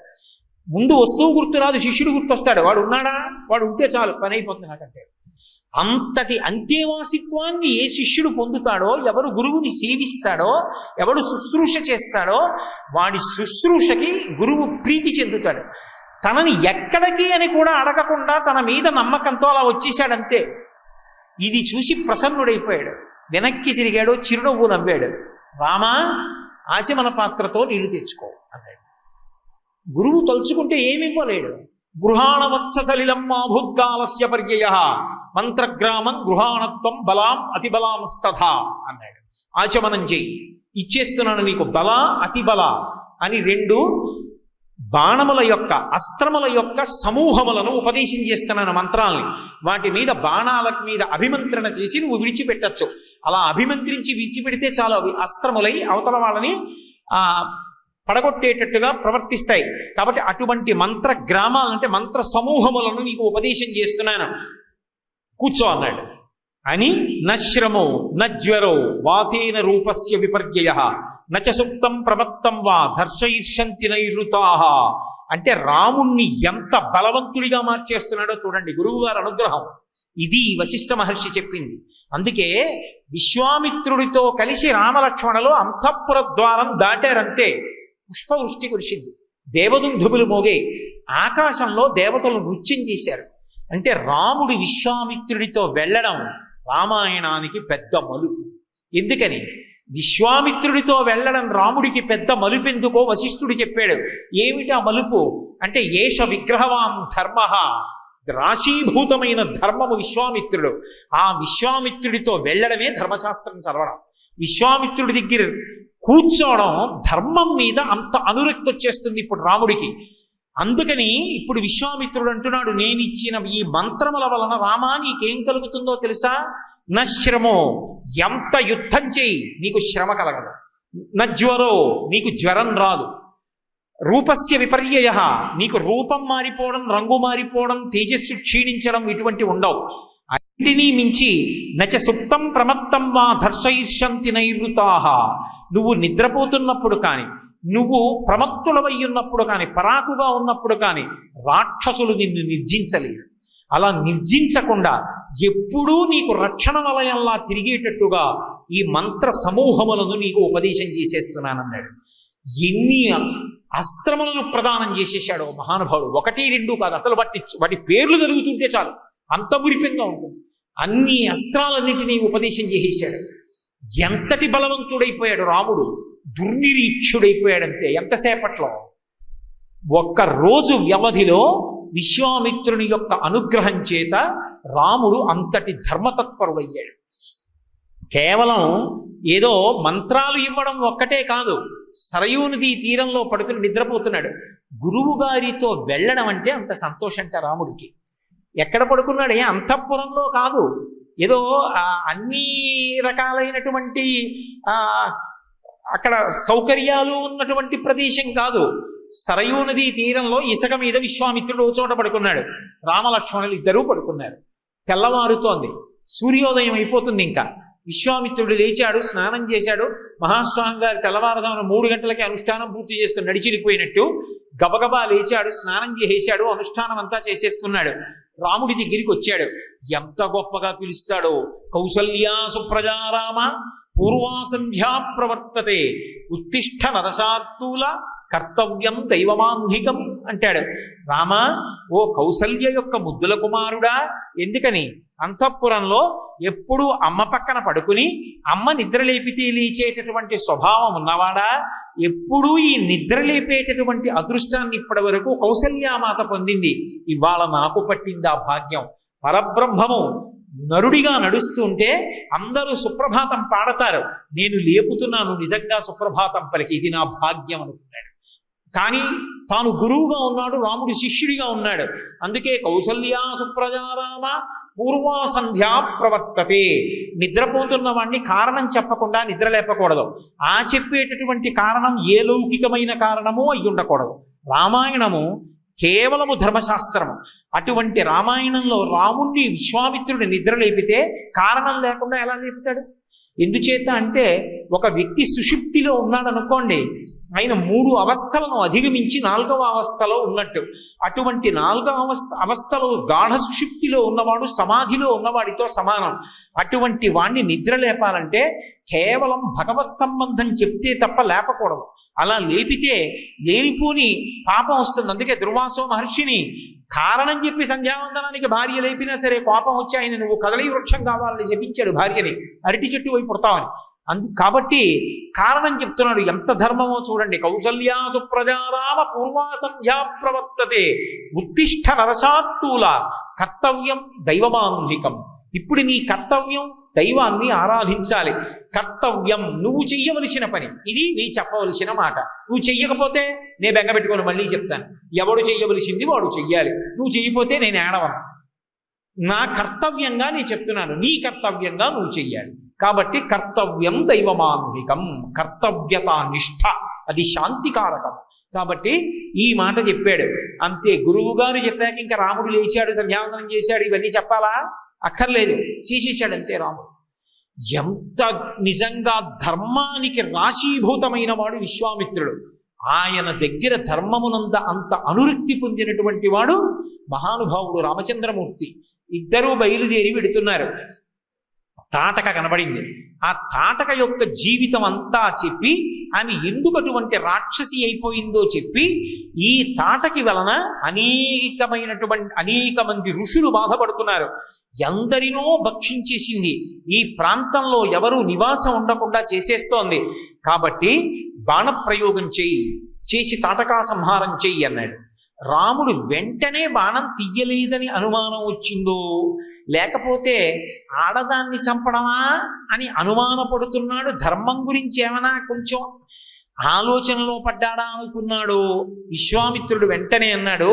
Speaker 1: ముందు వస్తువు గుర్తురాదు, శిష్యుడు గుర్తొస్తాడు. వాడు ఉన్నాడా, వాడు ఉంటే చాలు, పని అయిపోతుంది నాకంటే. అంతటి అంత్యవాసిత్వాన్ని ఏ శిష్యుడు పొందుతాడో, ఎవరు గురువుని సేవిస్తాడో, ఎవడు శుశ్రూష చేస్తాడో, వాడి శుశ్రూషకి గురువు ప్రీతి చెందుతాడు. తనని ఎక్కడికి అని కూడా అడగకుండా తన మీద నమ్మకంతో అలా వచ్చేసాడంతే. ఇది చూసి ప్రసన్నుడైపోయాడు. వెనక్కి తిరిగాడు, చిరునవ్వు నవ్వాడు. రామా, ఆచమన పాత్రతో నీళ్లు తెచ్చుకో అన్నాడు. గురువు తలుచుకుంటే ఏమివ్వలేడు. గృహాణవత్స సలిలం మాభూత్కాలస్య పర్యయ మంత్రగ్రామం గృహాణత్వం బలాం అతిబలాం స్తథా అన్నాడు. ఆచమనం చెయ్యి, ఇచ్చేస్తున్నాను నీకు బల అతిబల అని 2 బాణముల యొక్క అస్త్రముల యొక్క సమూహములను ఉపదేశం చేస్తున్నాను, మంత్రాల్ని. వాటి మీద బాణాల మీద అభిమంత్రణ చేసి నువ్వు విడిచిపెట్టచ్చు. అలా అభిమంత్రించి విడిచిపెడితే చాలు, అవి అస్త్రములై అవతల వాళ్ళని పడగొట్టేటట్టుగా ప్రవర్తిస్తాయి. కాబట్టి అటువంటి మంత్ర గ్రామాలంటే మంత్ర సమూహములను నీకు ఉపదేశం చేస్తున్నాను, కూర్చో అన్నాడు. అని నశ్రమో నజ్వరో వాతేన రూపస్య విపర్యయ నచ సుప్తం ప్రమత్తం వా దర్శయిష్యంతి నైరుతాహ. అంటే రాముణ్ణి ఎంత బలవంతుడిగా మార్చేస్తున్నాడో చూడండి గురువు గారి అనుగ్రహం. ఇది వశిష్ఠ మహర్షి చెప్పింది. అందుకే విశ్వామిత్రుడితో కలిసి రామలక్ష్మణులు అంతఃపుర ద్వారం దాటారంటే పుష్పవృష్టి కురిసింది, దేవదుందుబులు మోగే, ఆకాశంలో దేవతలు నృత్యం చేశారు. అంటే రాముడు విశ్వామిత్రుడితో వెళ్ళడం రామాయణానికి పెద్ద మలుపు. ఎందుకని విశ్వామిత్రుడితో వెళ్ళడం రాముడికి పెద్ద మలుపు ఎందుకో వశిష్ఠుడు చెప్పాడు. ఏమిటా మలుపు అంటే, ఏష విగ్రహవాం ధర్మ, రాశీభూతమైన ధర్మము విశ్వామిత్రుడు. ఆ విశ్వామిత్రుడితో వెళ్ళడమే ధర్మశాస్త్రం చదవడం. విశ్వామిత్రుడి దగ్గర కూర్చోవడం ధర్మం మీద అంత అనురక్తి వచ్చేస్తుంది ఇప్పుడు రాముడికి. అందుకని ఇప్పుడు విశ్వామిత్రుడు అంటున్నాడు, నేనిచ్చిన ఈ మంత్రముల వలన రామా నీకేం కలుగుతుందో తెలుసా? నశ్రమో, ఎంత యుద్ధం చేయి నీకు శ్రమ కలగదు. నజ్వరో, నీకు జ్వరం రాదు. రూపస్య విపర్యయ, నీకు రూపం మారిపోవడం, రంగు మారిపోవడం, తేజస్సు క్షీణించడం ఇటువంటి ఉండవు. అన్నిటినీ మించి నచ సుప్తం ప్రమత్తం వా దర్శయిష్యంతి నైరుతాహ. నువ్వు నిద్రపోతున్నప్పుడు కానీ, నువ్వు ప్రమత్తులవై ఉన్నప్పుడు కానీ, పరాకుగా ఉన్నప్పుడు కానీ రాక్షసులు నిన్ను నిర్జించలేరు. అలా నిర్జించకుండా ఎప్పుడూ నీకు రక్షణ వలయంలా తిరిగేటట్టుగా ఈ మంత్ర సమూహములను నీకు ఉపదేశం చేసేస్తున్నానన్నాడు. ఎన్ని అస్త్రములను ప్రదానం చేసేసాడో మహానుభావుడు. 1, 2 కాదు, అసలు వాటి పేర్లు జరుగుతుంటే చాలు అంత మురిపెంగా ఉంటుంది. అన్ని అస్త్రాలన్నింటినీ ఉపదేశం చేసేసాడు. ఎంతటి బలవంతుడైపోయాడు రాముడు, దుర్నిరీక్షుడైపోయాడంతే. ఎంతసేపట్లో, 1 రోజు వ్యవధిలో విశ్వామిత్రుని యొక్క అనుగ్రహం చేత రాముడు అంతటి ధర్మతత్పరుడయ్యాడు. కేవలం ఏదో మంత్రాలు ఇవ్వడం ఒక్కటే కాదు, సరయూ నదీ తీరంలో పడుకుని నిద్రపోతున్నాడు. గురువు గారితో వెళ్ళడం అంటే అంత సంతోషంట రాముడికి. ఎక్కడ పడుకున్నాడు? అంతఃపురంలో కాదు, ఏదో అన్ని రకాలైనటువంటి అక్కడ సౌకర్యాలు ఉన్నటువంటి ప్రదేశం కాదు. సరయూ నదీ తీరంలో ఇసుక మీద విశ్వామిత్రుడు ఓ చోట పడుకున్నాడు, రామలక్ష్మణులు ఇద్దరూ పడుకున్నారు. తెల్లవారుతోంది, సూర్యోదయం అయిపోతుంది. ఇంకా విశ్వామిత్రుడు లేచాడు, స్నానం చేశాడు. మహాస్వామి గారు తెల్లవారుదామున 3 గంటలకి అనుష్ఠానం పూర్తి చేసుకుని నడిచిపోయినట్టు గబగబా లేచాడు, స్నానం చేసేశాడు, అనుష్ఠానం అంతా చేసేసుకున్నాడు. రాముడి దగ్గరికి వచ్చాడు. ఎంత గొప్పగా పిలుస్తాడో! కౌసల్యా సుప్రజారామ పూర్వా సంధ్యా ప్రవర్తతే ఉత్తిష్ట నరశార్దూల కర్తవ్యం దైవమాన్ధికం అంటాడు. రామ, ఓ కౌసల్య యొక్క ముద్దుల కుమారుడా, ఎందుకని అంతఃపురంలో ఎప్పుడూ అమ్మ పక్కన పడుకుని అమ్మ నిద్రలేపితే లేచేటటువంటి స్వభావం ఉన్నవాడా, ఎప్పుడూ ఈ నిద్రలేపేటటువంటి అదృష్టాన్ని ఇప్పటి వరకు కౌసల్యామాత పొందింది. ఇవాళ నాకు పట్టింది ఆ భాగ్యం. పరబ్రహ్మము నరుడిగా నడుస్తుంటే అందరూ సుప్రభాతం పాడతారు, నేను లేపుతున్నాను నిజంగా సుప్రభాతం పలికి, ఇది నా భాగ్యం అనుకున్నాడు. కానీ తాను గురువుగా ఉన్నాడు, రాముడు శిష్యుడిగా ఉన్నాడు. అందుకే కౌసల్యా సుప్రజారామ పూర్వాసంధ్యా ప్రవర్తతే. నిద్రపోతున్న వాడిని కారణం చెప్పకుండా నిద్ర లేపకూడదు. ఆ చెప్పేటటువంటి కారణం ఏ లౌకికమైన కారణమో అయి ఉండకూడదు. రామాయణము కేవలము ధర్మశాస్త్రము. అటువంటి రామాయణంలో రాముణ్ణి విశ్వామిత్రుడు నిద్ర లేపితే కారణం లేకుండా ఎలా లేపుతాడు? ఎందుచేత అంటే ఒక వ్యక్తి సుషుప్తిలో ఉన్నాడు అనుకోండి, ఆయన 3 అవస్థలను అధిగమించి 4వ అవస్థలో ఉన్నట్టు. అటువంటి 4వ అవస్థలో గాఢ సుషుప్తిలో ఉన్నవాడు సమాధిలో ఉన్నవాడితో సమానం. అటువంటి వాణ్ణి నిద్ర లేపాలంటే కేవలం భగవత్ సంబంధం చెప్తే తప్ప లేపకూడదు. అలా లేపితే లేనిపోని పాపం వస్తుంది. అందుకే దుర్వాసో మహర్షిని కారణం చెప్పి సంధ్యావందనానికి భార్య లేపినా సరే కోపం వచ్చి ఆయన నువ్వు కదలీ వృక్షం కావాలని చెప్పించాడు భార్యని, అరటి చెట్టు వైపు పుడతామని. కాబట్టి కారణం చెప్తున్నాడు. ఎంత ధర్మమో చూడండి. కౌసల్యాదు ప్రజారామ పూర్వాసంధ్యా ప్రవర్తతే ఉత్తిష్ట నరసాత్తూల కర్తవ్యం దైవమాన్వికం. ఇప్పుడు నీ కర్తవ్యం దైవాన్ని ఆరాధించాలి. కర్తవ్యం నువ్వు చెయ్యవలసిన పని, ఇది నీ చెప్పవలసిన మాట. నువ్వు చెయ్యకపోతే నేను బెంగ పెట్టుకొని మళ్ళీ చెప్తాను. ఎవడు చెయ్యవలసింది వాడు చెయ్యాలి. నువ్వు చెయ్యపోతే నేను ఏడవను. నా కర్తవ్యంగా నేను చెప్తున్నాను, నీ కర్తవ్యంగా నువ్వు చెయ్యాలి. కాబట్టి కర్తవ్యం దైవమాన్వికం, కర్తవ్యత నిష్ఠ, అది శాంతికారకం. కాబట్టి ఈ మాట చెప్పాడు. అంతే. గురువు గారు చెప్పాక ఇంకా రాముడు లేచాడు, సంధ్యావందనం చేశాడు, ఇవన్నీ చెప్పాలా? అక్కర్లేదు, చేసేసాడు అంతే రాముడు. ఎంత నిజంగా ధర్మానికి రాశీభూతమైన వాడు విశ్వామిత్రుడు. ఆయన దగ్గర ధర్మమునంద అంత అనురక్తి పొందినటువంటి వాడు మహానుభావుడు రామచంద్రమూర్తి. ఇద్దరూ బయలుదేరి వెడుతున్నారు. తాటక కనబడింది. ఆ తాటక యొక్క జీవితం అంతా చెప్పి ఆమె ఎందుకు అటువంటి రాక్షసి అయిపోయిందో చెప్పి, ఈ తాటకి వలన అనేక మంది ఋషులు బాధపడుతున్నారు. ఎందరినో భక్షించేసింది. ఈ ప్రాంతంలో ఎవరు నివాసం ఉండకుండా చేసేస్తోంది. కాబట్టి బాణప్రయోగం చేసి తాటకా సంహారం చెయ్యి అన్నాడు. రాముడు వెంటనే బాణం తీయలేదని అనుమానం వచ్చిందో, లేకపోతే ఆడదాన్ని చంపడమా అని అనుమానపడుతున్నాడు, ధర్మం గురించి ఏమైనా కొంచెం ఆలోచనలో పడ్డాడా అనుకున్నాడు. విశ్వామిత్రుడు వెంటనే అన్నాడు,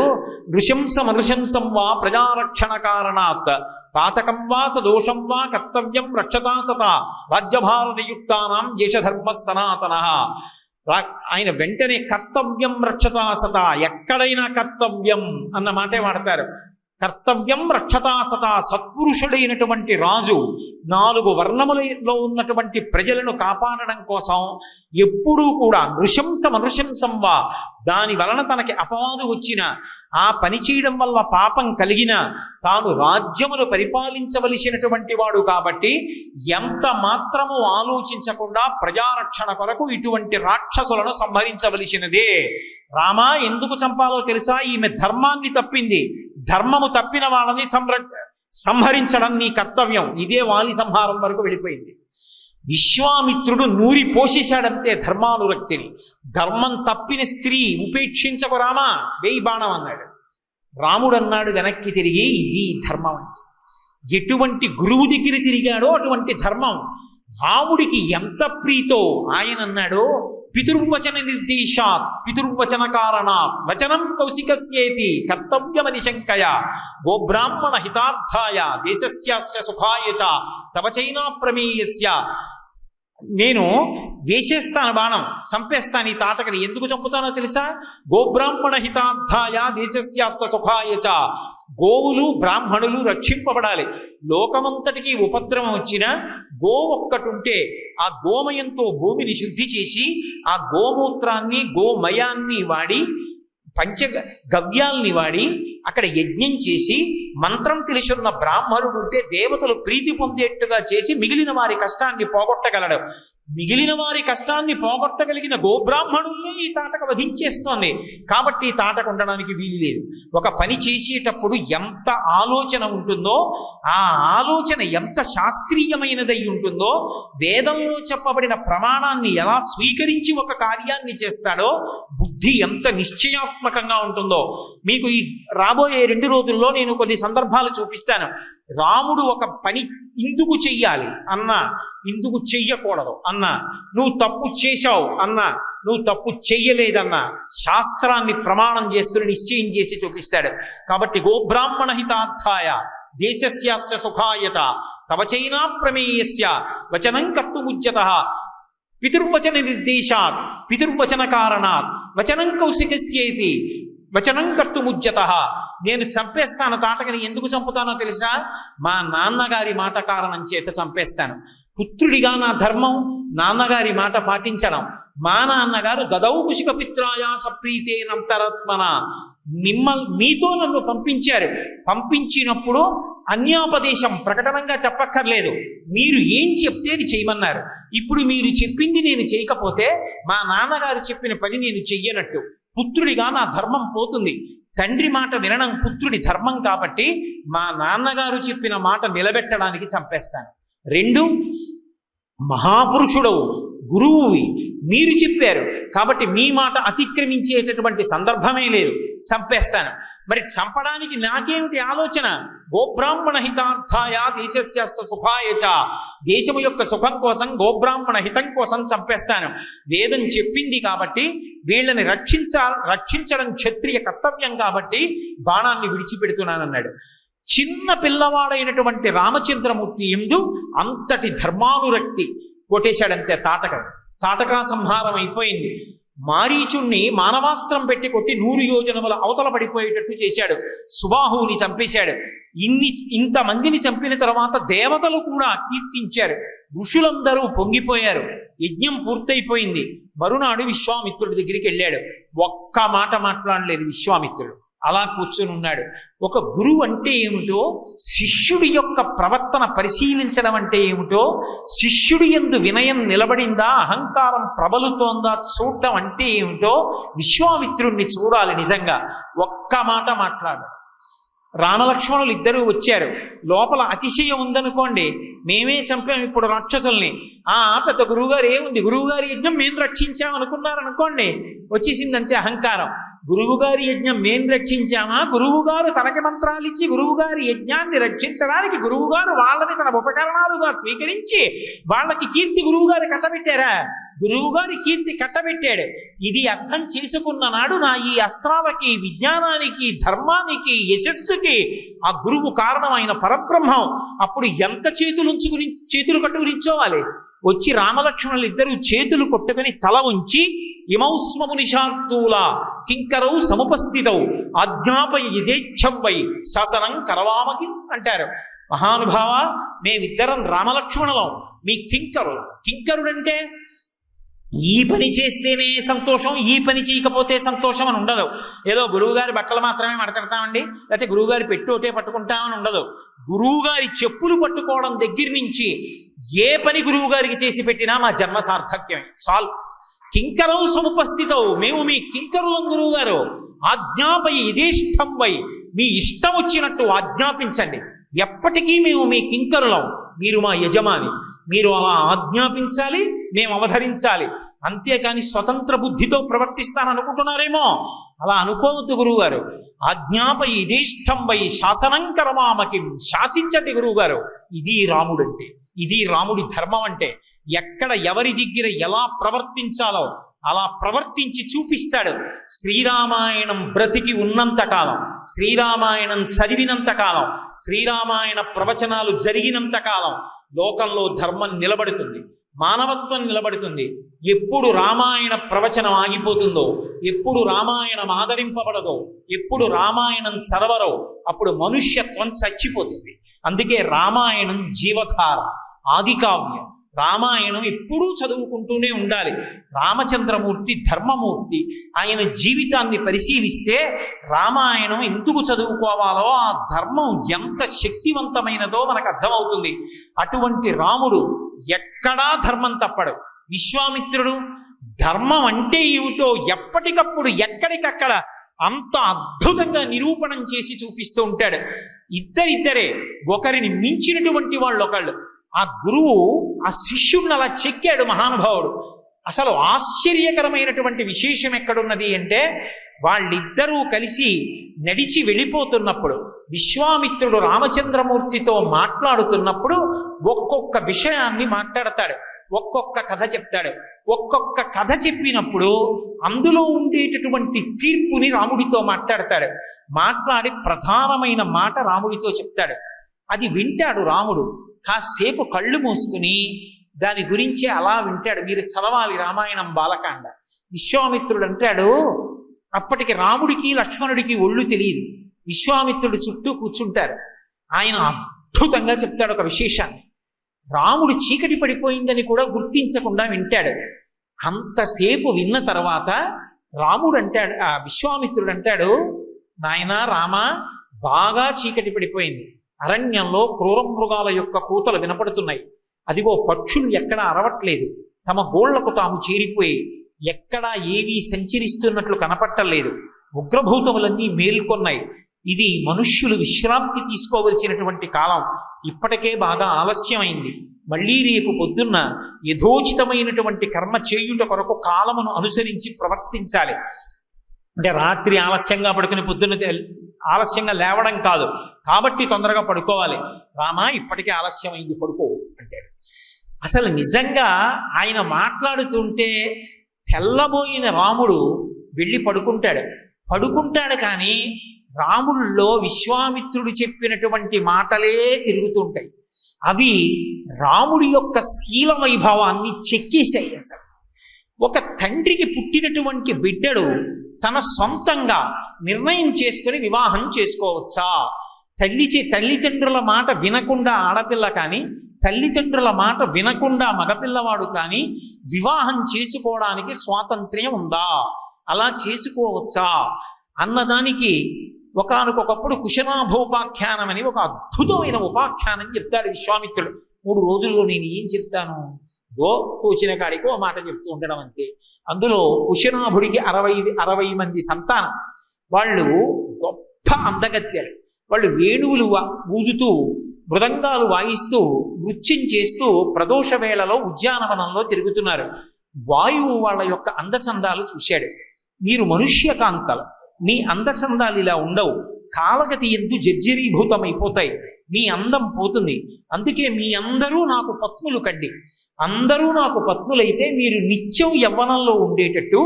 Speaker 1: నృశంసం వా ప్రజారక్షణ కారణాత్ పాతకం వా సదోషం వా కర్తవ్యం రక్షతా సత రాజ్యభారనియుక్తానాం యశధర్మ సనాతన. ఆయన వెంటనే కర్తవ్యం రక్షతా సత, ఎక్కడైనా కర్తవ్యం అన్న మాటే వాడతారు. కర్తవ్యం రక్షతా సత, సత్పురుషుడైనటువంటి రాజు 4 వర్ణములలో ఉన్నటువంటి ప్రజలను కాపాడడం కోసం ఎప్పుడూ కూడా నృశంసం వా, దాని వలన తనకి అపవాదు వచ్చిన, ఆ పని చేయడం వల్ల పాపం కలిగిన, తాను రాజ్యమును పరిపాలించవలసినటువంటి వాడు కాబట్టి ఎంత మాత్రము ఆలోచించకుండా ప్రజారక్షణ కొరకు ఇటువంటి రాక్షసులను సంహరించవలసినదే. రామా, ఎందుకు చంపాలో తెలుసా? ఈమె ధర్మాన్ని తప్పింది. ధర్మము తప్పిన వాళ్ళని సంహరించడం నీ కర్తవ్యం. ఇదే వాలి సంహారం వరకు వెళ్ళిపోయింది. విశ్వామిత్రుడు నూరి పోషేశాడంతే ధర్మానురక్తిని. ధర్మం తప్పిన స్త్రీ ఉపేక్షించకు రామా, వేయి బాణం అన్నాడు. రాముడు అన్నాడు వెనక్కి తిరిగి, ఇది ధర్మం అంటే. ఎటువంటి గురువు దగ్గర తిరిగాడో అటువంటి ధర్మం. రాముడికి ఎంత ప్రీతో ఆయన అన్నాడు, పితుర్వచన నిర్దేశాత్ పితుర్వచన కారణాత్ వచనం కౌశికస్యేతి కర్తవ్యమని శంకయ గోబ్రాహ్మణ హితార్థాయ దేశస్యాస్య సుఖాయ చ తవ చైనా ప్రమేయస్య. నేను వేసేస్తాను బాణం, చంపేస్తాను ఈ తాటకని. ఎందుకు చంపుతానో తెలుసా? గోబ్రాహ్మణ హితార్థాయ దేశస్యాస్య సుఖాయ చ. గోవులు బ్రాహ్మణులు రక్షింపబడాలి. లోకమంతటికి ఉపద్రవం వచ్చినా గో ఒక్కటుంటే ఆ గోమయంతో భూమిని శుద్ధి చేసి ఆ గోమూత్రాన్ని గోమయాన్ని వాడి పంచగవ్యాల్ని వాడి అక్కడ యజ్ఞం చేసి మంత్రం తెలిసున్న బ్రాహ్మణుడు ఉంటే దేవతలు ప్రీతి పొందేట్టుగా చేసి మిగిలిన వారి కష్టాన్ని పోగొట్టగలడు. మిగిలిన వారి కష్టాన్ని పోగొట్టగలిగిన గోబ్రాహ్మణుల్ని ఈ తాటక వధించేస్తోంది. కాబట్టి ఈ తాటక ఉండడానికి వీలు లేదు. ఒక పని చేసేటప్పుడు ఎంత ఆలోచన ఉంటుందో, ఆ ఆలోచన ఎంత శాస్త్రీయమైనదై ఉంటుందో, వేదంలో చెప్పబడిన ప్రమాణాన్ని ఎలా స్వీకరించి ఒక కార్యాన్ని చేస్తాడో, బుద్ధి ఎంత నిశ్చయాత్మకంగా ఉంటుందో. మీకు ఈ రాబోయే 2 రోజుల్లో నేను కొన్ని సందర్భాలు చూపిస్తాను. రాముడు ఒక పని ఇందుకు చెయ్యాలి అన్నా, ఇందుకు చెయ్యకూడదు అన్నా, నువ్వు తప్పు చేశావు అన్నా, నువ్వు తప్పు చెయ్యలేదన్నా, శాస్త్రాన్ని ప్రమాణం చేసుకుని నిశ్చయం చేసి చూపిస్తాడు. కాబట్టి గోబ్రాహ్మణ హితార్థాయ దేశస్యాస్య సుఖాయత తవ చైనా ప్రమేయస్య వచనం కర్తుముజ్యతః పితుర్వచన నిర్దేశాత్ పితుర్వచన కారణాత్ వచనం కౌశికస్యేతి వచనం కర్తుముజ్యతః. నేను చంపేస్తాను తాటకని. ఎందుకు చంపుతానో తెలుసా? మా నాన్నగారి మాట కారణం చేత చంపేస్తాను. పుత్రుడిగా నా ధర్మం నాన్నగారి మాట పాటించడం. మా నాన్నగారు దదౌ కుశిక పిత్రాయ సప్రీతేనంతరాత్మన మీతో నన్ను పంపించారు. పంపించినప్పుడు అన్యోపదేశం ప్రకటనంగా చెప్పక్కర్లేదు, మీరు ఏం చెప్తే అది చేయమన్నారు. ఇప్పుడు మీరు చెప్పింది నేను చేయకపోతే మా నాన్నగారు చెప్పిన పని నేను చెయ్యనట్టు. పుత్రుడిగా నా ధర్మం పోతుంది. తండ్రి మాట వినడం పుత్రుడి ధర్మం కాబట్టి మా నాన్నగారు చెప్పిన మాట నిలబెట్టడానికి చంపేస్తాను. 2, మహాపురుషుడవు గురువువి, మీరు చెప్పారు కాబట్టి మీ మాట అతిక్రమించేటటువంటి సందర్భమే లేదు, చంపేస్తాను. మరి చంపడానికి నాకేమిటి ఆలోచన? గోబ్రాహ్మణ హితార్థాయ దేశస్య సుఖాయ చ, దేశము యొక్క సుఖం కోసం గోబ్రాహ్మణ హితం కోసం చంపేస్తాను. వేదం చెప్పింది కాబట్టి వీళ్ళని రక్షించడం క్షత్రియ కర్తవ్యం కాబట్టి బాణాన్ని విడిచిపెడుతున్నానన్నాడు. చిన్న పిల్లవాడైనటువంటి రామచంద్రమూర్తి ఎందు అంతటి ధర్మానురక్తి కొట్టేశాడంతే. తాటకా సంహారం అయిపోయింది. మారీచుణ్ణి మానవాస్త్రం పెట్టి కొట్టి 100 యోజనముల అవతల పడిపోయేటట్టు చేశాడు. సుబాహువుని చంపేశాడు. ఇంతమందిని చంపిన తర్వాత దేవతలు కూడా కీర్తించారు. ఋషులందరూ పొంగిపోయారు. యజ్ఞం పూర్తయిపోయింది. మరునాడు విశ్వామిత్రుడి దగ్గరికి వెళ్ళాడు. ఒక్క మాట మాట్లాడలేదు విశ్వామిత్రుడు. అలా కూర్చొని ఉన్నాడు. ఒక గురువు అంటే ఏమిటో, శిష్యుడి యొక్క ప్రవర్తన పరిశీలించడం అంటే ఏమిటో, శిష్యుడి యందు వినయం నిలబడిందా, అహంకారం ప్రబలుతోందా చూడడం అంటే ఏమిటో విశ్వామిత్రుణ్ణి చూడాలి. నిజంగా ఒక్క మాట మాట్లాడు. రామలక్ష్మణులు ఇద్దరూ వచ్చారు. లోపల అతిశయం ఉందనుకోండి, మేమే చంపాం ఇప్పుడు రాక్షసుల్ని, పెద్ద గురువుగారు ఏముంది, గురువుగారి యజ్ఞం మేము రక్షించామనుకున్నారనుకోండి, వచ్చేసిందంతే అహంకారం. గురువుగారి యజ్ఞం మేము రక్షించామా? గురువుగారు తనకి మంత్రాలు ఇచ్చి గురువుగారి యజ్ఞాన్ని రక్షించడానికి గురువుగారు వాళ్ళని తన ఉపకరణాలుగా స్వీకరించి వాళ్ళకి కీర్తి గురువుగారు కట్టబెట్టారా? గురువుగారి కీర్తి కట్టబెట్టాడు. ఇది అర్థం చేసుకున్న నాడు నా ఈ అస్త్రాలకి, విజ్ఞానానికి, ధర్మానికి, యశస్సుకి ఆ గురువు కారణమైన పరబ్రహ్మం. అప్పుడు ఎంత చేతులు కట్టుకునించోవాలి. వచ్చి రామలక్ష్మణులు ఇద్దరు చేతులు కొట్టుకుని తల ఉంచి ఇమౌస్మము నిశార్దూల కింకరౌ సముపస్థితౌ ఆజ్ఞాపయ యథేచ్ఛం వై శాసనం కరవామకి అంటారు. మహానుభావ, మేమిద్దరం రామలక్ష్మణులం, మీ కింకరుడంటే ఈ పని చేస్తేనే సంతోషం, ఈ పని చేయకపోతే సంతోషం అని ఉండదు. ఏదో గురువుగారి బట్టలు మాత్రమే మడతెడతామండి, లేకపోతే గురువుగారి పెట్టోటే పట్టుకుంటామని ఉండదు. గురువుగారి చెప్పులు పట్టుకోవడం దగ్గర నుంచి ఏ పని గురువుగారికి చేసి పెట్టినా మా జన్మ సార్థక్యమే. చాలు. కింకరౌ సముపస్థితౌ, మేము మీ కింకరులం గురువుగారు. ఆజ్ఞాపయ యథేష్టం వై, మీ ఇష్టం వచ్చినట్టు ఆజ్ఞాపించండి. ఎప్పటికీ మేము మీ కింకరులం, మీరు మా యజమాని. మీరు అలా ఆజ్ఞాపించాలి, మేము అవధరించాలి. అంతేకాని స్వతంత్ర బుద్ధితో ప్రవర్తిస్తాననుకుంటున్నారేమో, అలా అనుకోవద్దు గురువుగారు. ఆజ్ఞాపై యథేష్టం వై శాసనం కరమామకి, శాసించండి గురువుగారు. ఇది రాముడంటే, ఇది రాముడి ధర్మం అంటే. ఎక్కడ ఎవరి దగ్గర ఎలా ప్రవర్తించాలో అలా ప్రవర్తించి చూపిస్తాడు. శ్రీరామాయణం బ్రతికి ఉన్నంతకాలం, శ్రీరామాయణం చదివినంతకాలం, శ్రీరామాయణ ప్రవచనాలు జరిగినంతకాలం లోకంలో ధర్మం నిలబడుతుంది, మానవత్వం నిలబడుతుంది. ఎప్పుడు రామాయణ ప్రవచనం ఆగిపోతుందో, ఎప్పుడు రామాయణం ఆదరింపబడదో, ఎప్పుడు రామాయణం చదవరో అప్పుడు మనుష్యత్వం చచ్చిపోతుంది. అందుకే రామాయణం జీవధార, ఆదికావ్యం. రామాయణం ఎప్పుడూ చదువుకుంటూనే ఉండాలి. రామచంద్రమూర్తి ధర్మమూర్తి. ఆయన జీవితాన్ని పరిశీలిస్తే రామాయణం ఎందుకు చదువుకోవాలో, ఆ ధర్మం ఎంత శక్తివంతమైనదో మనకు అర్థమవుతుంది. అటువంటి రాముడు ఎక్కడా ధర్మం తప్పడు. విశ్వామిత్రుడు ధర్మం అంటే ఏమిటో ఎప్పటికప్పుడు ఎక్కడికక్కడ అంత అద్భుతంగా నిరూపణం చేసి చూపిస్తూ ఉంటాడు. ఇద్దరే, ఒకరిని మించినటువంటి వాళ్ళు ఒకళ్ళు. ఆ గురువు ఆ శిష్యుడిని అలా చెక్కాడు మహానుభావుడు. అసలు ఆశ్చర్యకరమైనటువంటి విశేషం ఎక్కడున్నది అంటే, వాళ్ళిద్దరూ కలిసి నడిచి వెళ్ళిపోతున్నప్పుడు విశ్వామిత్రుడు రామచంద్రమూర్తితో మాట్లాడుతున్నప్పుడు ఒక్కొక్క విషయాన్ని మాట్లాడతాడు, ఒక్కొక్క కథ చెప్తాడు. ఒక్కొక్క కథ చెప్పినప్పుడు అందులో ఉండేటటువంటి తీర్పుని రాముడితో మాట్లాడతాడు. మాట్లాడి ప్రధానమైన మాట రాముడితో చెప్తాడు. అది వింటాడు రాముడు. కాసేపు కళ్ళు మూసుకుని దాని గురించి అలా వింటాడు. మీరు చదవాలి రామాయణం బాలకాండ. విశ్వామిత్రుడు అంటాడు, అప్పటికి రాముడికి లక్ష్మణుడికి ఒళ్ళు తెలియదు. విశ్వామిత్రుడు చుట్టూ కూర్చుంటారు. ఆయన అద్భుతంగా చెప్తాడు ఒక విశేషాన్ని. రాముడు చీకటి పడిపోయిందని కూడా గుర్తించకుండా వింటాడు. అంతసేపు విన్న తర్వాత రాముడు అంటాడు, విశ్వామిత్రుడు అంటాడు, నాయనా రామ, బాగా చీకటి పడిపోయింది. అరణ్యంలో క్రూర మృగాల యొక్క కూతలు వినపడుతున్నాయి. అదిగో పక్షులు ఎక్కడా అరవట్లేదు. తమ గోళ్లకు తాము చేరిపోయి ఎక్కడా ఏవీ సంచరిస్తున్నట్లు కనపట్టలేదు. ఉగ్రభూతములన్నీ మేల్కొన్నాయి. ఇది మనుష్యులు విశ్రాంతి తీసుకోవలసినటువంటి కాలం. ఇప్పటికే బాగా ఆలస్యమైంది. మళ్ళీ రేపు పొద్దున్న యథోచితమైనటువంటి కర్మ చేయుట కొరకు కాలమును అనుసరించి ప్రవర్తించాలి. అంటే రాత్రి ఆలస్యంగా పడుకుని పొద్దున్న ఆలస్యంగా లేవడం కాదు. కాబట్టి తొందరగా పడుకోవాలి. రామా, ఇప్పటికే ఆలస్యమైంది, పడుకో అంటాడు. అసలు నిజంగా ఆయన మాట్లాడుతుంటే తెల్లబోయిన రాముడు వెళ్ళి పడుకుంటాడు. కానీ రాముల్లో విశ్వామిత్రుడు చెప్పినటువంటి మాటలే తిరుగుతుంటాయి. అవి రాముడి యొక్క శీల వైభవాన్ని చెక్కేశాయి. అసలు ఒక తండ్రికి పుట్టినటువంటి బిడ్డడు తన సొంతంగా నిర్ణయం చేసుకుని వివాహం చేసుకోవచ్చా? తల్లిదండ్రుల మాట వినకుండా ఆడపిల్ల కానీ, తల్లిదండ్రుల మాట వినకుండా మగపిల్లవాడు కానీ వివాహం చేసుకోవడానికి స్వాతంత్ర్యం ఉందా? అలా చేసుకోవచ్చా అన్నదానికి ఒకానొకప్పుడు కుశనాభోపాఖ్యానం అని ఒక అద్భుతమైన ఉపాఖ్యానం చెప్తాడు విశ్వామిత్రుడు. 3 రోజుల్లో నేను ఏం చెప్తాను, తోచిన కాడికి ఓ మాట చెప్తూ ఉండడం అంతే. అందులో కుశనాభుడికి 60 మంది సంతానం. వాళ్ళు గొప్ప అందగత్తెలు. వాళ్ళు వేణువులు ఊదుతూ మృదంగాలు వాయిస్తూ నృత్యం చేస్తూ ప్రదోష వేళలో ఉద్యానవనంలో తిరుగుతున్నారు. వాయువు వాళ్ళ యొక్క అందచందాలు చూశాడు. మీరు మనుష్యకాంతలు, మీ అందచందాలు ఇలా ఉండవు. కాలగతి ఎందు జర్జరీభూతమైపోతాయి. మీ అందం పోతుంది. అందుకే మీ అందరూ నాకు పత్నులు కండి. అందరూ నాకు పత్నులైతే మీరు నిత్యం యవ్వనంలో ఉండేటట్టు,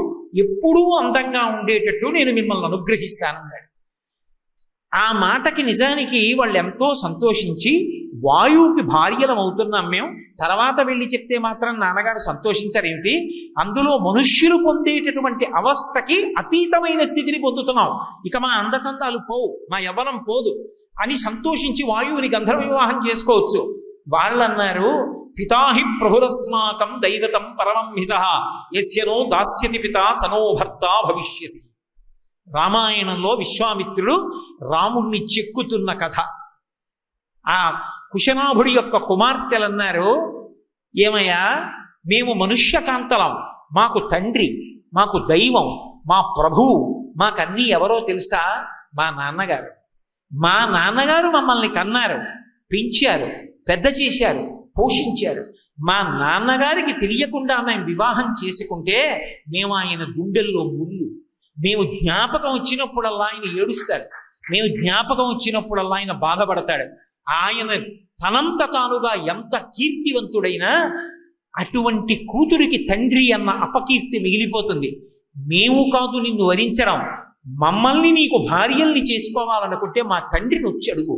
Speaker 1: ఎప్పుడూ అందంగా ఉండేటట్టు నేను మిమ్మల్ని అనుగ్రహిస్తానన్నాడు. ఆ మాటకి నిజానికి వాళ్ళు ఎంతో సంతోషించి, వాయువుకి భార్యలం అవుతున్నాం మేము, తర్వాత వెళ్ళి చెప్తే మాత్రం నాన్నగారు సంతోషించరేమిటి, అందులో మనుష్యులు పొందేటటువంటి అవస్థకి అతీతమైన స్థితిని పొందుతున్నాం, ఇక మా అందచందాలు పోవు, మా యవ్వనం పోదు అని సంతోషించి వాయువుని గంధర్వ వివాహం చేసుకోవచ్చు. వాళ్ళన్నారు, పితాహి ప్రభురస్మాకం దైవతం పరమం హిసః యస్యనో దాస్యతి పితా సనో భర్త భవిష్యసి. రామాయణంలో విశ్వామిత్రుడు రాముణ్ణి చెక్కుతున్న కథ. ఆ కుశనాభుడి యొక్క కుమార్తెలన్నారు, ఏమయ్యా, మేము మనుష్యకాంతలం, మాకు తండ్రి, మాకు దైవం, మా ప్రభువు, మాకన్నీ ఎవరో తెలుసా? మా నాన్నగారు. మా నాన్నగారు మమ్మల్ని కన్నారు, పెంచారు, పెద్ద చేశారు, పోషించారు. మా నాన్నగారికి తెలియకుండా మేము వివాహం చేసుకుంటే మేము ఆయన గుండెల్లో ముళ్ళు. మేము జ్ఞాపకం వచ్చినప్పుడల్లా ఆయన ఏడుస్తాడు, మేము జ్ఞాపకం వచ్చినప్పుడల్లా ఆయన బాధపడతాడు. ఆయన తనంత తానుగా ఎంత కీర్తివంతుడైనా అటువంటి కూతురికి తండ్రి అన్న అపకీర్తి మిగిలిపోతుంది. మేము కాదు నిన్ను వరించడం, మమ్మల్ని నీకు భార్యల్ని చేసుకోవాలనుకుంటే మా తండ్రిని వచ్చి అడుగు.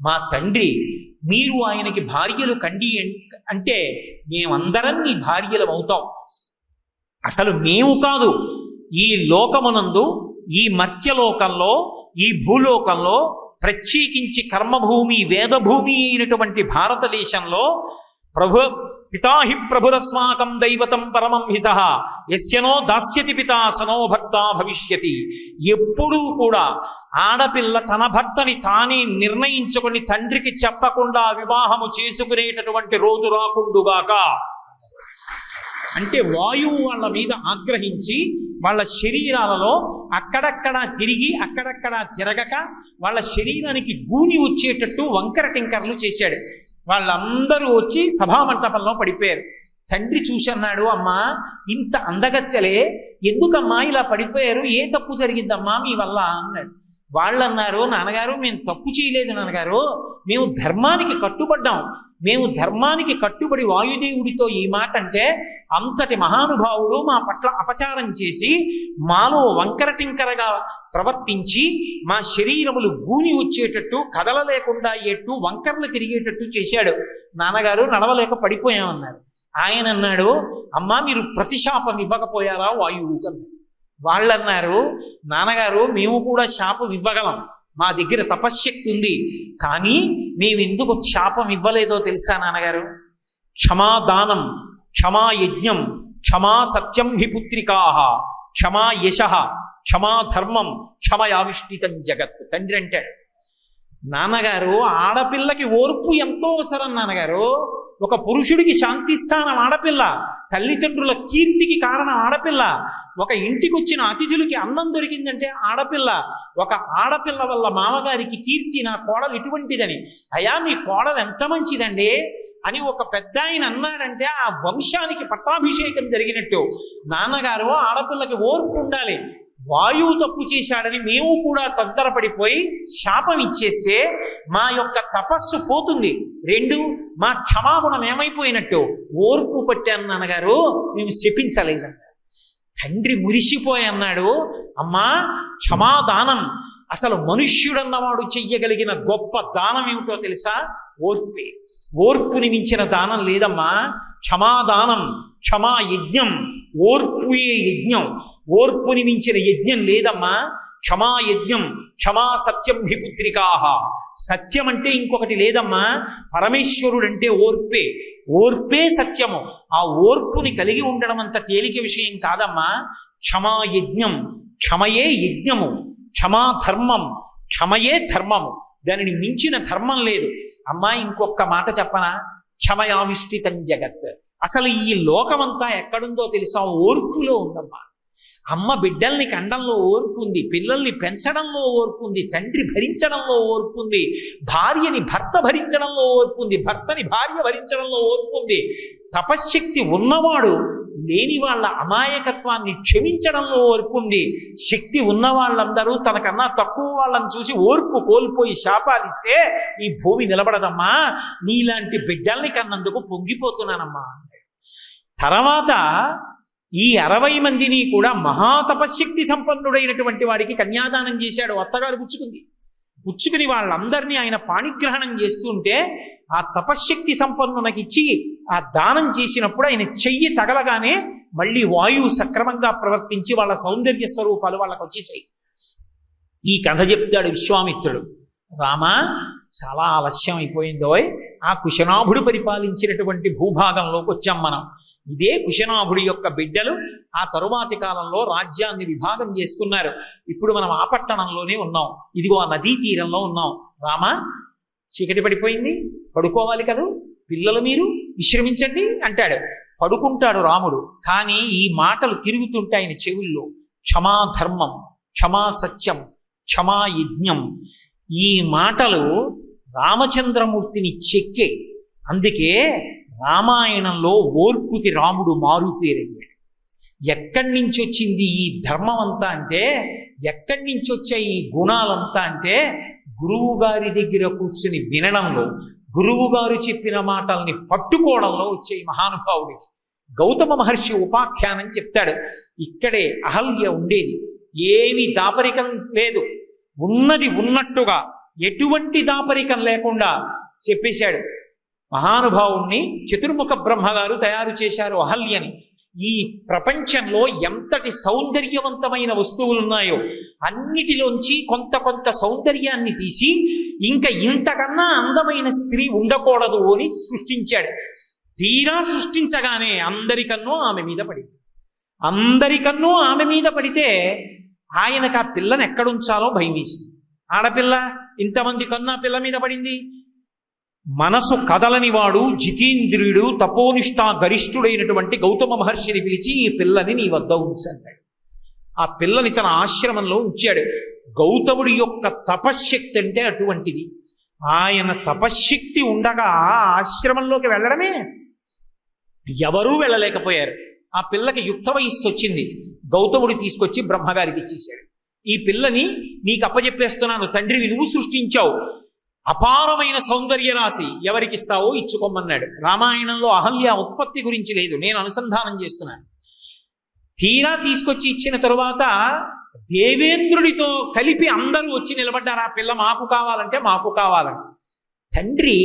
Speaker 1: మా తండ్రి, మీరు ఆయనకి భార్యలు కండి అంటే మేమందరం నీ భార్యలం అవుతాం. అసలు మేము కాదు, ఈ లోకమునందు, ఈ మర్త్యలోకంలో, ఈ భూలోకంలో, ప్రత్యేకించి కర్మభూమి వేదభూమి అయినటువంటి భారతదేశంలో పితాహి ప్రభురస్మాకం దైవతం పరమం హిసః యస్యనో దాస్యతి పితా సనో భర్త భవిష్యతి. ఎప్పుడూ కూడా ఆడపిల్ల తన భర్తని తానే నిర్ణయించుకొని తండ్రికి చెప్పకుండా వివాహము చేసుకునేటటువంటి రోజు రాకుండుగాక. అంటే వాయువు వాళ్ళ మీద ఆగ్రహించి వాళ్ళ శరీరాలలో అక్కడక్కడా తిరిగి అక్కడక్కడా తిరగక వాళ్ళ శరీరానికి గూని వచ్చేటట్టు వంకర టింకర్లు చేశాడు. వాళ్ళందరూ వచ్చి సభామంటపంలో పడిపోయారు. తండ్రి చూసి అన్నాడు, అమ్మా, ఇంత అందగత్తెలే, ఎందుకమ్మా ఇలా పడిపోయారు, ఏ తప్పు జరిగిందమ్మా మీ వల్ల అన్నాడు. వాళ్ళన్నారు, నాన్నగారు మేము తప్పు చేయలేదు నాన్నగారు, మేము ధర్మానికి కట్టుబడ్డాం, మేము ధర్మానికి కట్టుబడి వాయుదేవుడితో ఈ మాట అంటే అంతటి మహానుభావుడు మా పట్ల అపచారం చేసి మాలో వంకర టింకరగా ప్రవర్తించి మా శరీరములు గూని వచ్చేటట్టు, కదలలేకుండా అయ్యేట్టు, వంకర్లు తిరిగేటట్టు చేశాడు. నాన్నగారు నడవలేక పడిపోయామన్నారు. ఆయన అన్నాడు, అమ్మా మీరు ప్రతిశాపం ఇవ్వకపోయారా వాయువు కన్నా? వాళ్ళన్నారు, నాన్నగారు మేము కూడా శాపం ఇవ్వగలం, మా దగ్గర తపశ్శక్తి ఉంది, కానీ మేమెందుకు శాపం ఇవ్వలేదో తెలుసా నాన్నగారు? క్షమాదానం, క్షమా యజ్ఞం, క్షమా సత్యం హి పుత్రికాః, క్షమా యశః, క్షమా ధర్మం, క్షమయావిష్ఠితం జగత్. తండ్రి అంటాడు, నాన్నగారు ఆడపిల్లకి ఓర్పు ఎంతో అవసరం నాన్నగారు. ఒక పురుషుడికి శాంతిస్థానం ఆడపిల్ల, తల్లిదండ్రుల కీర్తికి కారణం ఆడపిల్ల, ఒక ఇంటికి వచ్చిన అతిథులకి అన్నం దొరికిందంటే ఆడపిల్ల, ఒక ఆడపిల్ల వల్ల మామగారికి కీర్తి, నా కోడలు ఇటువంటిదని. అయ్యా మీ కోడలు ఎంత మంచిదండి అని ఒక పెద్ద ఆయన అన్నాడంటే ఆ వంశానికి పట్టాభిషేకం జరిగినట్టు. నాన్నగారు ఆడపిల్లకి ఓర్పు ఉండాలి. వాయువు తప్పు చేశాడని మేము కూడా తొందరపడిపోయి శాపం ఇచ్చేస్తే మా యొక్క తపస్సు పోతుంది. 2, మా క్షమాగుణం ఏమైపోయినట్టు? ఓర్పు పట్టాను నాన్నగారు, మేము శపించలేదన్న. తండ్రి మురిసిపోయి అన్నాడు, అమ్మా క్షమాదానం, అసలు మనుష్యుడన్నవాడు చెయ్యగలిగిన గొప్ప దానం ఏమిటో తెలుసా? ఓర్పే. ఓర్పుని మించిన దానం లేదమ్మా. క్షమాదానం, క్షమా యజ్ఞం, ఓర్పుయే యజ్ఞం, ఓర్పుని మించిన యజ్ఞం లేదమ్మా. క్షమా యజ్ఞం, క్షమా సత్యం హి పుత్రికాః. సత్యం అంటే ఇంకొకటి లేదమ్మా. పరమేశ్వరుడంటే ఓర్పే, ఓర్పే సత్యము. ఆ ఓర్పుని కలిగి ఉండడం అంత తేలిక విషయం కాదమ్మా. క్షమా యజ్ఞం, క్షమయే యజ్ఞము, క్షమా ధర్మం, క్షమయే ధర్మము. దానిని మించిన ధర్మం లేదు. అమ్మా ఇంకొక మాట చెప్పనా? క్షమయావిష్ఠితం జగత్. అసలు ఈ లోకమంతా ఎక్కడుందో తెలుసా? ఓర్పులో ఉందమ్మా. అమ్మ బిడ్డల్ని కండంలో ఓర్పు ఉంది, పిల్లల్ని పెంచడంలో ఓర్పు ఉంది, తండ్రి భరించడంలో ఓర్పు ఉంది, భార్యని భర్త భరించడంలో ఓర్పు ఉంది, భర్తని భార్య భరించడంలో ఓర్పు ఉంది. తపశ్శక్తి ఉన్నవాడు లేని వాళ్ళ అమాయకత్వాన్ని క్షమించడంలో ఓర్పు ఉంది. శక్తి ఉన్న వాళ్ళందరూ తనకన్నా తక్కువ వాళ్ళని చూసి ఓర్పు కోల్పోయి శాపాలిస్తే ఈ భూమి నిలబడదమ్మా. నీలాంటి బిడ్డల్ని కన్నందుకు పొంగిపోతున్నానమ్మా. తర్వాత ఈ 60 మందిని కూడా మహాతపశక్తి సంపన్నుడైనటువంటి వాడికి కన్యాదానం చేశాడు. అత్తగారు పుచ్చుకుని వాళ్ళందరినీ ఆయన పాణిగ్రహణం చేస్తుంటే ఆ తపశ్శక్తి సంపన్నునకిచ్చి ఆ దానం చేసినప్పుడు ఆయన చెయ్యి తగలగానే మళ్ళీ వాయువు సక్రమంగా ప్రవర్తించి వాళ్ళ సౌందర్య స్వరూపాలు వాళ్ళకు వచ్చేసాయి. ఈ కథ చెప్తాడు విశ్వామిత్రుడు. రామా చాలా ఆలస్యం అయిపోయిందోయ్, ఆ కుశనాభుడు పరిపాలించినటువంటి భూభాగంలోకి వచ్చాం మనం. ఇదే కుశనాభుడి యొక్క బిడ్డలు ఆ తరువాతి కాలంలో రాజ్యాన్ని విభాగం చేసుకున్నారు. ఇప్పుడు మనం ఆ పట్టణంలోనే ఉన్నాం, ఇదిగో ఆ నదీ తీరంలో ఉన్నాం. రామా చీకటి పడిపోయింది, పడుకోవాలి కదూ, పిల్లలు మీరు విశ్రమించండి అంటాడు. పడుకుంటాడు రాముడు. కానీ ఈ మాటలు తిరుగుతుంటే ఆయన చెవుల్లో క్షమా ధర్మం, క్షమా సత్యం, క్షమా యజ్ఞం, ఈ మాటలు రామచంద్రమూర్తిని చెక్కే. అందుకే రామాయణంలో ఓర్పుకి రాముడు మారుపేరయ్యాడు. ఎక్కడి నుంచి వచ్చింది ఈ ధర్మం అంతా అంటే, ఎక్కడి నుంచి వచ్చాయి ఈ గుణాలంతా అంటే, గురువు గారి దగ్గర కూర్చుని వినడంలో, గురువు గారు చెప్పిన మాటల్ని పట్టుకోవడంలో వచ్చే మహానుభావుడికి. గౌతమ మహర్షి ఉపాఖ్యానం చెప్తాడు. ఇక్కడే అహల్య ఉండేది, ఏమీ దాపరికం లేదు, ఉన్నది ఉన్నట్టుగా ఎటువంటి దాపరికం లేకుండా చెప్పేశాడు. మహానుభావుణ్ణి చతుర్ముఖ బ్రహ్మగారు తయారు చేశారు అహల్యని. ఈ ప్రపంచంలో ఎంతటి సౌందర్యవంతమైన వస్తువులు ఉన్నాయో అన్నిటిలోంచి కొంత కొంత సౌందర్యాన్ని తీసి ఇంకా ఇంతకన్నా అందమైన స్త్రీ ఉండకూడదు అని సృష్టించాడు. తీరా సృష్టించగానే అందరికన్నూ ఆమె మీద పడింది. అందరికన్నూ ఆమె మీద పడితే ఆయనకు ఆ పిల్లని ఎక్కడుంచాలో భయం వేసింది. ఆడపిల్ల ఇంతమంది కన్నా పిల్ల మీద పడింది. మనసు కదలని వాడు జితేంద్రియుడు తపోనిష్టా గరిష్ఠుడైనటువంటి గౌతమ మహర్షిని పిలిచి ఈ పిల్లని నీ వద్ద ఉంచాడు. ఆ పిల్లని తన ఆశ్రమంలో ఉంచాడు. గౌతముడి యొక్క తపశ్శక్తి అంటే అటువంటిది. ఆయన తపశ్శక్తి ఉండగా ఆశ్రమంలోకి వెళ్ళడమే ఎవరూ వెళ్ళలేకపోయారు. ఆ పిల్లకి యుక్త వయస్సు వచ్చింది. గౌతముడు తీసుకొచ్చి బ్రహ్మగారికి ఇచ్చేశాడు. ఈ పిల్లని నీకు అప్పచెప్పేస్తున్నాను, తండ్రివి నువ్వు సృష్టించావు, అపారమైన సౌందర్య రాశి, ఎవరికిస్తావో ఇచ్చుకోమన్నాడు. రామాయణంలో అహల్య ఉత్పత్తి గురించి లేదు, నేను అనుసంధానం చేస్తున్నాను. తీరా తీసుకొచ్చి ఇచ్చిన తరువాత దేవేంద్రుడితో కలిపి అందరూ వచ్చి నిలబడ్డారు. ఆ పిల్ల మాకు కావాలంటే మాకు కావాలని. తండ్రి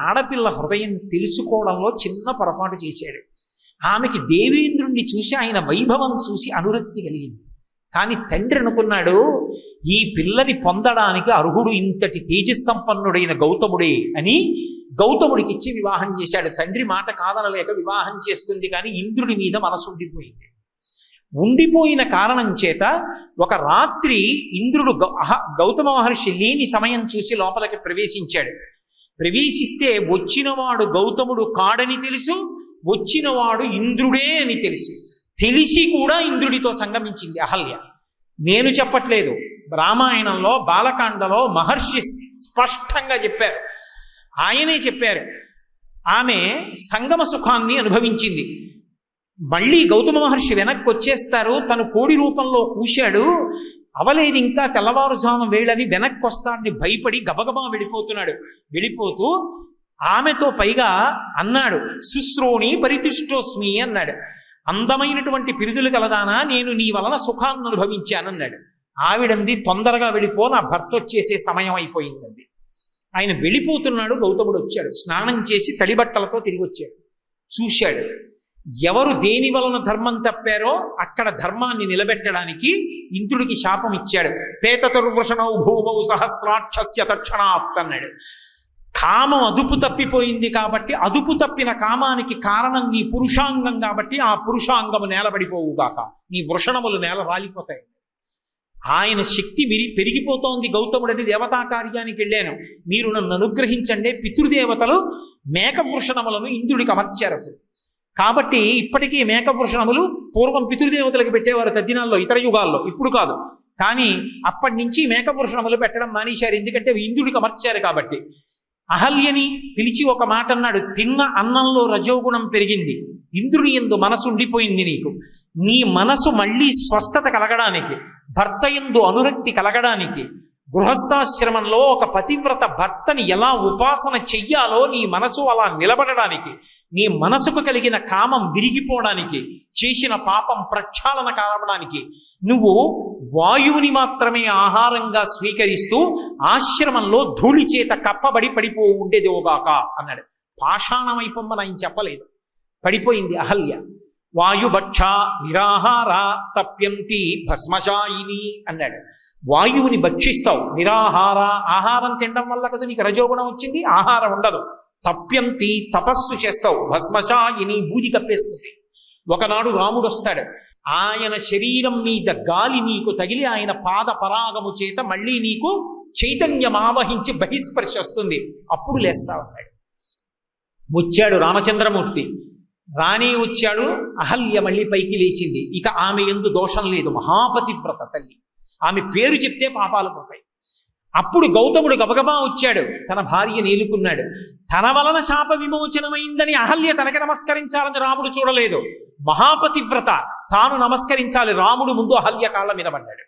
Speaker 1: ఆడపిల్ల హృదయం తెలుసుకోవడంలో చిన్న పొరపాటు చేశాడు. ఆమెకి దేవేంద్రుణ్ణి చూసి ఆయన వైభవం చూసి అనురక్తి కలిగింది. కానీ తండ్రి అనుకున్నాడు, ఈ పిల్లని పొందడానికి అర్హుడు ఇంతటి తేజస్సంపన్నుడైన గౌతముడే అని గౌతముడికి ఇచ్చి వివాహం చేశాడు. తండ్రి మాట కాదనలేక వివాహం చేసుకుంది. కానీ ఇంద్రుడి మీద మనసు ఉండిపోయింది. ఉండిపోయిన కారణం చేత ఒక రాత్రి ఇంద్రుడు గౌతమ మహర్షి లేని సమయం చూసి లోపలికి ప్రవేశించాడు. ప్రవేశిస్తే వచ్చినవాడు గౌతముడు కాడని తెలుసు, వచ్చినవాడు ఇంద్రుడే అని తెలుసు. తెలిసి కూడా ఇంద్రుడితో సంగమించింది అహల్య. నేను చెప్పట్లేదు, రామాయణంలో బాలకాండలో మహర్షి స్పష్టంగా చెప్పారు. ఆయనే చెప్పారు. ఆమె సంగమ సుఖాన్ని అనుభవించింది. మళ్ళీ గౌతమ మహర్షి వెనక్కి వచ్చేస్తారు. తను కోడి రూపంలో కూశాడు. అవలేదు ఇంకా తెల్లవారుజాము వేళని వెనక్కి వస్తాడని భయపడి గబగబా వెళ్ళిపోతున్నాడు. వెళ్ళిపోతూ ఆమెతో పైగా అన్నాడు, శుశ్రోణి పరితుష్టోస్మి అన్నాడు. అందమైనటువంటి పిరుదులు కలదానా, నేను నీ వలన సుఖాన్ని అనుభవించానన్నాడు. ఆవిడంది, తొందరగా వెళ్ళిపో, నా భర్త వచ్చేసే సమయం అయిపోయిందండి. ఆయన వెళ్ళిపోతున్నాడు. గౌతముడు వచ్చాడు. స్నానం చేసి తడిబట్టలతో తిరిగి వచ్చాడు. చూశాడు, ఎవరు దేని వలన ధర్మం తప్పారో అక్కడ ధర్మాన్ని నిలబెట్టడానికి ఇంద్రుడికి శాపం ఇచ్చాడు. పేతతుర్వృషణౌ భూమౌ సహస్రాక్షస్య తక్షణాత్ అన్నాడు. కామం అదుపు తప్పిపోయింది కాబట్టి, అదుపు తప్పిన కామానికి కారణం నీ పురుషాంగం కాబట్టి ఆ పురుషాంగము నేలబడిపోవుగాక, నీ వృషణములు నేల రాలిపోతాయి. ఆయన శక్తి పెరిగిపోతోంది. గౌతముడని దేవతా కార్యానికి వెళ్ళాను, మీరు నన్ను అనుగ్రహించండి. పితృదేవతలు మేకవృషణములను ఇంద్రుడికి అమర్చారు. కాబట్టి ఇప్పటికీ మేకవృషణములు పూర్వం పితృదేవతలకు పెట్టేవారు తద్దినాల్లో, ఇతర యుగాల్లో, ఇప్పుడు కాదు. కానీ అప్పటి నుంచి మేకవృషణములు పెట్టడం మానేశారు. ఎందుకంటే ఇంద్రుడికి అమర్చారు కాబట్టి. అహల్యని పిలిచి ఒక మాట అన్నాడు, తిన్న అన్నంలో రజోగుణం పెరిగింది, ఇంద్రుని యందు మనసు ఉండిపోయింది. నీకు నీ మనసు మళ్ళీ స్వస్థత కలగడానికి, భర్త యందు అనురక్తి కలగడానికి, గృహస్థాశ్రమంలో ఒక పతివ్రత భర్తని ఎలా ఉపాసన చెయ్యాలో నీ మనసు అలా నిలబడడానికి, నీ మనసుకు కలిగిన కామం విరిగిపోవడానికి, చేసిన పాపం ప్రక్షాళన కావడానికి నువ్వు వాయువుని మాత్రమే ఆహారంగా స్వీకరిస్తూ ఆశ్రమంలో ధూళి చేత కప్పబడి పడిపో ఉండేది ఓగాక అన్నాడు. పాషాణమైపోమ్మని ఆయన చెప్పలేదు. పడిపోయింది అహల్య. వాయుభక్ష నిరాహార తప్యంతి భస్మశాయిని అన్నాడు. వాయువుని భక్షిస్తావు, నిరాహార, ఆహారం తినడం వల్ల కదా నీకు రజోగుణం వచ్చింది. ఆహారం ఉండదు. తప్యంతి, తపస్సు చేస్తావు, భస్మశాయిని, బూది కప్పేస్తుంది. ఒకనాడు రాముడు వస్తాడు. ఆయన శరీరం మీద గాలి నీకు తగిలి ఆయన పాద పరాగము చేత మళ్ళీ నీకు చైతన్యం ఆవహించి బహిస్పర్శ వస్తుంది. అప్పుడు లేస్తావన్నాడు. వచ్చాడు రామచంద్రమూర్తి. రాణి వచ్చాడు. అహల్య మళ్ళీ పైకి లేచింది. ఇక ఆమె యందు దోషం లేదు. మహాపతివ్రత తల్లి. ఆమె పేరు చెప్తే పాపాలు పోతాయి. అప్పుడు గౌతముడు గబగబా వచ్చాడు. తన భార్య నేలుకున్నాడు. తన వలన శాప విమోచనమైందని అహల్య తనకి నమస్కరించాలని రాముడు చూడలేదు. మహాపతివ్రత తాను నమస్కరించాలి. రాముడు ముందు అహల్య కాళ్ళ మీద పడ్డాడు.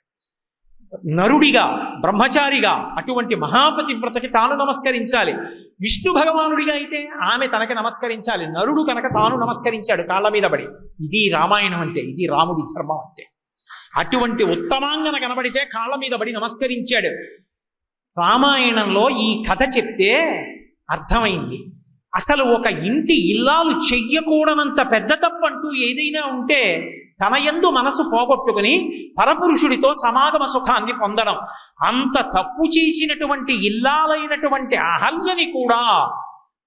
Speaker 1: నరుడిగా, బ్రహ్మచారిగా అటువంటి మహాపతివ్రతకి తాను నమస్కరించాలి. విష్ణు భగవానుడిగా అయితే ఆమె తనకి నమస్కరించాలి. నరుడు కనుక తాను నమస్కరించాడు కాళ్ళ మీద పడి. ఇది రామాయణం అంటే, ఇది రాముడి ధర్మం అంటే. అటువంటి ఉత్తమాంగన కనబడితే కాళ్ళ మీద పడి నమస్కరించాడు. రామాయణంలో ఈ కథ చెప్తే అర్థమైంది. అసలు ఒక ఇంటి ఇల్లాలు చెయ్యకూడనంత పెద్ద తప్పు అంటూ ఏదైనా ఉంటే తన యందు మనసు పోగొట్టుకుని పరపురుషుడితో సమాగమ సుఖాన్ని పొందడం. అంత తప్పు చేసినటువంటి ఇల్లాలైనటువంటి అహల్యని కూడా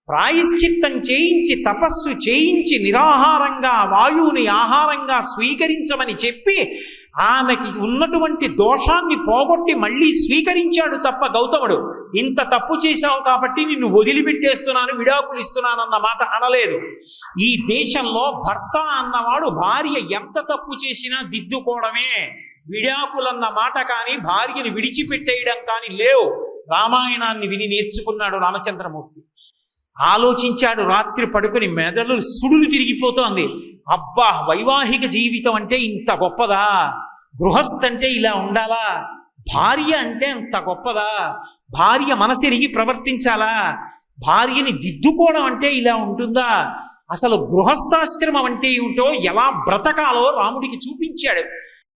Speaker 1: ప్రాయశ్చిత్తం చేయించి, తపస్సు చేయించి, నిరాహారంగా వాయువుని ఆహారంగా స్వీకరించమని చెప్పి ఆమెకి ఉన్నటువంటి దోషాన్ని పోగొట్టి మళ్ళీ స్వీకరించాడు తప్ప గౌతముడు. ఇంత తప్పు చేశావు కాబట్టి నిన్ను వదిలిపెట్టేస్తున్నాను, విడాకులు ఇస్తున్నానన్న మాట అనలేదు. ఈ దేశంలో భర్త అన్నవాడు భార్య ఎంత తప్పు చేసినా దిద్దుకోవడమే. విడాకులన్న మాట కానీ, భార్యని విడిచిపెట్టేయడం కానీ లేవు. రామాయణాన్ని విని నేర్చుకున్నాడు రామచంద్రమూర్తి. ఆలోచించాడు. రాత్రి పడుకుని మెదలు సుడులు తిరిగిపోతోంది. అబ్బా, వైవాహిక జీవితం అంటే ఇంత గొప్పదా? గృహస్థ అంటే ఇలా ఉండాలా? భార్య అంటే అంత గొప్పదా? భార్య మనసెరిగి ప్రవర్తించాలా? భార్యని దిద్దుకోవడం అంటే ఇలా ఉంటుందా? అసలు గృహస్థాశ్రమం అంటే ఏమిటో, ఎలా బ్రతకాలో రాముడికి చూపించాడు.